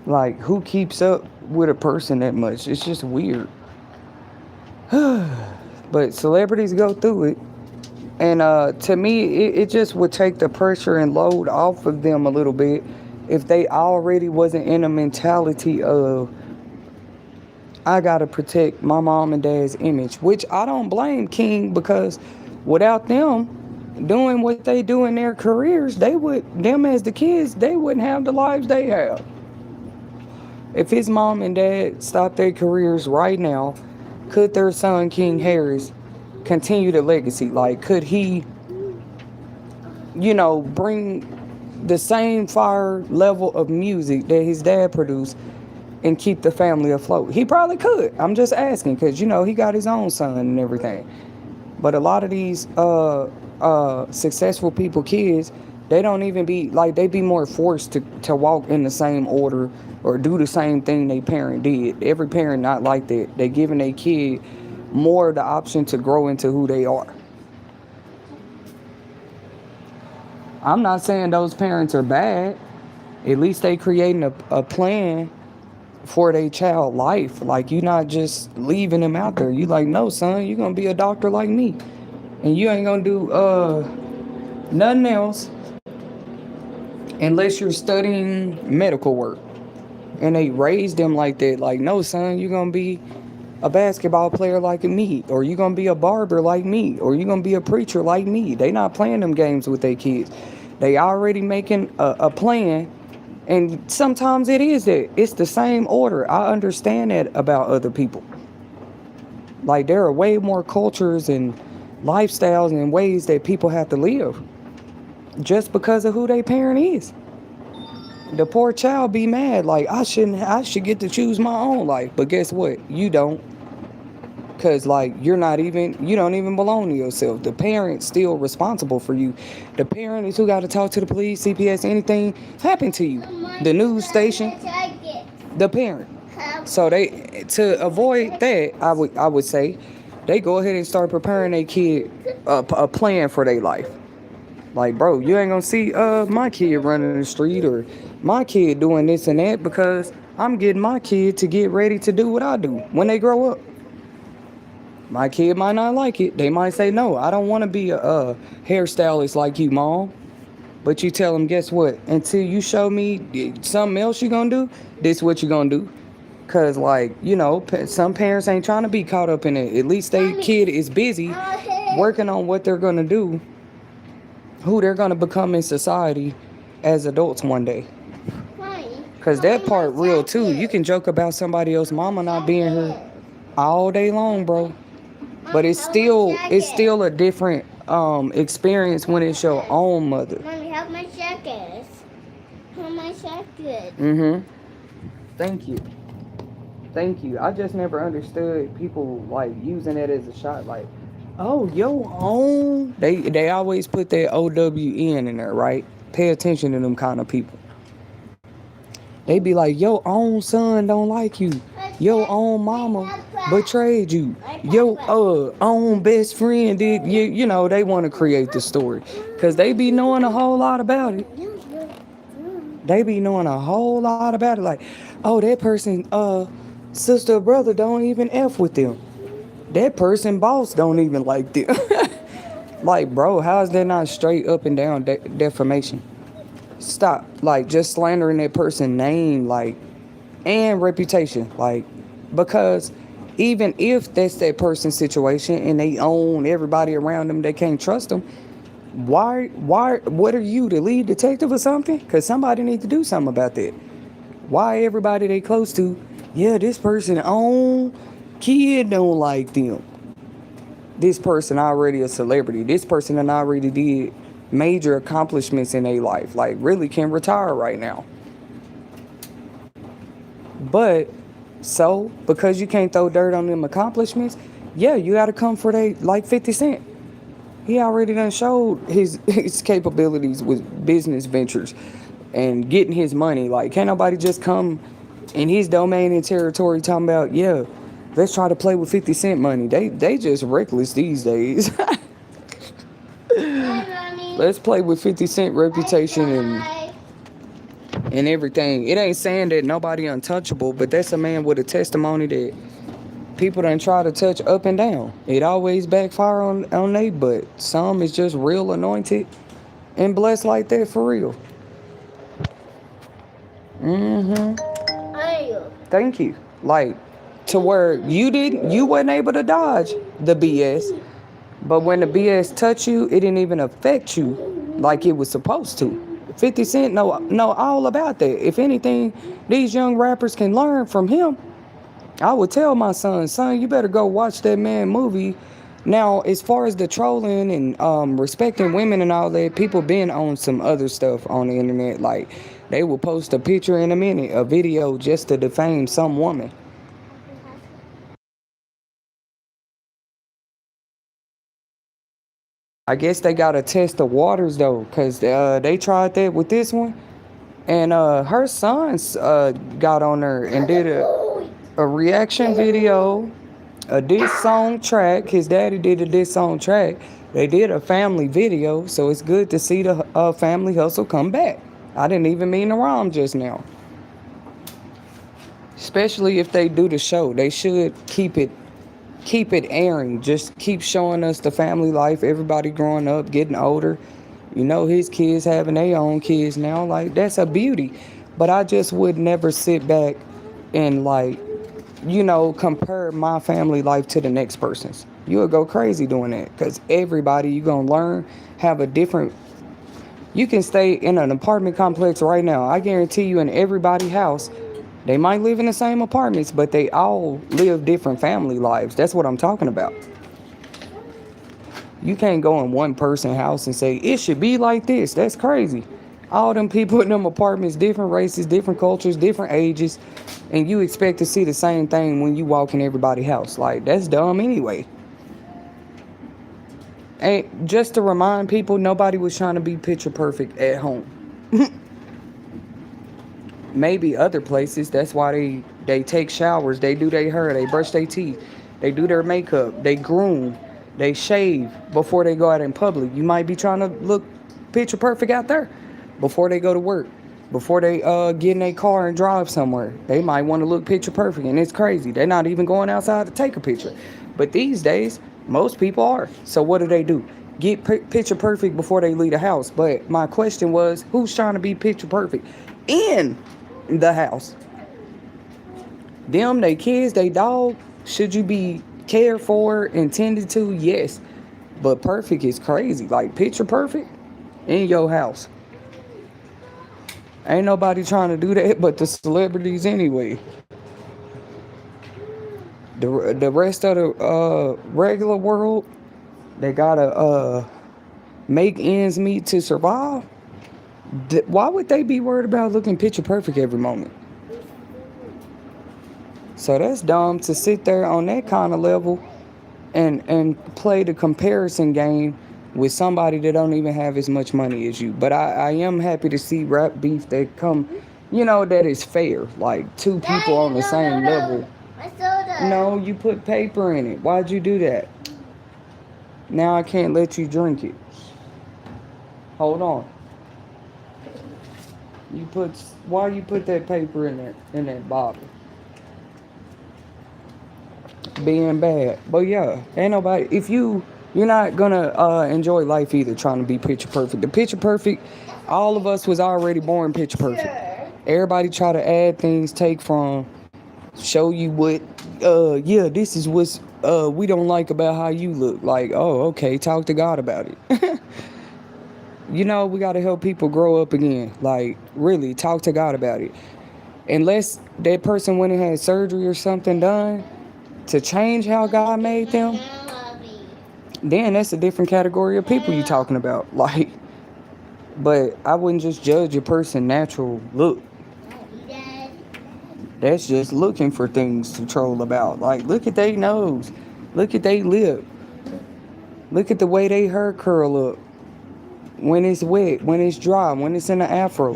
Speaker 1: Like, who keeps up with a person that much? It's just weird. But celebrities go through it. And to me, it just would take the pressure and load off of them a little bit if they already wasn't in a mentality of, I got to protect my mom and dad's image, which I don't blame King, because without them doing what they do in their careers, them as the kids, they wouldn't have the lives they have. If his mom and dad stopped their careers right now, could their son King Harris continue the legacy? Like, could he, bring the same fire level of music that his dad produced and keep the family afloat? He probably could. I'm just asking because, he got his own son and everything. But a lot of these successful people, kids, they don't even be like, they be more forced to walk in the same order or do the same thing they parent did. Every parent not like that. They giving their kid more the option to grow into who they are. I'm not saying those parents are bad. At least they creating a plan for their child life. Like, you not just leaving them out there. You like, no, son, you gonna be a doctor like me, and you ain't gonna do nothing else unless you're studying medical work. And they raised them like that. Like, no, son, you're gonna be a basketball player like me, or you're gonna be a barber like me, or you're gonna be a preacher like me. They not playing them games with their kids. They already making a plan. And sometimes it is that it's the same order. I understand that about other people. Like, there are way more cultures and lifestyles and ways that people have to live just because of who their parent is. The poor child be mad, like, I should get to choose my own life. But guess what? You don't. Cause like, you don't even belong to yourself. The parent's still responsible for you. The parent is who got to talk to the police, CPS, anything happened to you. The news station, the parent. So they, to avoid that, I would say, they go ahead and start preparing their kid a plan for their life. Like, bro, you ain't gonna see my kid running the street, or my kid doing this and that, because I'm getting my kid to get ready to do what I do when they grow up. My kid might not like it. They might say, no, I don't want to be a hairstylist like you, mom. But you tell them, guess what? Until you show me something else you're going to do, this what you're going to do. Because, like, some parents ain't trying to be caught up in it. At least their kid is busy working on what they're going to do, who they're going to become in society as adults one day. Because that part real, too. You can joke about somebody else mama not being here all day long, bro. But it's still a different experience when it's your own mother.
Speaker 2: Mommy, help my jacket. Help my jacket.
Speaker 1: Thank you. Thank you. I just never understood people like using that as a shot. Like, oh, your own. They always put that OWN in there, right? Pay attention to them kind of people. They be like, your own son don't like you. Your own mama betrayed you. Your own best friend did. They want to create the story. Because they be knowing a whole lot about it. They be knowing a whole lot about it. Like, oh, that person, sister or brother don't even F with them. That person boss don't even like them. Like, bro, how is that not straight up and down defamation? Stop. Like, just slandering that person's name, like, and reputation. Like, because even if that's that person's situation and they own everybody around them, they can't trust them. What are you, the lead detective or something? Because somebody needs to do something about that. Why everybody they close to, yeah, this person own kid don't like them. This person already a celebrity. This person done already did major accomplishments in their life. Like, really can retire right now. But, so, because you can't throw dirt on them accomplishments, yeah, you got to come for they, like 50 Cent. He already done showed his capabilities with business ventures and getting his money. Like, can't nobody just come in his domain and territory talking about, yeah, let's try to play with 50 Cent money. They just reckless these days. Let's play with 50 Cent reputation and everything. It ain't saying that nobody untouchable, but that's a man with a testimony that people done try to touch up and down. It always backfire on they, but some is just real anointed and blessed like that for real. Thank you. Like, to where you wasn't able to dodge the BS. But when the BS touched you, it didn't even affect you like it was supposed to. 50 Cent know all about that. If anything, these young rappers can learn from him. I would tell my son, you better go watch that man movie. Now, as far as the trolling and respecting women and all that, people been on some other stuff on the internet. Like, they will post a picture in a minute, a video just to defame some woman. I guess they gotta test the waters though, cause they tried that with this one, and her sons got on there and did a reaction video, a diss song track. His daddy did a diss song track. They did a family video, so it's good to see the family hustle come back. I didn't even mean to rhyme just now. Especially if they do the show, they should keep it airing. Just keep showing us the family life, everybody growing up, getting older. His kids having their own kids now. Like, that's a beauty. But I just would never sit back and, like, compare my family life to the next person's. You would go crazy doing that because everybody you going to learn have a different. You can stay in an apartment complex right now. I guarantee you, in everybody's house, they might live in the same apartments, but they all live different family lives. That's what I'm talking about. You can't go in one person's house and say, it should be like this. That's crazy. All them people in them apartments, different races, different cultures, different ages, and you expect to see the same thing when you walk in everybody's house. Like, that's dumb anyway. And just to remind people, nobody was trying to be picture perfect at home. Maybe other places. That's why they take showers, they do their hair, they brush their teeth, they do their makeup, they groom, they shave before they go out in public. You might be trying to look picture perfect out there before they go to work, before they get in their car and drive somewhere. They might want to look picture perfect, and it's crazy. They're not even going outside to take a picture. But these days, most people are. So what do? Get picture perfect before they leave the house. But my question was, who's trying to be picture perfect in the house? Them, they kids, they dog. Should you be cared for and tended to? Yes. But perfect is crazy. Like, picture perfect in your house. Ain't nobody trying to do that but the celebrities anyway. The rest of the regular world, they gotta make ends meet to survive. Why would they be worried about looking picture perfect every moment? So that's dumb to sit there on that kind of level and play the comparison game with somebody that don't even have as much money as you. But I am happy to see rap beef that come, that is fair. Like, two people on the same level.
Speaker 2: My soda.
Speaker 1: No, you put paper in it. Why'd you do that? Now I can't let you drink it. Hold on. Why you put that paper in that bottle? Being bad. But yeah, ain't nobody. If you're not gonna enjoy life either, trying to be picture perfect. The picture perfect, all of us was already born picture perfect. Everybody try to add things, take from, show you what. Yeah, this is what's we don't like about how you look. Like, oh, okay, talk to God about it. We got to help people grow up again. Like, really, talk to God about it. Unless that person went and had surgery or something done to change how God made them, then that's a different category of people you talking about. Like, but I wouldn't just judge a person natural look. That's just looking for things to troll about. Like, look at their nose, look at their lip, look at the way they hair curl up. When it's wet, when it's dry, when it's in an afro,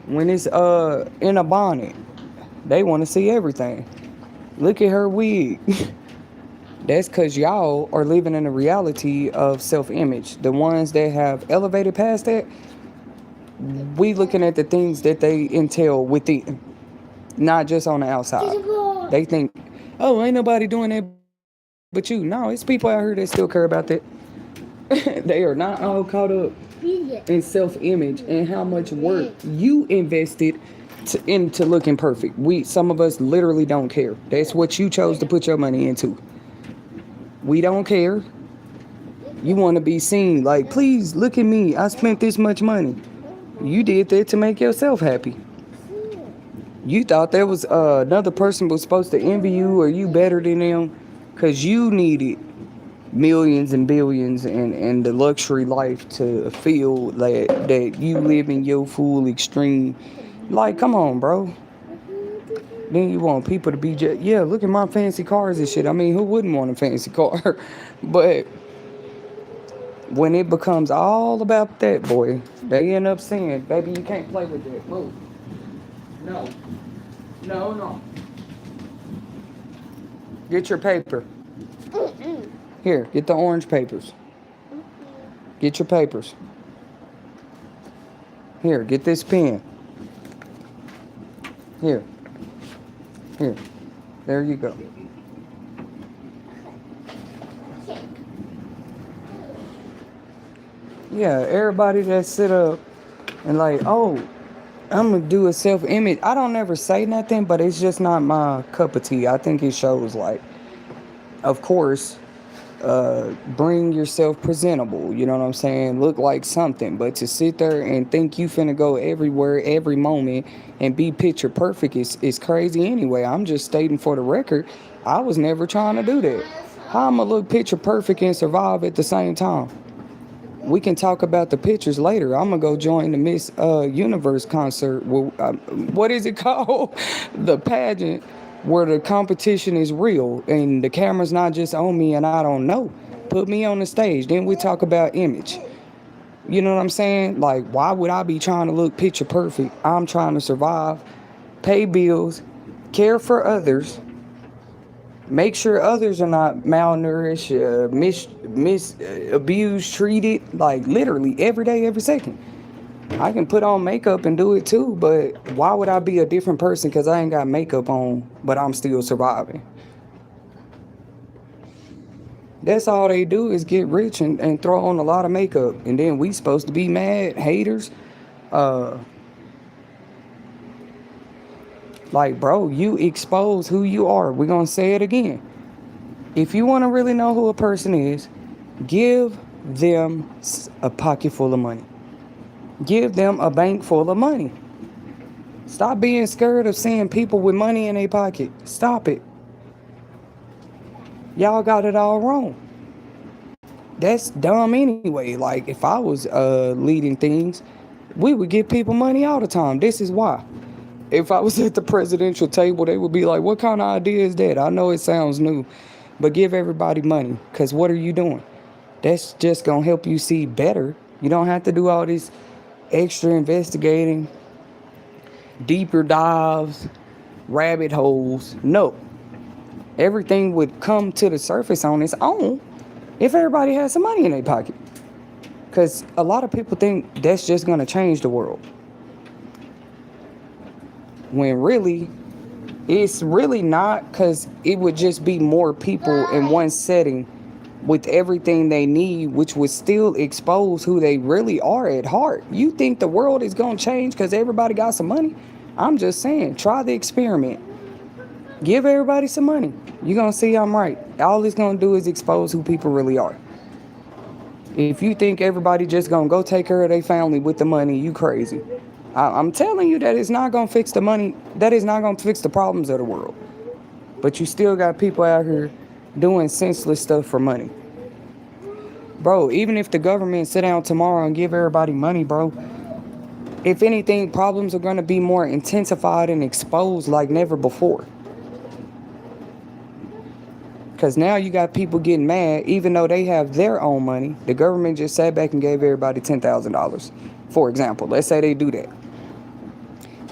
Speaker 1: when it's in a bonnet. They want to see everything. Look at her wig. That's because y'all are living in a reality of self-image. The ones that have elevated past that, we looking at the things that they entail within, not just on the outside. They think, oh, ain't nobody doing that but you. No, it's people out here that still care about that. They are not all caught up in self-image and how much work you invested into looking perfect. Some of us literally don't care. That's what you chose to put your money into. We don't care. You want to be seen. Like, please look at me. I spent this much money. You did that to make yourself happy. You thought there was another person was supposed to envy you or you better than them because you needed millions and billions and the luxury life to feel that you live in your full extreme. Like, come on, bro. Then you want people to be just, yeah, look at my fancy cars and shit. I mean, who wouldn't want a fancy car? But when it becomes all about that, boy, they end up saying, baby, you can't play with that. Move. No. No. Get your paper. Here, get the orange papers. Get your papers. Here, get this pen. Here. Here, there you go. Yeah, everybody that sit up and like, oh, I'm gonna do a self image. I don't never say nothing, but it's just not my cup of tea. I think it shows like, of course, bring yourself presentable. You know what I'm saying? Look like something. But to sit there and think you finna go everywhere, every moment, and be picture perfect is crazy anyway. I'm just stating for the record, I was never trying to do that. How I'm gonna look picture perfect and survive at the same time? We can talk about the pictures later. I'm gonna go join the Miss Universe concert. Well, what is it called? The pageant where the competition is real and the camera's not just on me and I don't know. Put me on the stage. Then we talk about image. You know what I'm saying? Like, why would I be trying to look picture perfect? I'm trying to survive, pay bills, care for others, make sure others are not malnourished, abused, treated, like literally every day, every second. I can put on makeup and do it too, but why would I be a different person because I ain't got makeup on, but I'm still surviving? That's all they do is get rich and throw on a lot of makeup. And then we supposed to be mad, haters. Uh, like, bro, you expose who you are. We're going to say it again. If you want to really know who a person is, give them a pocket full of money. Give them a bank full of money. Stop being scared of seeing people with money in their pocket. Stop it. Y'all got it all wrong. That's dumb anyway. Like, if I was leading things, we would give people money all the time. This is why. If I was at the presidential table, they would be like, what kind of idea is that? I know it sounds new, but give everybody money. Because what are you doing? That's just going to help you see better. You don't have to do all this extra investigating, deeper dives, rabbit holes. No. Everything would come to the surface on its own if everybody had some money in their pocket. Because a lot of people think that's just going to change the world. When really, it's really not, because it would just be more people in one setting with everything they need, which would still expose who they really are at heart. You think the world is going to change because everybody got some money? I'm just saying, try the experiment. Give everybody some money. You're going to see I'm right. All it's going to do is expose who people really are. If you think everybody just going to go take care of their family with the money, you crazy. I'm telling you that it's not going to fix the money. That is not going to fix the problems of the world. But you still got people out here doing senseless stuff for money. Bro, even if the government sit down tomorrow and give everybody money, bro, if anything, problems are going to be more intensified and exposed like never before. Because now you got people getting mad, even though they have their own money. The government just sat back and gave everybody $10,000. For example, let's say they do that.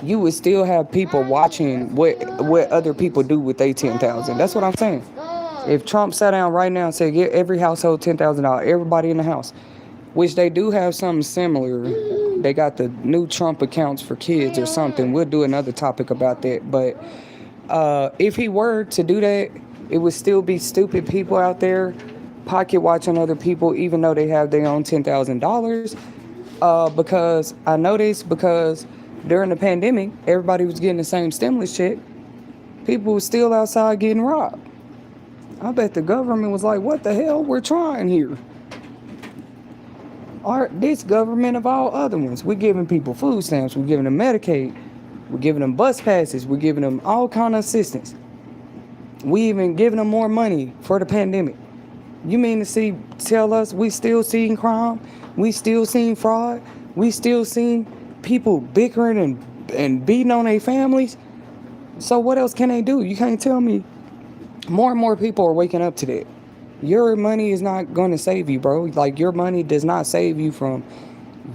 Speaker 1: You would still have people watching what other people do with their $10,000. That's what I'm saying. If Trump sat down right now and said, get every household $10,000, everybody in the house, which they do have something similar. They got the new Trump accounts for kids or something. We'll do another topic about that. But if he were to do that, it would still be stupid people out there pocket watching other people, even though they have their own $10,000. Because I know this because during the pandemic, everybody was getting the same stimulus check. People were still outside getting robbed. I bet the government was like, what the hell? We're trying here. This government of all other ones. We're giving people food stamps. We're giving them Medicaid. We're giving them bus passes. We're giving them all kind of assistance. We even giving them more money for the pandemic. You mean to tell us we still seeing crime? We still seeing fraud? We still seeing people bickering and beating on their families? So what else can they do? You can't tell me. More and more people are waking up to that. Your money is not going to save you, bro. Like, your money does not save you from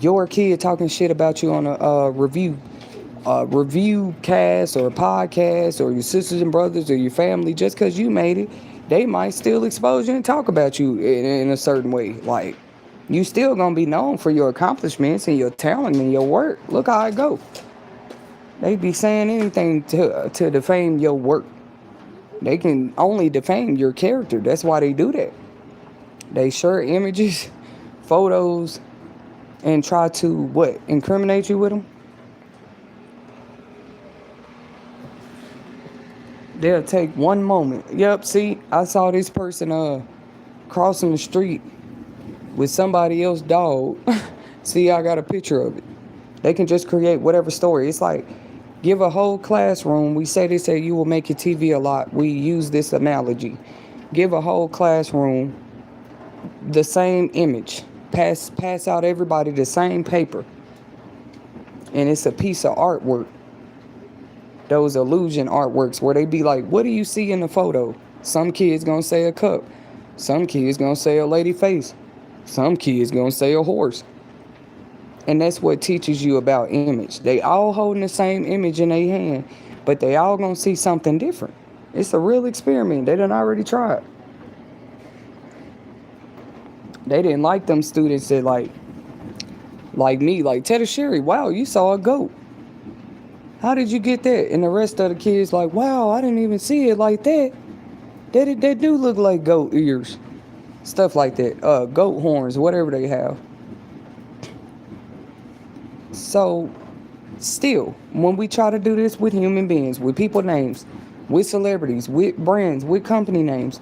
Speaker 1: your kid talking shit about you on a review cast or a podcast, or your sisters and brothers or your family. Just because you made it, they might still expose you and talk about you in a certain way. Like, you still gonna be known for your accomplishments and your talent and your work. Look how it go. They be saying anything to defame your work. They can only defame your character. That's why they do that. They share images, photos, and try to what? Incriminate you with them? They'll take one moment. Yep, see, I saw this person crossing the street with somebody else's dog. See, I got a picture of it. They can just create whatever story. It's like give a whole classroom. We say this at You Will Make Your TV a lot. We use this analogy. Give a whole classroom the same image. Pass out everybody the same paper. And it's a piece of artwork. Those illusion artworks where they be like, what do you see in the photo? Some kids gonna say a cup. Some kids gonna say a lady face. Some kids gonna say a horse. And that's what teaches you about image. They all holding the same image in their hand, but they all gonna see something different. It's a real experiment. They done already tried. They didn't like them students that like me, like Teddy Sherry, wow, you saw a goat. How did you get that? And the rest of the kids like, wow, I didn't even see it like that. That do look like goat ears. Stuff like that. Goat horns, whatever they have. So, still, when we try to do this with human beings, with people names, with celebrities, with brands, with company names,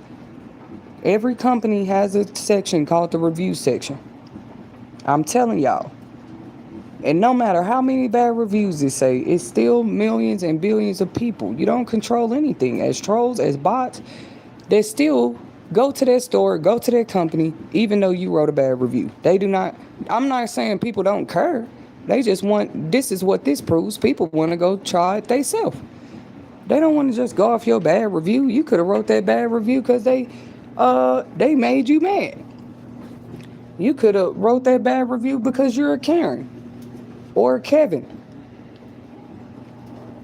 Speaker 1: every company has a section called the review section. I'm telling y'all. And no matter how many bad reviews they say, it's still millions and billions of people. You don't control anything. As trolls, as bots, they still go to that store, go to that company, even though you wrote a bad review. They do not, I'm not saying people don't care. They just want, this is what this proves. People want to go try it themselves. They don't want to just go off your bad review. You could have wrote that bad review because they made you mad. You could have wrote that bad review because you're a Karen or a Kevin.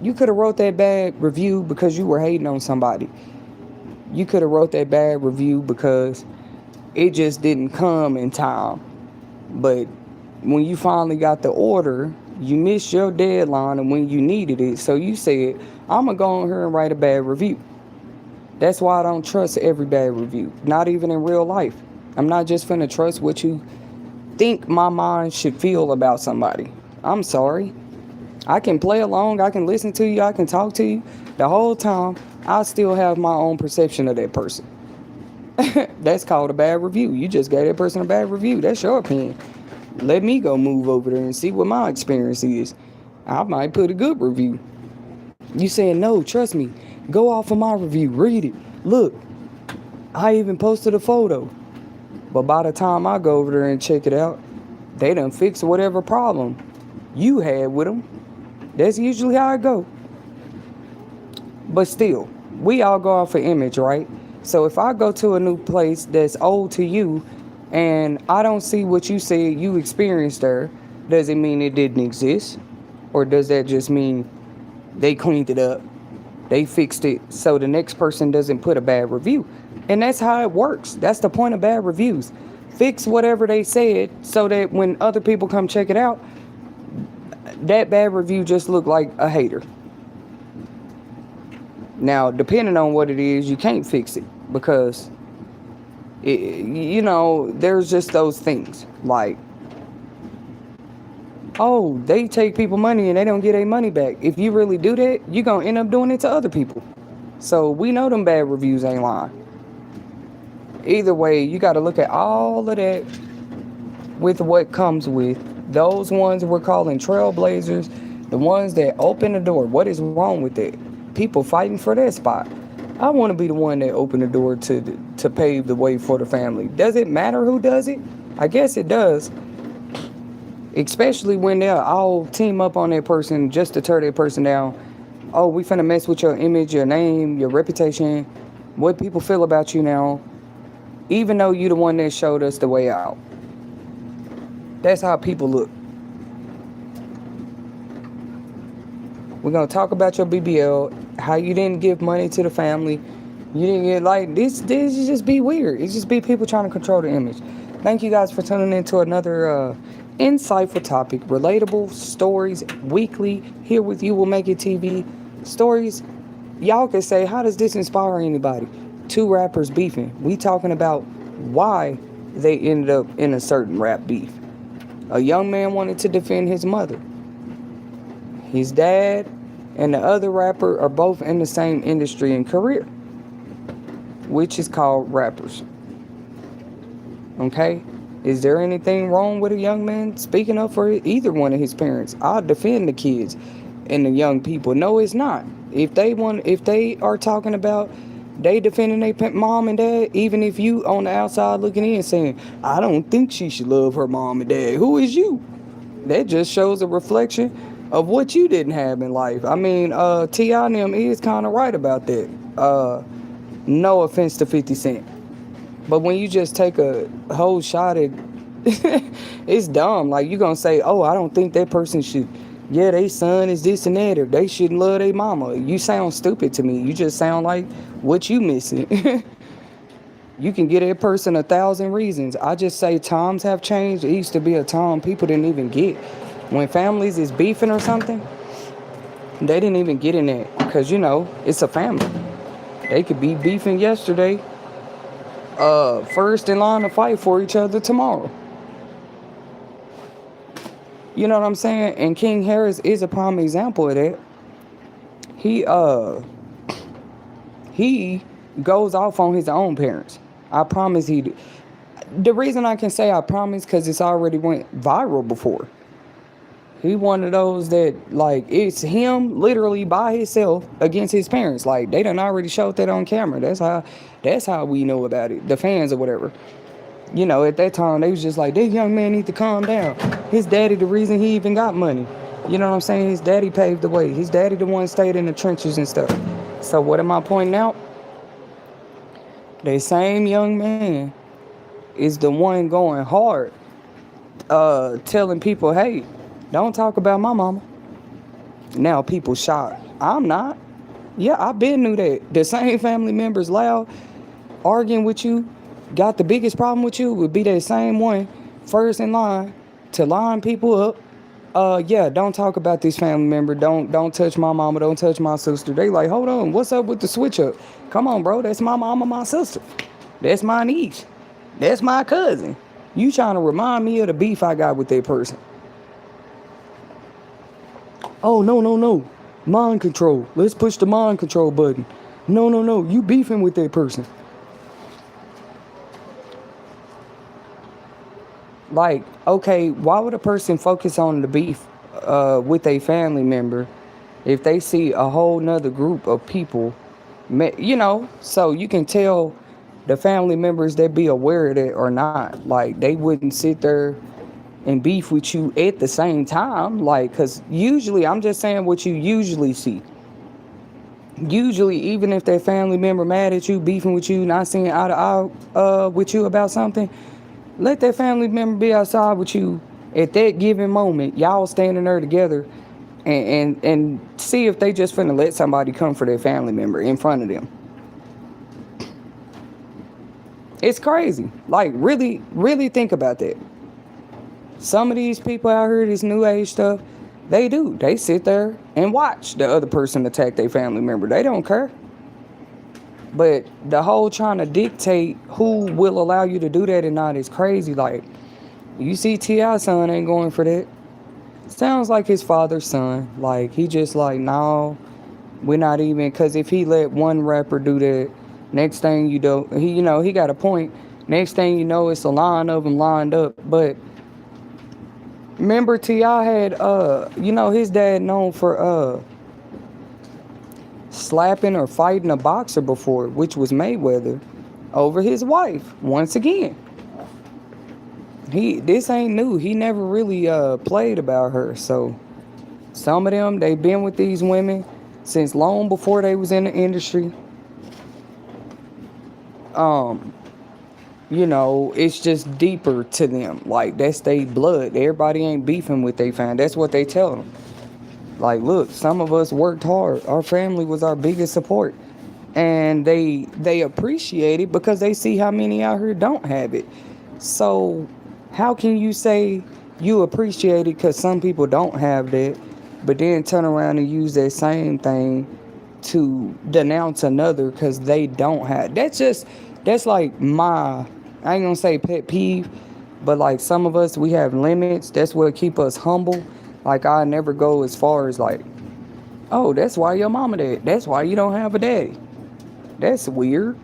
Speaker 1: You could have wrote that bad review because you were hating on somebody. You could have wrote that bad review because it just didn't come in time. But when you finally got the order, you missed your deadline and when you needed it. So you said, I'm going to go on here and write a bad review. That's why I don't trust every bad review. Not even in real life. I'm not just finna trust what you think my mind should feel about somebody. I'm sorry. I can play along. I can listen to you. I can talk to you. The whole time, I still have my own perception of that person. That's called a bad review. You just gave that person a bad review. That's your opinion. Let me go move over there and see what my experience is. I might put a good review. You saying, no, trust me. Go off of my review. Read it. Look, I even posted a photo. But by the time I go over there and check it out, they done fix whatever problem you had with them. That's usually how it go. But still, we all go off an image, right? So if I go to a new place that's old to you and I don't see what you said you experienced there, does it mean it didn't exist? Or does that just mean they cleaned it up? They fixed it so the next person doesn't put a bad review. And that's how it works. That's the point of bad reviews. Fix whatever they said so that when other people come check it out, that bad review just looked like a hater. Now, depending on what it is, you can't fix it because, there's just those things. Like, oh, they take people money and they don't get their money back. If you really do that, you're going to end up doing it to other people. So we know them bad reviews ain't lying. Either way, you got to look at all of that with what comes with. Those ones we're calling trailblazers, the ones that open the door. What is wrong with that? People fighting for that spot. I want to be the one that opened the door to pave the way for the family. Does it matter who does it? I guess it does. Especially when they'll all team up on that person just to tear that person down. Oh, we finna mess with your image, your name, your reputation, what people feel about you now, even though you the one that showed us the way out. That's how people look. We're gonna talk about your BBL, how you didn't give money to the family. You didn't get this just be weird. It's just be people trying to control the image. Thank you guys for tuning in to another Insightful topic, relatable stories, weekly, here with you will make it TV. Stories, y'all can say, how does this inspire anybody? Two rappers beefing. We talking about why they ended up in a certain rap beef. A young man wanted to defend his mother. His dad and the other rapper are both in the same industry and career, which is called rappers. Okay? Is there anything wrong with a young man speaking up for either one of his parents? I'll defend the kids and the young people. No, it's not. If they are talking about they defending their mom and dad, even if you on the outside looking in saying, I don't think she should love her mom and dad. Who is you? That just shows a reflection of what you didn't have in life. I mean, T.I. and them is kind of right about that. No offense to 50 Cent. But when you just take a whole shot at it's dumb. Like you gonna say, oh, I don't think that person should they son is this and that, or they shouldn't love their mama. You sound stupid to me. You just sound like what you missing. You can get that person 1,000 reasons. I just say times have changed. It used to be a time people didn't even get. When families is beefing or something, they didn't even get in that. Because, it's a family. They could be beefing yesterday, first in line to fight for each other tomorrow. You know what I'm saying? And King Harris is a prime example of that. He goes off on his own parents. I promise he. The reason I can say I promise because it's already went viral before. He one of those that like it's him literally by himself against his parents. Like they done already showed that on camera. That's how we know about it. The fans or whatever. At that time they was just like, this young man need to calm down. His daddy the reason he even got money. You know what I'm saying? His daddy paved the way. His daddy the one stayed in the trenches and stuff. So what am I pointing out? The same young man is the one going hard, telling people, hey, don't talk about my mama. Now people shocked. I'm not. Yeah, I been knew that. The same family members loud, arguing with you, got the biggest problem with you, would be that same one first in line to line people up. Don't talk about this family member. Don't touch my mama. Don't touch my sister. They like, hold on, what's up with the switch up? Come on, bro. That's my mama, my sister. That's my niece. That's my cousin. You trying to remind me of the beef I got with that person. Oh, no. Mind control. Let's push the mind control button. No. You beefing with that person. Like, okay, why would a person focus on the beef with a family member if they see a whole nother group of people, so you can tell the family members that be aware of it or not. Like, they wouldn't sit there and beef with you at the same time. Like, because usually, I'm just saying what you usually see. Usually, even if that family member mad at you, beefing with you, not seeing eye to eye with you about something, let that family member be outside with you at that given moment. Y'all standing there together and see if they just finna let somebody come for their family member in front of them. It's crazy. Like, really, really think about that. Some of these people out here, this new age stuff, they do. They sit there and watch the other person attack their family member. They don't care. But the whole trying to dictate who will allow you to do that and not is crazy. Like, you see T.I.'s son ain't going for that. Sounds like his father's son. Like, he just like, no, we're not even. Because if he let one rapper do that, next thing you know, he got a point. Next thing you know, it's a line of them lined up. But remember T.I. had, his dad known for slapping or fighting a boxer before, which was Mayweather, over his wife. Once again, this ain't new. He never really played about her. So some of them, they've been with these women since long before they was in the industry. It's just deeper to them. Like, that's their blood. Everybody ain't beefing with they fan. That's what they tell them. Like, look, some of us worked hard. Our family was our biggest support. And they appreciate it because they see how many out here don't have it. So how can you say You appreciate it because some people don't have that, but then turn around and use that same thing to denounce another because they don't have. That's like I ain't gonna say pet peeve, but like some of us, we have limits. That's what keep us humble. Like I never go as far as like, oh, that's why your mama dead. That's why you don't have a daddy. That's weird.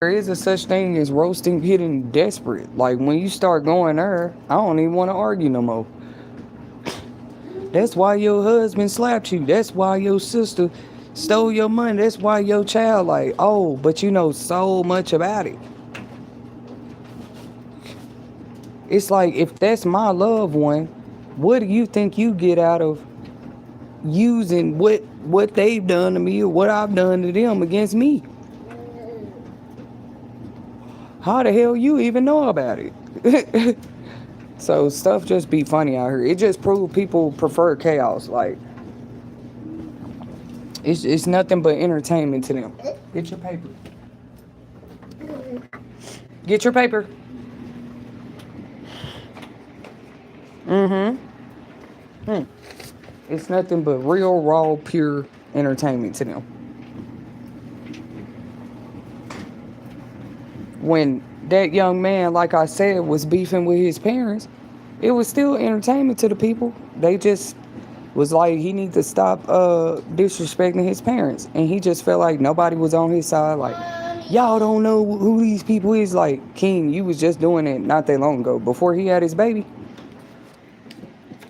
Speaker 1: There is a such thing as roasting getting desperate. Like when you start going there, I don't even want to argue no more. That's why your husband slapped you. That's why your sister stole your money. That's why your child like, oh, but you know so much about it. It's like if that's my loved one, what do you think you get out of using what they've done to me or what I've done to them against me? How the hell you even know about it? So stuff just be funny out here. It just proves people prefer chaos. Like it's nothing but entertainment to them. Get your paper. Get your paper. Mm-hmm. Hmm. It's nothing but real, raw, pure entertainment to them. When that young man, like I said, was beefing with his parents, it was still entertainment to the people. They just was like he need to stop disrespecting his parents, and he just felt like nobody was on his side. Like y'all don't know who these people is. Like King, you was just doing it not that long ago before he had his baby.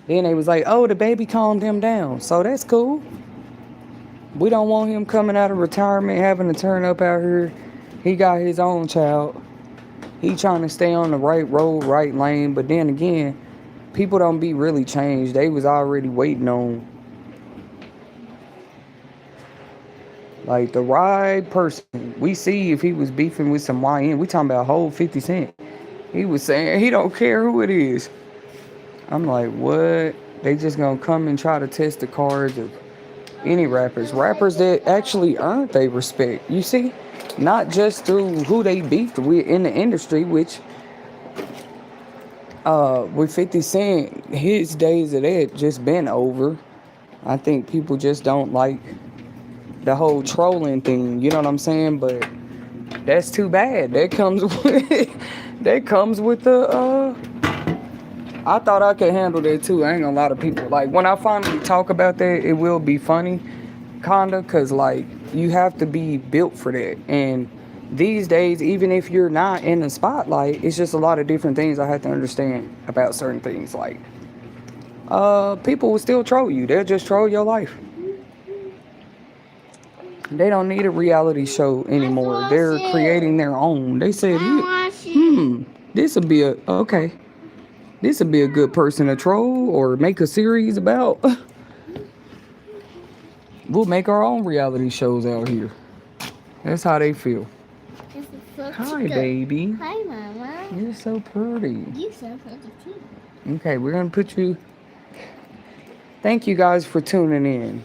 Speaker 1: Then they was like, oh, the baby calmed him down, so that's cool. We don't want him coming out of retirement having to turn up out here. He got his own child. He trying to stay on the right road, right lane. But then again, people don't be really changed. They was already waiting on like the right person. We see if he was beefing with some YN. We talking about whole 50 Cent. He was saying he don't care who it is. I'm like, what? They just gonna come and try to test the cards of any rappers that actually earned their respect. You see, not just through who they beefed with in the industry, which with 50 Cent, his days of that just been over. I think people just don't like the whole trolling thing. You know what I'm saying? But that's too bad. That comes with the. I thought I could handle that too. I ain't gonna lie to people. Like when I finally talk about that, it will be funny, kinda, cause like you have to be built for that. And these days, even if you're not in the spotlight, it's just a lot of different things I have to understand about certain things. Like, people will still troll you. They'll just troll your life. They don't need a reality show anymore. They're creating their own. They said, this will be a okay. This would be a good person to troll or make a series about. We'll make our own reality shows out here. That's how they feel. Hi, baby.
Speaker 2: Hi, Mama.
Speaker 1: You're so pretty.
Speaker 2: You're so pretty too.
Speaker 1: Okay, we're going to put you. Thank you guys for tuning in.